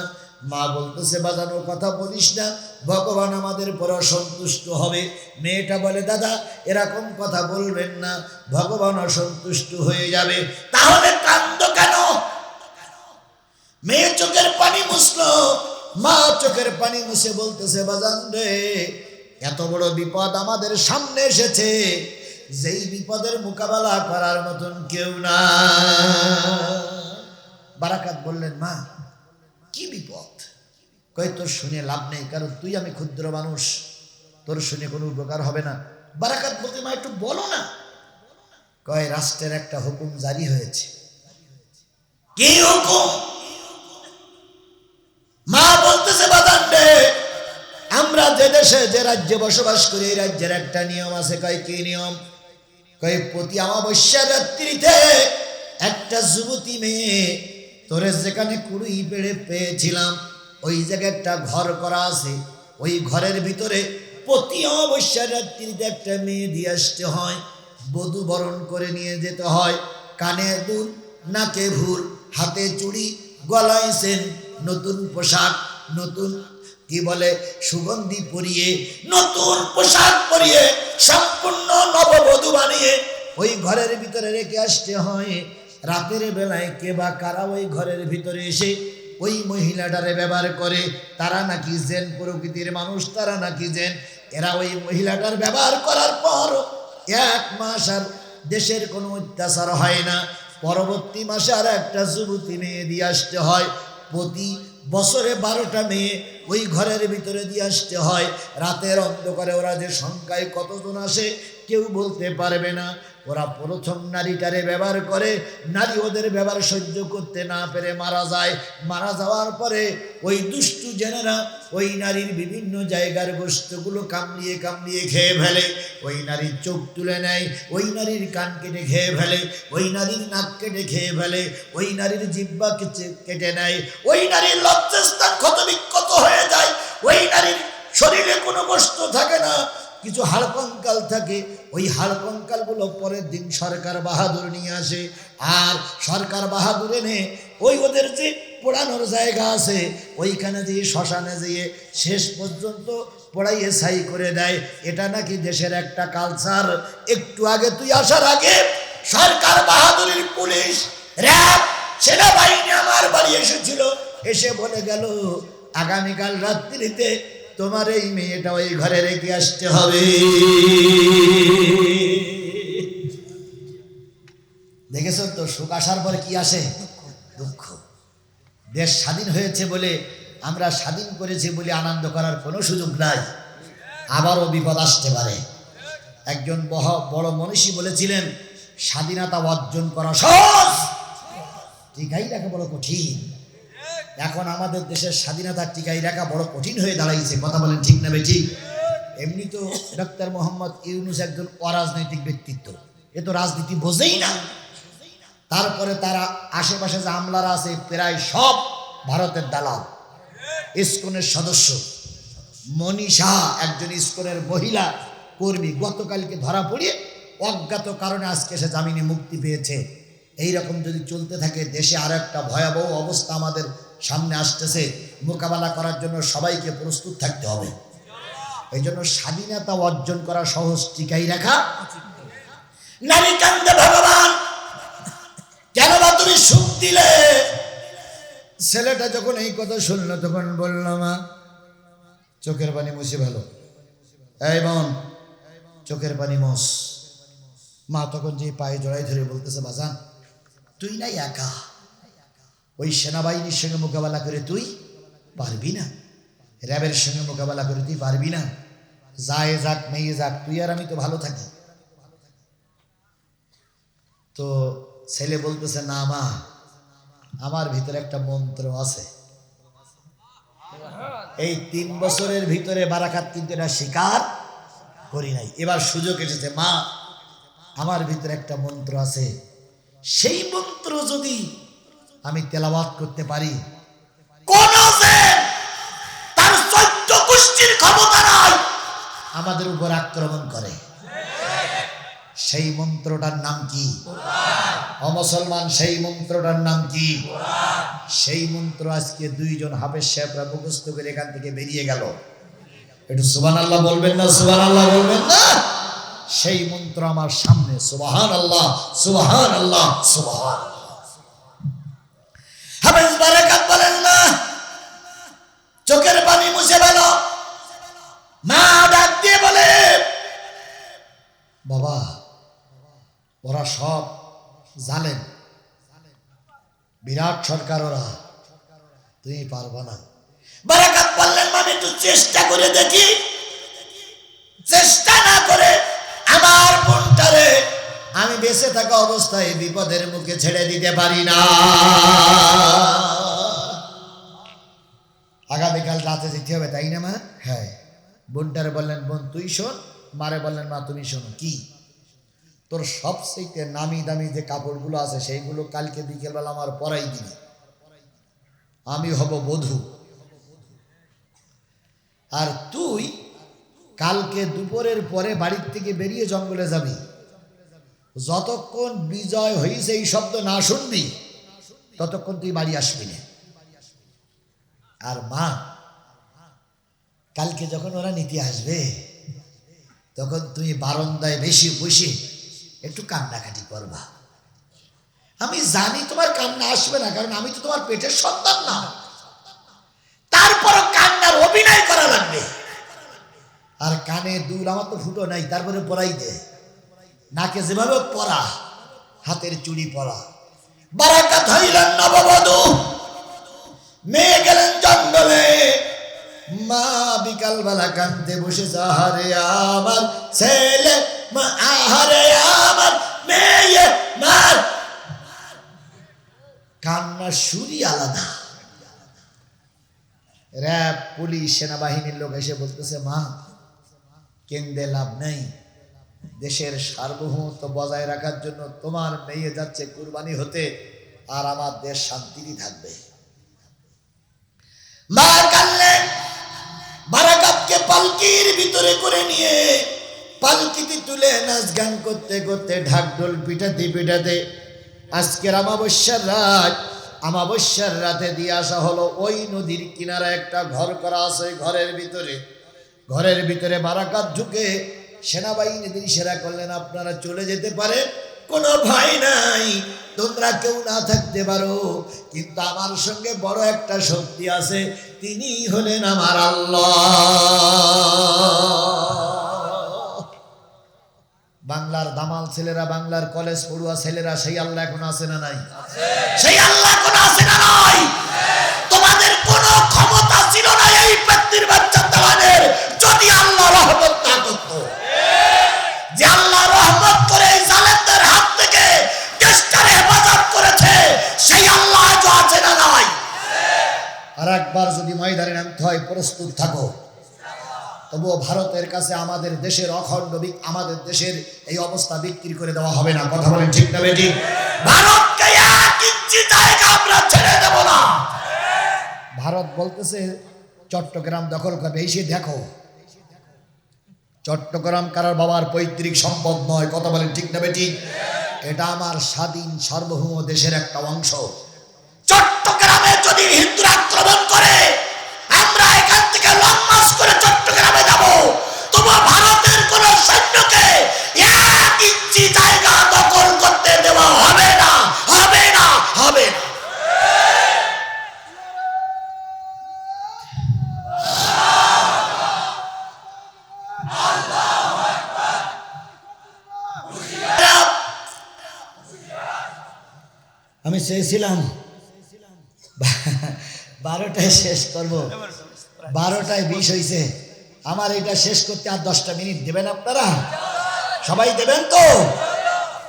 S3: মা বলতেছে, বাজানোর কথা বলিস না, ভগবান আমাদের পর অসন্তুষ্ট হবে। মেয়েটা বলে, দাদা এরকম কথা বলবেন না, ভগবান অসন্তুষ্ট হয়ে যাবে। তাহলে কান্দো কেন? মেয়ে চোখের পানি মুছলো, মা চোখের পানি মুছে বলতেছে, বাজান রে, এত বড় বিপদ আমাদের সামনে এসেছে, যেই বিপদের মোকাবেলা করার মতন কেউ না। বারাকাত বললেন, মা কি বিপদ? কই তোর শুনে লাভ নেই, কারণ তুই আমি ক্ষুদ্র মানুষ, তোর শুনে কোনো উপকার হবে না। বারাকাত বলতে মা একটু বলো না। কয় রাষ্ট্রের একটা হুকুম জারি হয়েছে। কি হুকুম? মা বলতেছে বাজান রে, আমরা যে দেশে যে রাজ্যে বসবাস করি এই রাজ্যের একটা নিয়ম আছে। কয় কি নিয়ম? কয় প্রতি অমাবস্যার রাত্রিতে একটা যুবতী মেয়ে, তোরে যেখানে কুড়ি পেড়ে পেয়েছিলাম ওই জায়গায় একটা ঘর করা আছে, ওই ঘরের ভিতরে প্রতি অমাবস্যার রাত্রিতে একটা মেয়ে দিয়ে আসতে হয়, বধূ বরণ করে নিয়ে যেতে হয়। কানে দুল, নাকে ভুল, হাতে চুড়ি, গলায় সেন, নতুন পোশাক, নতুন কি বলে সুগন্ধি পরিয়ে, নতুন পোশাক পরিয়ে সম্পূর্ণ নববধূ বানিয়ে ওই ঘরের ভিতরে রেখে আসতে হয়। রাতের বেলায় কে বা কারা ওই ঘরের ভিতরে এসে ওই মহিলাটারে ব্যবহার করে, তারা নাকি জেন প্রকৃতির মানুষ, তারা নাকি জেন। এরা ওই মহিলাটার ব্যবহার করার পর 1 মাস আর দেশের কোনো অত্যাচার হয় না। পরবর্তী মাসে আর একটা যুবতী মেয়ে দিয়ে আসতে হয়। প্রতি বছরে 12টা মেয়ে ওই ঘরের ভিতরে দিয়ে আসতে হয়। রাতের অন্ধকারে ওরা যে সংখ্যায় কতজন আসে কেউ বলতে পারবে না। ওরা প্রথম নারীটারে ব্যবহার করে, নারী ওদের ব্যবহার সহ্য করতে না পেরে মারা যায়। মারা যাওয়ার পরে ওই দুষ্টু জেনেরা ওই নারীর বিভিন্ন জায়গার গোশতগুলো কামড়িয়ে কামড়িয়ে খেয়ে ফেলে। ওই নারীর চোখ তুলে নেয়, ওই নারীর কান কেটে খেয়ে ফেলে, ওই নারীর নাক কেটে খেয়ে ফেলে, ওই নারীর জিহ্বা কেটে নেয়, ওই নারীর লজ্জাস্থান ক্ষতবিক্ষত হয়ে যায়, ওই নারীর শরীরে কোনো গোশত থাকে না, কিছু হাড়কঙ্কাল থাকে। ওই হাড়কঙ্কালগুলো পরের দিন সরকার বাহাদুর নিয়ে আসে, আর সরকার বাহাদুর এনে ওই ওদের যে পোড়ানোর জায়গা আছে ওইখানে যেয়ে শ্মশানে যেয়ে শেষ পর্যন্ত পোড়াইয়ে ছাই করে দেয়। এটা নাকি দেশের একটা কালচার। একটু আগে তুই আসার আগে সরকার বাহাদুরের পুলিশ, র্যাব, সেনাবাহিনী আমার বাড়ি এসেছিল, এসে বলে গেল আগামীকাল রাত্রিতে তোমার এই মেয়েটা ওই ঘরে রেখে আসতে হবে। দেখেছ তো, সুখ আসার পরে কি আসে? দুঃখ। দেশ স্বাধীন হয়েছে বলে, আমরা স্বাধীন করেছি বলে আনন্দ করার কোনো সুযোগ নাই, আবারও বিপদ আসতে পারে। একজন বড় মনীষী বলেছিলেন, স্বাধীনতা অর্জন করা সহজ, টিকাই রাখা বড় কঠিন। এখন আমাদের দেশের স্বাধীনতার টিকাই রাখা বড় কঠিন হয়ে দাঁড়াইছে। কথা বলেন ঠিক না বেঠিক? এমনি তো ডক্টর মোহাম্মদ ইউনূস একজন অরাজনৈতিক ব্যক্তিত্ব, এ তো রাজনীতি বোঝেই না। তারপরে তারা আশেপাশে যে আমলারা আছে প্রায় সব ভারতের দালাল, ইসকনের সদস্য। মনীষা একজন ইসকনের মহিলা কর্মী গতকালকে ধরা পড়িয়ে অজ্ঞাত কারণে আজকে সে জামিনে মুক্তি পেয়েছে। এইরকম যদি চলতে থাকে দেশে আর একটা ভয়াবহ অবস্থা আমাদের সামনে আসতেছে। মোকাবেলা করার জন্য সবাইকে প্রস্তুত থাকতে হবে। এই জন্য স্বাধীনতা অর্জন করা সহজ, টিকাই রাখা। নারী কান্দে ভগবান, কেন বা তুমি সুখ দিলে? ছেলেটা যখন এই কথা শুনলো তখন বলল, মা চোখের পানি মুছে ভালো, এই বোন চোখের পানি মোছ। মা তখন যে পায়ে জড়াই ধরে বলতেছে, বাজান তুই নাই একা, ওই সেনাবাহিনীর সঙ্গে মোকাবেলা করে তুই পারবি না, র্যাবের সঙ্গে মোকাবেলা করে তুই পারবি না, যায় যাক মেয়ে যাক, তুই আর আমি তো ভালো থাকি। তো ছেলে বলতেছে, না মা আমার ভিতরে একটা মন্ত্র আছে, এই 3 বছরের ভিতরে বারাকাত কিন্তু এটা স্বীকার করি নাই, এবার সুযোগ এসেছে। মা আমার ভিতরে একটা মন্ত্র আছে, সেই মন্ত্র যদি আমি তেলাওয়াত করতে পারি, কোন তার 14 গোষ্ঠীর ক্ষমতা নাই আমাদের উপর আক্রমণ করে। সেই মন্ত্রটার নাম কি? অমুসলমান, সেই মন্ত্রটার নাম কি? সেই মন্ত্র আজকে 2 জন হাফেজ সাহেবরা মুখস্থ করে এখান থেকে বেরিয়ে গেল। একটু সুবহানাল্লাহ বলবেন না? সুবহানাল্লাহ বলবেন না? সেই মন্ত্র আমার সামনে, সুবহানাল্লাহ সুবহানাল্লাহ সুবহানাল্লাহ। হাফেজ বারাকাত বলেন না, চোখের পানি মুছে গেল। মা ডাক দিয়ে বলে, বাবা ওরা সব জানেন, বিরাট সরকার ওরা, তুমি পারবা না। বারাকাত বললেন, আমি একটু চেষ্টা করে দেখি। চেষ্টা না করে আমার বোনটারে আমি বেঁচে থাকা অবস্থায় বিপদের মুখে ছেড়ে দিতে পারি না। আগামীকাল রাতে যেতে হবে, তাই না মা? হ্যাঁ। বোনটারে বললেন, বোন তুই শোন। মারে বললেন, মা তুমি শোনো। কি? তোর সবচেয়ে নামি দামি যে কাপড়গুলো আছে সেইগুলো কালকে বিকেলবেলা আমার পরাই দিবি, আমি হব বধূ। আর তুই কালকে দুপুরের পরে বাড়ির থেকে বেরিয়ে জঙ্গলে যাবি, যতক্ষণ বিজয় হয়েছে এই শব্দ না শুনবি ততক্ষণ তুই বাড়ি আসবি না। আর মা, কালকে যখন ওরা নিতে আসবে তখন তুমি বারান্দায় বেশি বসে একটু কান্নাকাটি করবা। আমি জানি তোমার কান্না আসবে না, কারণ আমি তো তোমার পেটের সন্তান না, তারপরও কান্নার অভিনয় করা লাগবে। আর কানে দুল আমার তো ফুটো নাই, তারপরে পরাই দে। নাকে যেভাবে পরা, হাতের চুড়ি পরা। বারাকাত হইলেন নববধূ, মেয়ে গেলেন জঙ্গলে। মা বিকালবেলা কান্দতে বসে, আহারে আমার ছেলে, মা আহারে আমার মেয়ে। মার কান্নার সুরই আলাদা। র্যাব, পুলিশ, সেনাবাহিনীর লোক এসে বলতেছে, মা কেন্দে লাভ নেই, দেশের সার্বভৌমত্ব বজায় রাখার জন্য তোমার মেয়ে যাচ্ছে কুরবানি হতে, আর আমার দেশ শান্তিরই থাকবে। মা কানলেন। বারাকাতকে পালকির ভিতরে করে নিয়ে পালকিতে তুলে নাচ গান করতে করতে, ঢাকঢোল পিটাতে পিটাতে আজকের আমাবস্যার রাতে দিয়ে আসা হলো। ওই নদীর কিনারে একটা ঘর করা আছে, ঘরের ভিতরে বারাকাত ঢুকে সেনাবাহিনীদের ইশারা করলেন, আপনারা চলে যেতে পারেন, কোনো ভয় নাই, তোমরা কেউ না থাকতে পারো, কিন্তু আমার সঙ্গে বড় একটা শক্তি আছে, তিনি হলেন আমার আল্লাহ। বাংলার দামাল ছেলেরা, বাংলার কলেজ পড়ুয়া ছেলেরা, সেই আল্লাহ এখন আছে না নাই? সেই আল্লাহ এখন আছে না নাই? তোমাদের কোনো ক্ষমতা ছিল না এই ব্যক্তির বাচ্চা দেওয়ানের, যদি আল্লাহ রহমত না করত। যে আল্লাহ রহমত করে এই জালেমদের হাত থেকে দেশটারে হেফাজত করেছে, সেই আল্লাহ আজও আছে না নাই? আর একবার যদি ময়দানে নামতে হয়, প্রস্তুত থাকো। তবুও ভারতের কাছে আমাদের দেশের আমাদের দেশের এই অবস্থা বিক্রি করে দেওয়া হবে না। কথা বলেন ঠিক না বেটি? ভারতকে এক ইঞ্চি জায়গা আমরা ছেড়ে দেব না। ভারত বলতেছে চট্টগ্রাম দখল করবে, এসে দেখো চট্টগ্রাম কারোর বাবার পৈতৃক সম্পদ নয়। কথা বলেন ঠিক না বেটি? এটা আমার স্বাধীন সার্বভৌম দেশের একটা অংশ। চট্টগ্রামে যদি হিন্দুরা আক্রমণ করে, আমরা এখান থেকে লং মার্চ করে চট্টগ্রামে যাব, তবু ভারতের কোন সৈন্যকে এক ইঞ্চি জায়গা দখল করতে দেওয়া হবে না, হবে না, হবে না। আমি চেয়েছিলাম 12টায় শেষ করব, 12টায় 20 হয়েছে। আমার এটা শেষ করতে আর 10টা মিনিট দেবেন আপনারা? সবাই দেবেন তো?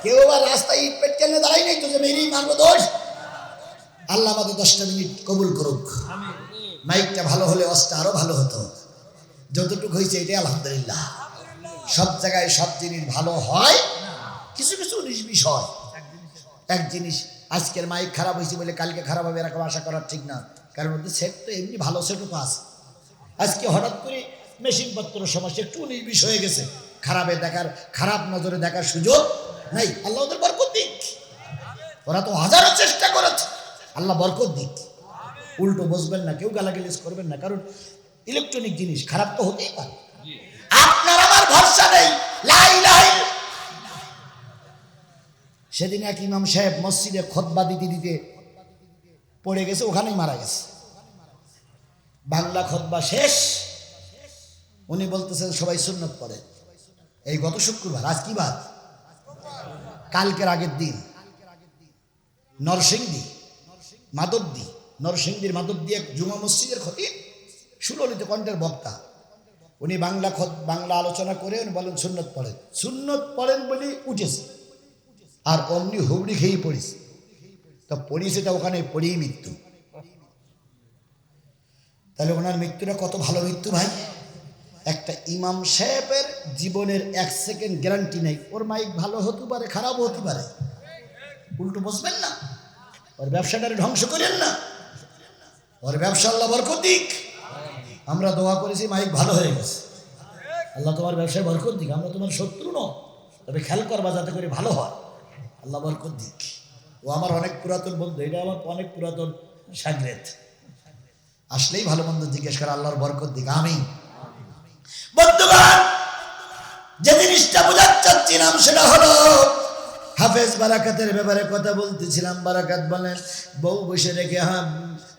S3: কেউ আবার রাস্তায় ইট পেট কেন দাঁড়াই নাই তো যে মেরেই মারবো দোষ? আল্লাহ আমাদের 10টা মিনিট কবুল করুক। মাইকটা ভালো হলে অস্তা আরো ভালো হতো। যতটুকু হয়েছে এটাই আলহামদুলিল্লাহ। সব জায়গায় সব জিনিস ভালো হয়, কিছু কিছু 19-20 হয়। এক জিনিস আজকের মাইক খারাপ হয়েছে বলে কালকে খারাপ হবে এরকম আশা করার ঠিক না, কারণ ওদের সেট তো এমনি ভালো সেটও তো আছে। আজকে হঠাৎ করে মেশিনপত্র সমস্যা একটু 19-20 হয়ে গেছে, খারাপ নজরে দেখার সুযোগ নাই। আল্লাহ ওদের বরকত দিক, ওরা তো হাজারো চেষ্টা করেছে, আল্লাহ বরকত দিক। উল্টো বসবেন না, কেউ গালাগালিজ করবেন না, কারণ ইলেকট্রনিক জিনিস খারাপ তো হতেই পারে। আপনার আমার ভরসা নেই। সেদিন এক ইমাম সাহেব মসজিদে খুতবা দিতে দিতে পড়ে গেছে, ওখানেই মারা গেছে। বাংলা খুতবা শেষ, উনি বলতেছেন সবাই সুন্নত পড়ে। এই গত শুক্রবার, আজ কি বার? কালকের আগের দিন নরসিংদীর মাধবদী এক জুমা মসজিদের খতিব, সুললিত কণ্ঠের বক্তা,
S4: উনি বাংলা আলোচনা করে উনি বলেন সুন্নত পড়েন বলে উঠেছে, আর অমনি হুবড়ি খেয়েই পড়েছে। তা পড়িয়েছে, তা ওখানে পড়েই মৃত্যু। তাহলে ওনার মৃত্যুটা কত ভালো মৃত্যু ভাই। একটা ইমাম সাহেবের জীবনের 1 সেকেন্ড গ্যারান্টি নেই, ওর মাইক ভালো হতে পারে, খারাপও হতে পারে, উল্টো বসবেন না, ওর ব্যবসাটারে ধ্বংস করেন না, ওর ব্যবসা আল্লাহ বরকত দিক। আমরা দোয়া করেছি মাইক ভালো হয়ে গেছে, আল্লাহ তোমার ব্যবসায় বরকত দিক। আমরা তোমার শত্রু নয়, তবে খেয়াল করবা যাতে করে ভালো হয়, আল্লাহ বরকত দিক। ও আমার অনেক পুরাতন বন্ধু, এটা আমার অনেক পুরাতন সাগরেদ, আসলেই ভালো মন্দ জিজ্ঞেস করে, আল্লাহর বরকত দিক, আমিন। বন্ধুগণ, যে জিনিসটা বোঝাতে চাচ্ছিলাম সেটা হলো হাফেজ বারাকাতের ব্যাপারে কথা বলতেছিলাম। বারাকাত বলেন বউ বসে রেখে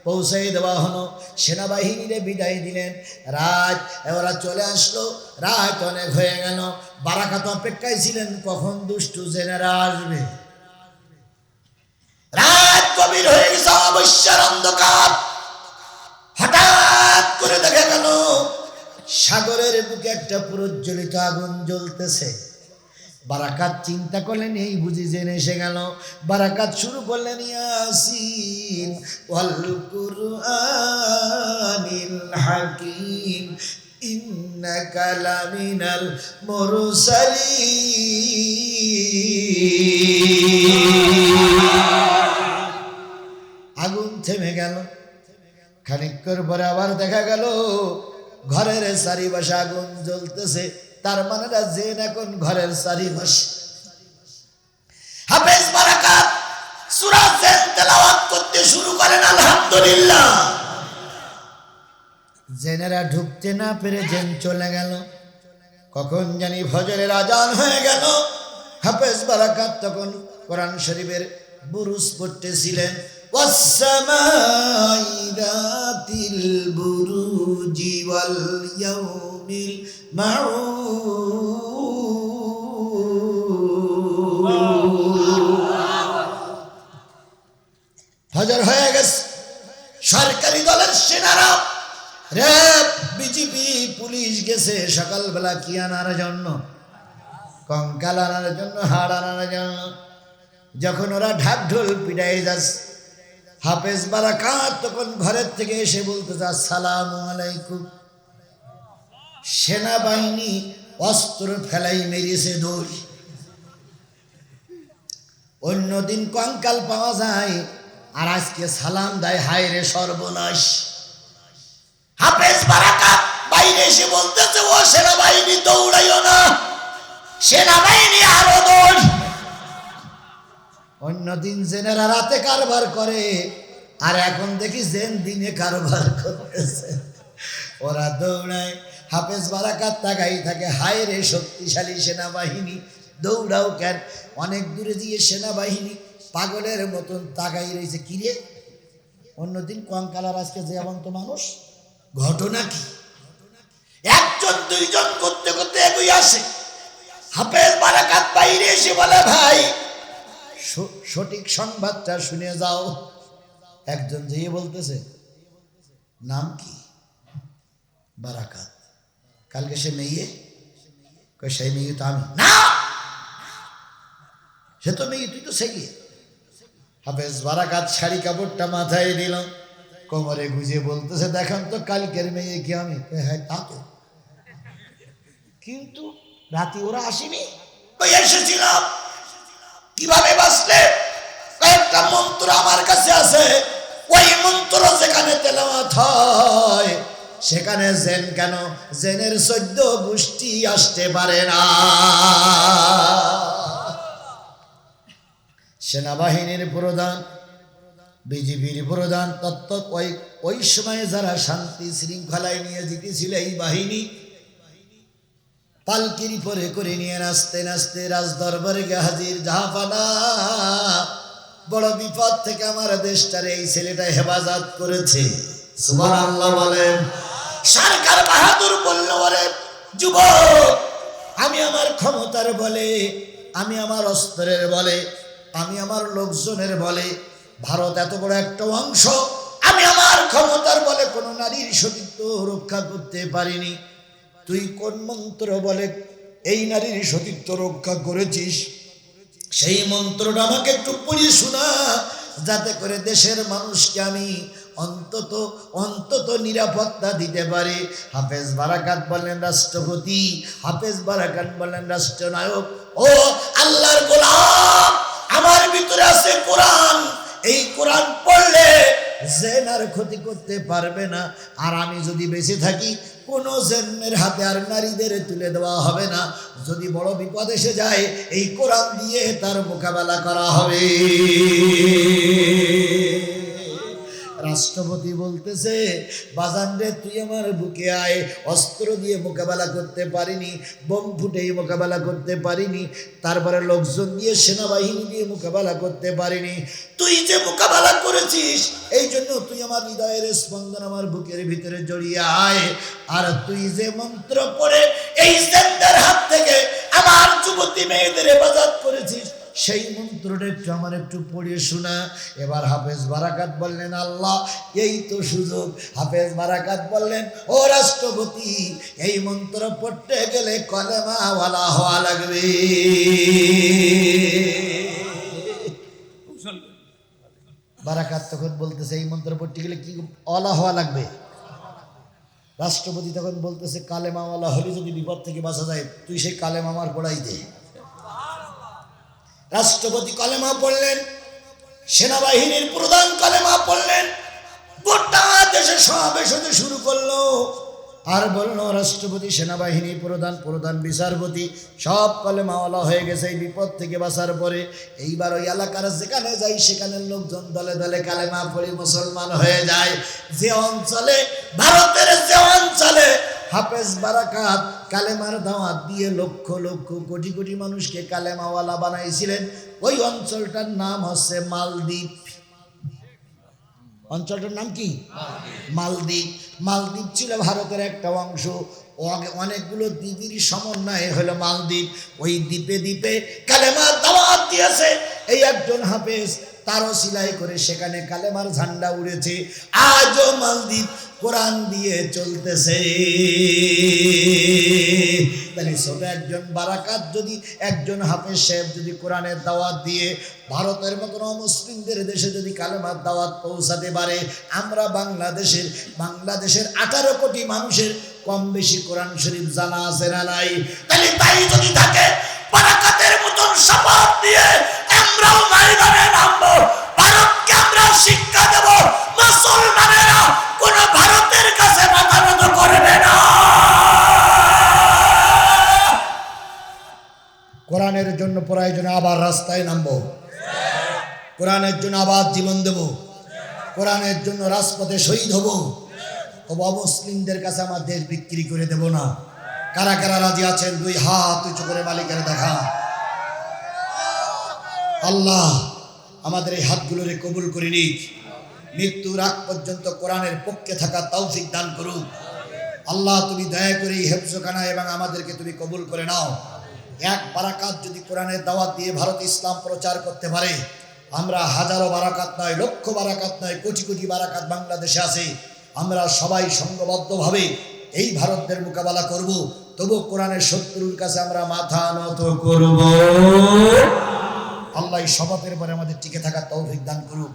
S4: পৌঁছাই দেওয়া হলো, সেনাবাহিনীরে বিদায় দিলেন, রাত ওরা চলে আসলো, রাত অনেক হয়ে গেল। বারাকাত অপেক্ষায় ছিলেন কখন দুষ্টু জেনেরা আসবে। রাত গভীর হয়ে গেছে, অবশ্যই অন্ধকার। হঠাৎ করে দেখা গেল সাগরের বুকে একটা প্রজ্বলিত আগুন জ্বলতেছে। বারাকাত চিন্তা করলেন এই বুঝি জেনে এসে গেল। বারাকাত শুরু করলেন ইয়াসিন ওয়াল কুরআনিল হাকিম ইন্নাকা লামিনাল মুরসালিন। আগুন থেমে গেল। খানিকক্ষণ পরে আবার দেখা গেল ঘরের চারিপাশে আগুন জ্বলতেছে। তার মানে জেন এখন ঘরের চারিপাশে। হাফেজ বারাকাত সূরা জেন তেলাওয়াত করতে শুরু করেন, আলহামদুলিল্লাহ। জেনেরা ঢুকতে না পেরে জেন চলে গেল। কখন জানি ফজরের আজান হয়ে গেল। হাফেজ বারাকাত তখন কোরআন শরীফের বুরুজ পড়তেছিলেন। والسماء ذات البروج واليوم الموعود। ফজর হয়ে গেছে। সরকারি দলের সেনারা, র্যাব, বিজিবি, পুলিশ গেছে সকালবেলা কি আনার জন্য? কঙ্কাল আনার জন্য, হাড় আনার জন্য। যখন ওরা ঢাক ঢোল পিটাই যাচ্ছে, হাফেজ বারাকাত তখন ঘরের থেকে এসে বলতেছে আসসালামু আলাইকুম। সেনাবাহিনী অস্ত্র ফেলাই মেরেছে দোষ। অন্যদিন কঙ্কাল পাওয়া যায়, আর আজকে সালাম দেয়, হায় রে সর্বনাশ। হাফেজ বারাকাত বাইরে এসে বলতেছে ও সেনাবাহিনী দৌড়াইও না, সেনাবাহিনী আরো দৌড়। অন্যদিন জেনেরা রাতে কারবার করে, আর এখন দেখি জেন দিনে কারবার করতেছে। ওরা দৌড়ায়, হাফেজ বারাকাত তাকাই থাকে, হায় রে শক্তিশালী সেনাবাহিনী, দৌড়াও কেন? অনেক দূরে দিয়ে সেনাবাহিনী পাগলের মতন তাকাই রয়েছে। কিরে, অন্যদিন কঙ্কালার, আজকে যেমন তো মানুষ। ঘটনা কি? একজন দুইজন করতে করতে এগিয়ে আসে। হাফেজ বারাকাত বাইরে এসে বলে ভাই সঠিক সংবাদটা শুনে যাও। একজন যেয়ে বলতেছে নাম কি? বারাকাত। কালকে সে মেয়ে, সেই মেয়ে তো আমি না, সে তো মেয়ে, তুই তো সেই। হাফেজ বারাকাত শাড়ি কাপড়টা মাথায় দিল, কোমরে গুজে বলতেছে দেখেন তো কালকের মেয়ে কি আমি? হ্যাঁ তা তো, কিন্তু রাতে ওরা আসেনি। এসেছিলাম। কিভাবে বাঁচলে? কয়েকটা মন্ত্র আমার কাছে আছে, ওই মন্ত্র যেখানে তেলাওয়াত হয় সেখানে জেন কেন, জেনের 14 গোষ্ঠী আসতে পারে না। সেনাবাহিনীর প্রধান, বিজিবির প্রধান, ওই সময়ে যারা শান্তি শৃঙ্খলায় নিয়ে জিতেছিল এই বাহিনী, পালকির পরে করে নিয়ে নাচতে নাচতে রাজদরবারে হাজির। জাহাপানা, বড় বিপদ থেকে আমার দেশটার এই ছেলেটা হেফাজত করেছে। সুবহানাল্লাহ বলেন। সরকার বাহাদুর বলল, ওরে যুবক, আমি আমার ক্ষমতার বলে, আমি আমার অস্ত্রের বলে, আমি আমার লোকজনের বলে, ভারত এত বড় একটা অংশ, আমি আমার ক্ষমতার বলে কোনো নারীর সতীত্ব রক্ষা করতে পারিনি। তুই কোন মন্ত্র বলে এই নারীর সতীত্ব রক্ষা করেছিস, সেই মন্ত্রটা আমাকে একটু পড়িয়ে শোনা, যাতে করে দেশের মানুষকে আমি অন্তত অন্তত নিরাপত্তা দিতে পারি। হাফেজ বারাকাত বললেন রাষ্ট্রপতি, হাফেজ বারাকাত বললেন রাষ্ট্রনায়ক, ও আল্লাহর গোলাম, আমার ভিতরে আছে কোরআন, এই কোরআন পড়লে জেনার ক্ষতি করতে পারবে না, আর আমি যদি বেঁচে থাকি কোনো জেনের হাতে আর নারীদের তুলে দেওয়া হবে না। যদি বড় বিপদ এসে যায় এই কোরআন দিয়ে তার মোকাবেলা করা হবে। রাষ্ট্রপতি বলতেছে, বাজান রে, তুই আমার বুকে আয়, অস্ত্র দিয়ে মোকাবেলা করতে পারিনি, বোম ফুটেই মোকাবেলা করতে পারিনি, তারপরে লোকজন দিয়ে সেনাবাহিনী দিয়ে মোকাবেলা করতে পারিনি, তুই যে মোকাবেলা করেছিস এই জন্য তুই আমার হৃদয়ের স্পন্দন আমার বুকের ভিতরে জড়িয়ে আয়। আর তুই যে মন্ত্র পড়ে এই জেন্দার হাত থেকে আমার যুবতী মেয়েদের হেফাজত করেছিস, সেই মন্ত্রটা একটু আমার একটু পড়িয়ে শোনা। এবার হাফেজ বারাকাত বললেন, আল্লাহ এই তো সুযোগ। হাফেজ বারাকাত বললেন, ও রাষ্ট্রপতি, এই মন্ত্র পড়তে গেলে কলেমাওয়ালা হওয়া লাগবে। বারাকাত তখন বলতেছে, এই মন্ত্র পড়তে গেলে কি ওয়ালা হওয়া লাগবে? রাষ্ট্রপতি তখন বলতেছে, কালেমাওয়ালা হলে যদি বিপদ থেকে বাঁচা যায়, তুই সেই কালেমা আমার পড়াই দে। রাষ্ট্রপতি কলেমা পড়লেন, সেনাবাহিনীর প্রধান কলেমা পড়লেন, গোটা দেশে সমাবেশ হতে শুরু করলো। আর বলল রাষ্ট্রপতি, সেনাবাহিনী প্রধান, প্রধান বিচারপতি সব কলেমাওয়ালা হয়ে গেছে এই বিপদ থেকে বাঁচার পরে। এইবার ওই এলাকার যেখানে যাই সেখানে লোকজন দলে দলে কালেমা পড়ে মুসলমান হয়ে যায়। যে অঞ্চলে, ভারতের যে অঞ্চলে হাফেজ বারাকাত কালেমার দাওয়াত দিয়ে লক্ষ লক্ষ কোটি কোটি মানুষকে কালেমাওয়ালা বানাইছিলেন, ওই অঞ্চলটার নাম হচ্ছে মালদ্বীপ। অঞ্চলটার নাম কি? মালদ্বীপ। মালদ্বীপ ছিল ভারতের একটা অংশ, অনেকগুলো দ্বীপের সমন্বয়ে হলো মালদ্বীপ। ওই দ্বীপে দ্বীপে কালেমার দাওয়াত দিয়েছে এই একজন হাফেজ, তারও সিলাই করে সেখানে কালেমার ঝান্ডা উড়েছে। আজও মালদ্বীপ কোরআন দিয়ে চলতেছে। তাহলে ছোট একজন বারাকাত যদি, একজন হাফেজ সাহেব যদি কোরআনের দাওয়াত দিয়ে ভারতের মতন অমুসলিমদের দেশে যদি কালেমার দাওয়াত পৌঁছাতে পারে, আমরা বাংলাদেশের 18 কোটি মানুষের কম বেশি কোরআন শরীফ জানা আছে না নাই? তাহলে তাই যদি থাকে, বারাকাতের মতন শপথ দিয়ে আমরাও ময়দানে নামবো, ভারতকে আমরা শিক্ষা দেব, মুসলমানেরা কোন ভারতের কাছে মাথা নত করবে না। কোরআনের জন্য প্রয়োজনে আবার রাস্তায় নামবো, কোরআনের জন্য আবার জীবন দেব, কোরআনের জন্য রাজপথে শহীদ হব। তবু অমুসলিমদের কাছে আমার দেশ বিক্রি করে দেব না। কারা কারা রাজি আছেন? 2 হাত উঁচু করে মালিকের দেখা। আল্লাহ আমাদের এই হাতগুলোরে কবুল করে নিক, মৃত্যুর আগ পর্যন্ত কোরআনের পক্ষে থাকা তৌফিক দান করুক। আল্লাহ তুমি দয়া করে এই হেফজখানা এবং আমাদেরকে তুমি কবুল করে নাও। এক বারাকাত যদি কোরআনের দাওয়াত দিয়ে ভারত ইসলাম প্রচার করতে পারে, আমরা হাজারো বারাকাত নয়, লক্ষ বারাকাত নয়, কোটি কোটি বারাকাত বাংলাদেশে আছে, আমরা সবাই সংঘবদ্ধভাবে এই ভারতদের মোকাবেলা করব। তবু কোরআনের শত্রুর কাছে আমরা মাথা নত করব। আল্লাহ এই শপথের পরে আমাদের টিকে থাকার তৌফিক দান করুক।